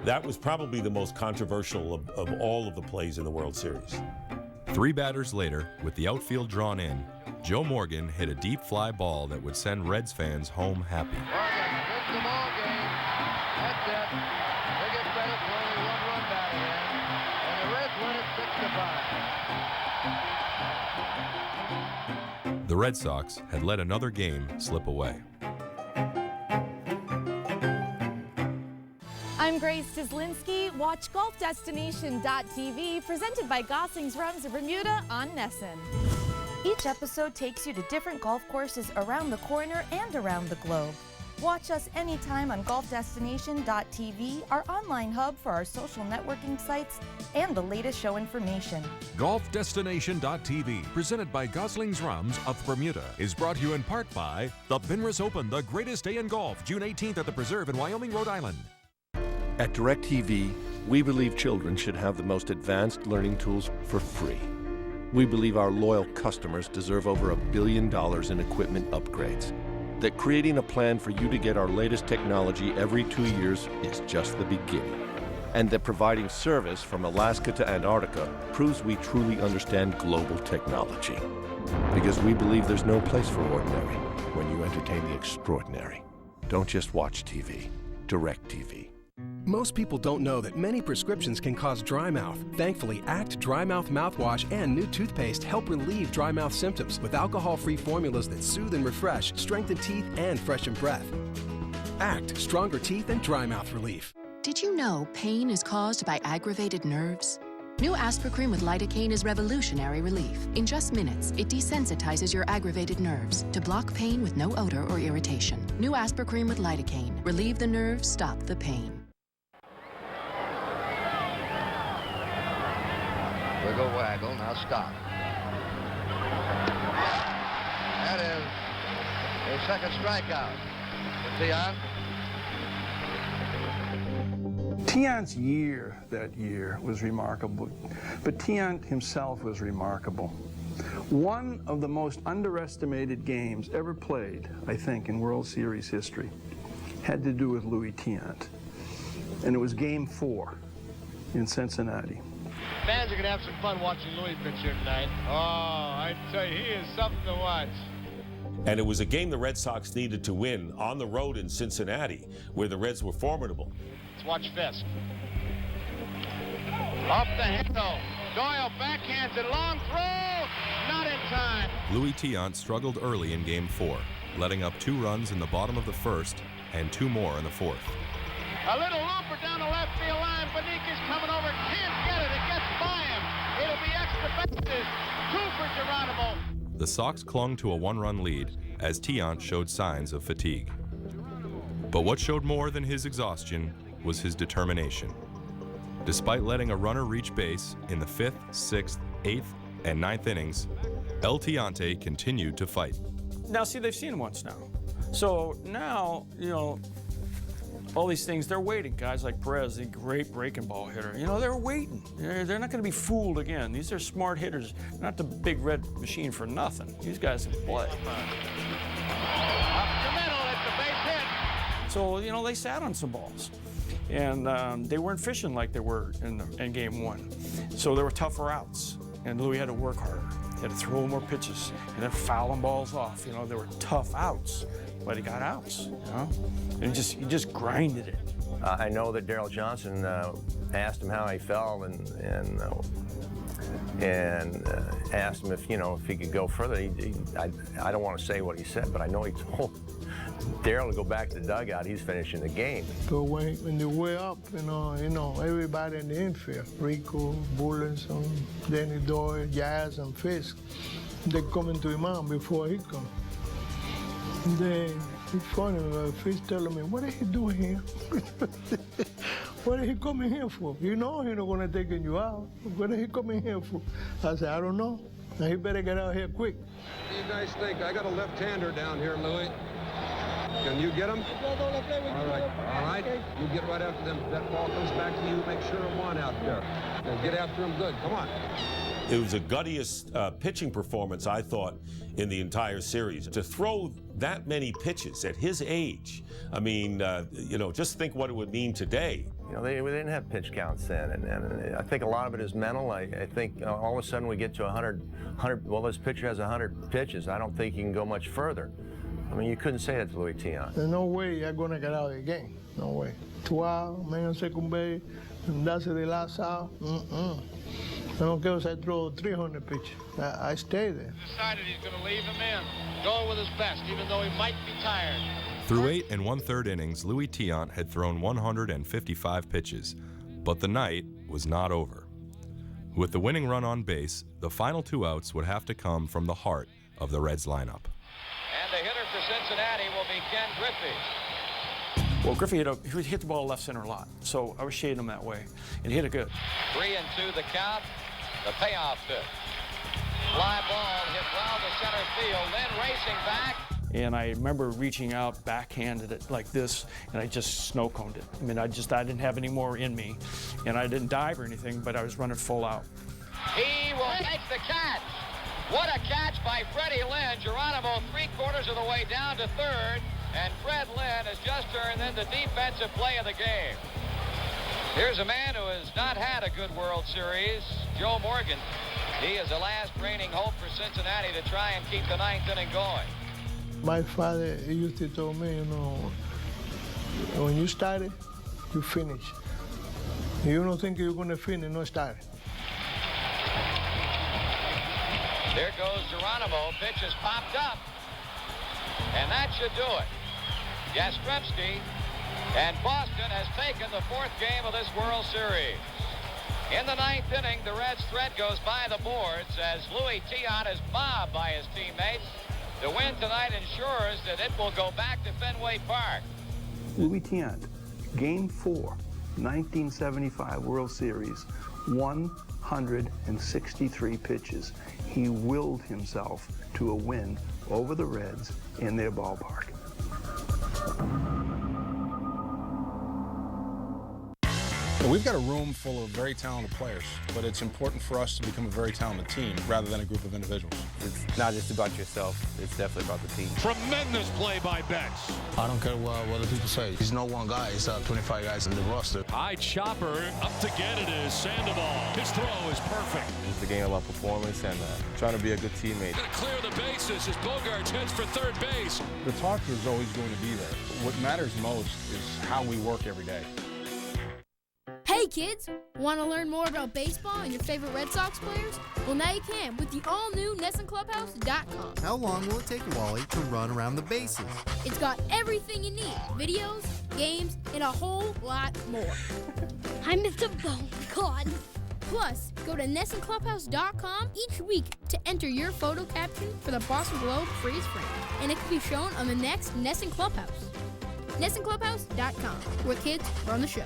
Speaker 20: That was probably the most controversial of all of the plays in the World Series.
Speaker 32: 3 batters later, with the outfield drawn in, Joe Morgan hit a deep fly ball that would send Reds fans home happy.
Speaker 26: Morgan wins the ball game. That's it. They get credit for only 1 run batted in, and the Reds win it 6-5.
Speaker 32: The Red Sox had let another game slip away.
Speaker 3: I'm Grace Stislinski. Watch GolfDestination.tv, presented by Gosling's Rums of Bermuda on Nesson. Each episode takes you to different golf courses around the corner and around the globe. Watch us anytime on GolfDestination.tv, our online hub for our social networking sites and the latest show information.
Speaker 7: GolfDestination.tv, presented by Gosling's Rums of Bermuda, is brought to you in part by the Binris Open, the greatest day in golf, June 18th at the Preserve in Wyoming, Rhode Island.
Speaker 8: At DirecTV, we believe children should have the most advanced learning tools for free. We believe our loyal customers deserve over $1 billion in equipment upgrades. That creating a plan for you to get our latest technology every 2 years is just the beginning. And that providing service from Alaska to Antarctica proves we truly understand global technology. Because we believe there's no place for ordinary when you entertain the extraordinary. Don't just watch TV. DirecTV.
Speaker 11: Most people don't know that many prescriptions can cause dry mouth. Thankfully, ACT Dry Mouth Mouthwash and new toothpaste help relieve dry mouth symptoms with alcohol-free formulas that soothe and refresh, strengthen teeth, and freshen breath. ACT, stronger teeth and dry mouth relief.
Speaker 13: Did you know pain is caused by aggravated nerves? New Aspercreme with lidocaine is revolutionary relief. In just minutes, it desensitizes your aggravated nerves to block pain with no odor or irritation. New Aspercreme with lidocaine. Relieve the nerves, stop the pain.
Speaker 26: Wiggle waggle, now stop. That is a second strikeout for Tiant.
Speaker 1: Tiant's year that year was remarkable, but Tiant himself was remarkable. One of the most underestimated games ever played, I think, in World Series history had to do with Louis Tiant, and it was Game 4 in Cincinnati.
Speaker 19: Fans are going to have some fun watching Louis pitch here tonight. Oh, I tell you, he is something to watch.
Speaker 20: And it was a game the Red Sox needed to win on the road in Cincinnati, where the Reds were formidable.
Speaker 19: Let's watch Fisk. Off the handle. Doyle backhands it. Long throw. Not in time.
Speaker 32: Louis Tiant struggled early in Game 4, letting up 2 runs in the bottom of the first and 2 more in the fourth.
Speaker 19: A little looper down the left field line. Beniquez coming over. Can't get it. It gets by him. It'll be extra bases. 2 for Geronimo.
Speaker 32: The Sox clung to a 1-run lead as Tiant showed signs of fatigue. But what showed more than his exhaustion was his determination. Despite letting a runner reach base in the 5th, 6th, 8th, and 9th innings, El Tiante continued to fight.
Speaker 27: Now, see, they've seen him once now. So now, you know, all these things, they're waiting. Guys like Perez, the great breaking ball hitter, you know, they're waiting. They're not going to be fooled again. These are smart hitters, not the big red machine for nothing. These guys can play.
Speaker 19: Up the middle, it's a base hit.
Speaker 27: So, you know, they sat on some balls. And they weren't fishing like they were in Game 1. So there were tougher outs. And Louis had to work harder. He had to throw more pitches and then fouling balls off. You know, there were tough outs, but he got outs, you know? And he just grinded it.
Speaker 6: I know that Daryl Johnson asked him how he felt and asked him if he could go further. I don't want to say what he said, but I know he told Daryl to go back to the dugout. He's finishing the game.
Speaker 31: So when they way up, you know, everybody in the infield, Rico, Bullenson, Danny Doyle, Jazz, and Fisk, they come into the mound before he comes. Then it's funny, Fisk telling me, what is he doing here? What is he coming here for? You know he's not going to take you out. What is he coming here for? I said, I don't know. Now he better get out here quick.
Speaker 9: What do you guys think? I got a left-hander down here, Louis. Can you get him? All right. You get right after them. That ball comes back to you. Make sure of 1 out there. And get after him good. Come on.
Speaker 20: It was the guttiest pitching performance, I thought, in the entire series. To throw that many pitches at his age, I mean, just think what it would mean today.
Speaker 6: You know, they didn't have pitch counts then, and I think a lot of it is mental. I think all of a sudden we get to 100, well, this pitcher has 100 pitches. I don't think he can go much further. I mean, you couldn't say that to Louis Tiant.
Speaker 31: There's no way you're going to get out of the game. No way. 2 outs, man on second base, and that's the last out. I don't care if I throw 300 pitches. I stay there.
Speaker 19: Decided he's going to leave him in, going with his best, even though he might be tired.
Speaker 32: Through 8 1/3 innings, Louis Tiant had thrown 155 pitches, but the night was not over. With the winning run on base, the final 2 outs would have to come from the heart of the Reds lineup.
Speaker 19: And the hitter for Cincinnati will be Ken Griffey.
Speaker 10: Well, Griffey hit the ball left center a lot, so I was shading him that way, and he hit it good.
Speaker 19: 3-2 the count. The payoff pitch. Fly ball hit well to center field. Then racing back.
Speaker 10: And I remember reaching out, backhanded it like this, and I just snow-coned it. I mean, I didn't have any more in me, and I didn't dive or anything, but I was running full out.
Speaker 19: He will take the catch. What a catch by Freddie Lynn. Geronimo 3/4 of the way down to third, and Fred Lynn has just turned in the defensive play of the game. Here's a man who has not had a good World Series, Joe Morgan. He is the last reigning hope for Cincinnati to try and keep the 9th inning going.
Speaker 31: My father used to tell me, you know, when you started, you finish. If you don't think you're going to finish, no start.
Speaker 19: There goes Geronimo. Pitch is popped up. And that should do it. Yastrzemski and Boston has taken the 4th game of this World Series. In the 9th inning, the Reds' threat goes by the boards as Louis Tiant is mobbed by his teammates. The win tonight ensures that it will go back to Fenway Park.
Speaker 1: Louis Tiant, Game 4, 1975 World Series, 163 pitches. He willed himself to a win over the Reds in their ballpark.
Speaker 12: We've got a room full of very talented players, but it's important for us to become a very talented team rather than a group of individuals.
Speaker 6: It's not just about yourself, it's definitely about the team.
Speaker 19: Tremendous play by Betts.
Speaker 12: I don't care what other people say. He's no one guy, he's 25 guys in the roster.
Speaker 19: High chopper, up to get it is Sandoval. His throw is perfect.
Speaker 6: It's a game about performance and trying to be a good teammate.
Speaker 19: Gonna clear the bases as Bogarts heads for third base.
Speaker 12: The talk is always going to be there. What matters most is how we work every day.
Speaker 14: Hey kids, want to learn more about baseball and your favorite Red Sox players? Well, now you can with the all-new NessonClubhouse.com.
Speaker 15: How long will it take Wally to run around the bases?
Speaker 14: It's got everything you need, videos, games, and a whole lot more. I missed a bone, God. Plus, go to NessonClubhouse.com each week to enter your photo caption for the Boston Globe freeze frame, and it can be shown on the next Nesson Clubhouse. NessonClubhouse.com, where kids run the show.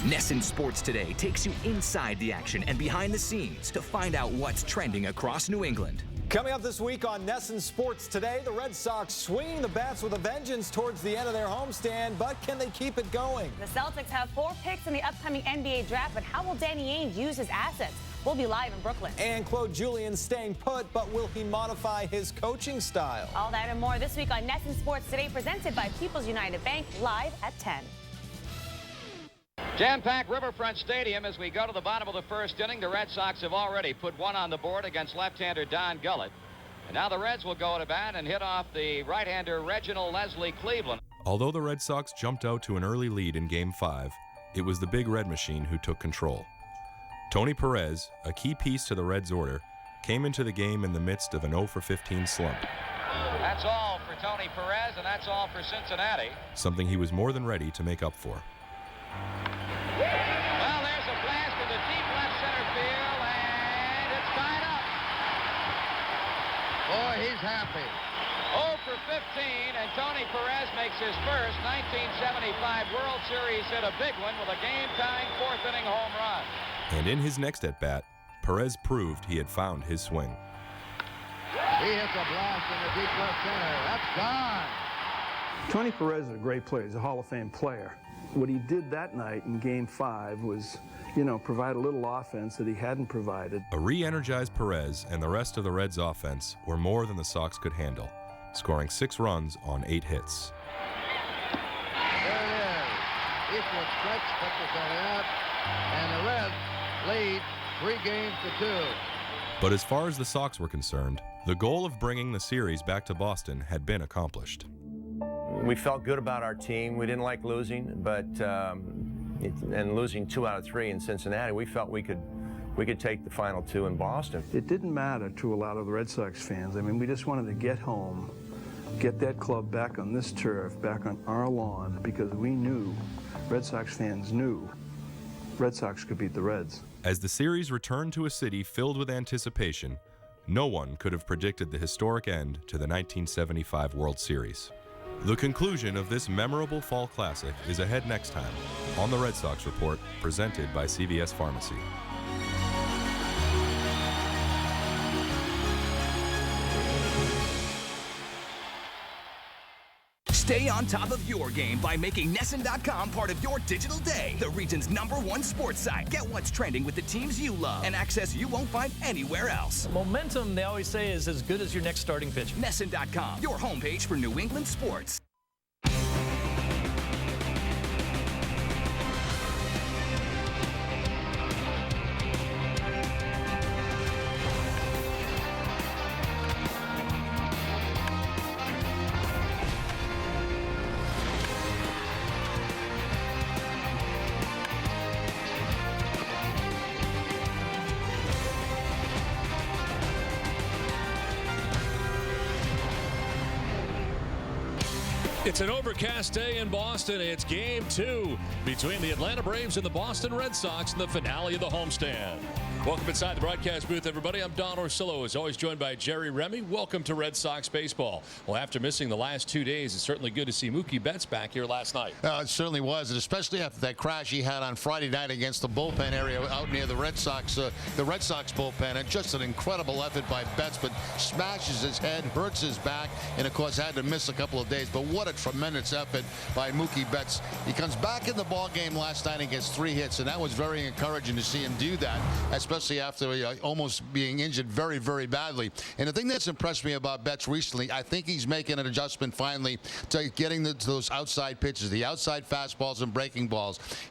Speaker 16: Nesson Sports Today takes you inside the action and behind the scenes to find out what's trending across New England.
Speaker 17: Coming up this week on Nesson Sports Today, the Red Sox swinging the bats with a vengeance towards the end of their homestand, but can they keep it going?
Speaker 18: The Celtics have 4 picks in the upcoming NBA draft, but how will Danny Ainge use his assets? We'll be live in Brooklyn.
Speaker 17: And Claude Julien staying put, but will he modify his coaching style?
Speaker 18: All that and more this week on Nesson Sports Today, presented by People's United Bank, live at 10.
Speaker 19: Jam-packed Riverfront Stadium as we go to the bottom of the 1st inning. The Red Sox have already put 1 on the board against left-hander Don Gullett. And now the Reds will go to bat and hit off the right-hander Reginald Leslie Cleveland.
Speaker 32: Although the Red Sox jumped out to an early lead in Game 5, it was the Big Red Machine who took control. Tony Perez, a key piece to the Reds' order, came into the game in the midst of an 0-for-15 slump.
Speaker 19: That's all for Tony Perez, and that's all for Cincinnati.
Speaker 32: Something he was more than ready to make up for.
Speaker 19: Well, there's a blast in the deep left center field, and it's tied up. Boy, he's happy. 0 for 15, and Tony Perez makes his first 1975 World Series hit, a big one with a game-tying 4th inning home run.
Speaker 32: And in his next at-bat, Perez proved he had found his swing.
Speaker 19: He hits a blast in the deep left center. That's gone.
Speaker 1: Tony Perez is a great player. He's a Hall of Fame player. What he did that night in Game 5 was, provide a little offense that he hadn't provided.
Speaker 32: A re-energized Perez and the rest of the Reds' offense were more than the Sox could handle, scoring 6 runs on 8 hits.
Speaker 19: There it is. Eastwood stretch, puts it out, and the Reds lead 3-2.
Speaker 32: But as far as the Sox were concerned, the goal of bringing the series back to Boston had been accomplished.
Speaker 6: We felt good about our team. We didn't like losing, but and losing 2 out of 3 in Cincinnati, we felt we could take the final 2 in Boston.
Speaker 1: It didn't matter to a lot of the Red Sox fans. I mean, we just wanted to get home get that club back on this turf, back on our lawn, because we knew, Red Sox fans knew, Red Sox could beat the Reds.
Speaker 32: As the series returned to a city filled with anticipation, no one could have predicted the historic end to the 1975 World Series. The conclusion of this memorable fall classic is ahead next time on the Red Sox Report, presented by CVS Pharmacy.
Speaker 16: Stay on top of your game by making NESN.com part of your digital day. The region's #1 sports site. Get what's trending with the teams you love and access you won't find anywhere else.
Speaker 2: Momentum, they always say, is as good as your next starting pitch.
Speaker 16: NESN.com, your homepage for New England sports.
Speaker 3: It's an overcast day in Boston. It's Game 2 between the Atlanta Braves and the Boston Red Sox in the finale of the homestand. Welcome inside the broadcast booth, everybody. I'm Don Orsillo, as always, joined by Jerry Remy. Welcome to Red Sox baseball. Well, after missing the last 2 days, it's certainly good to see Mookie Betts back here last night.
Speaker 4: It certainly was, and especially after that crash he had on Friday night against the bullpen area out near the Red Sox bullpen. And just an incredible effort by Betts, but smashes his head, hurts his back, and of course had to miss a couple of days. But what a tremendous effort by Mookie Betts. He comes back in the ball game last night and gets 3 hits, and that was very encouraging to see him do that, especially after almost being injured very, very badly. And the thing that's impressed me about Betts recently, I think he's making an adjustment finally to getting to those outside pitches, the outside fastballs and breaking balls.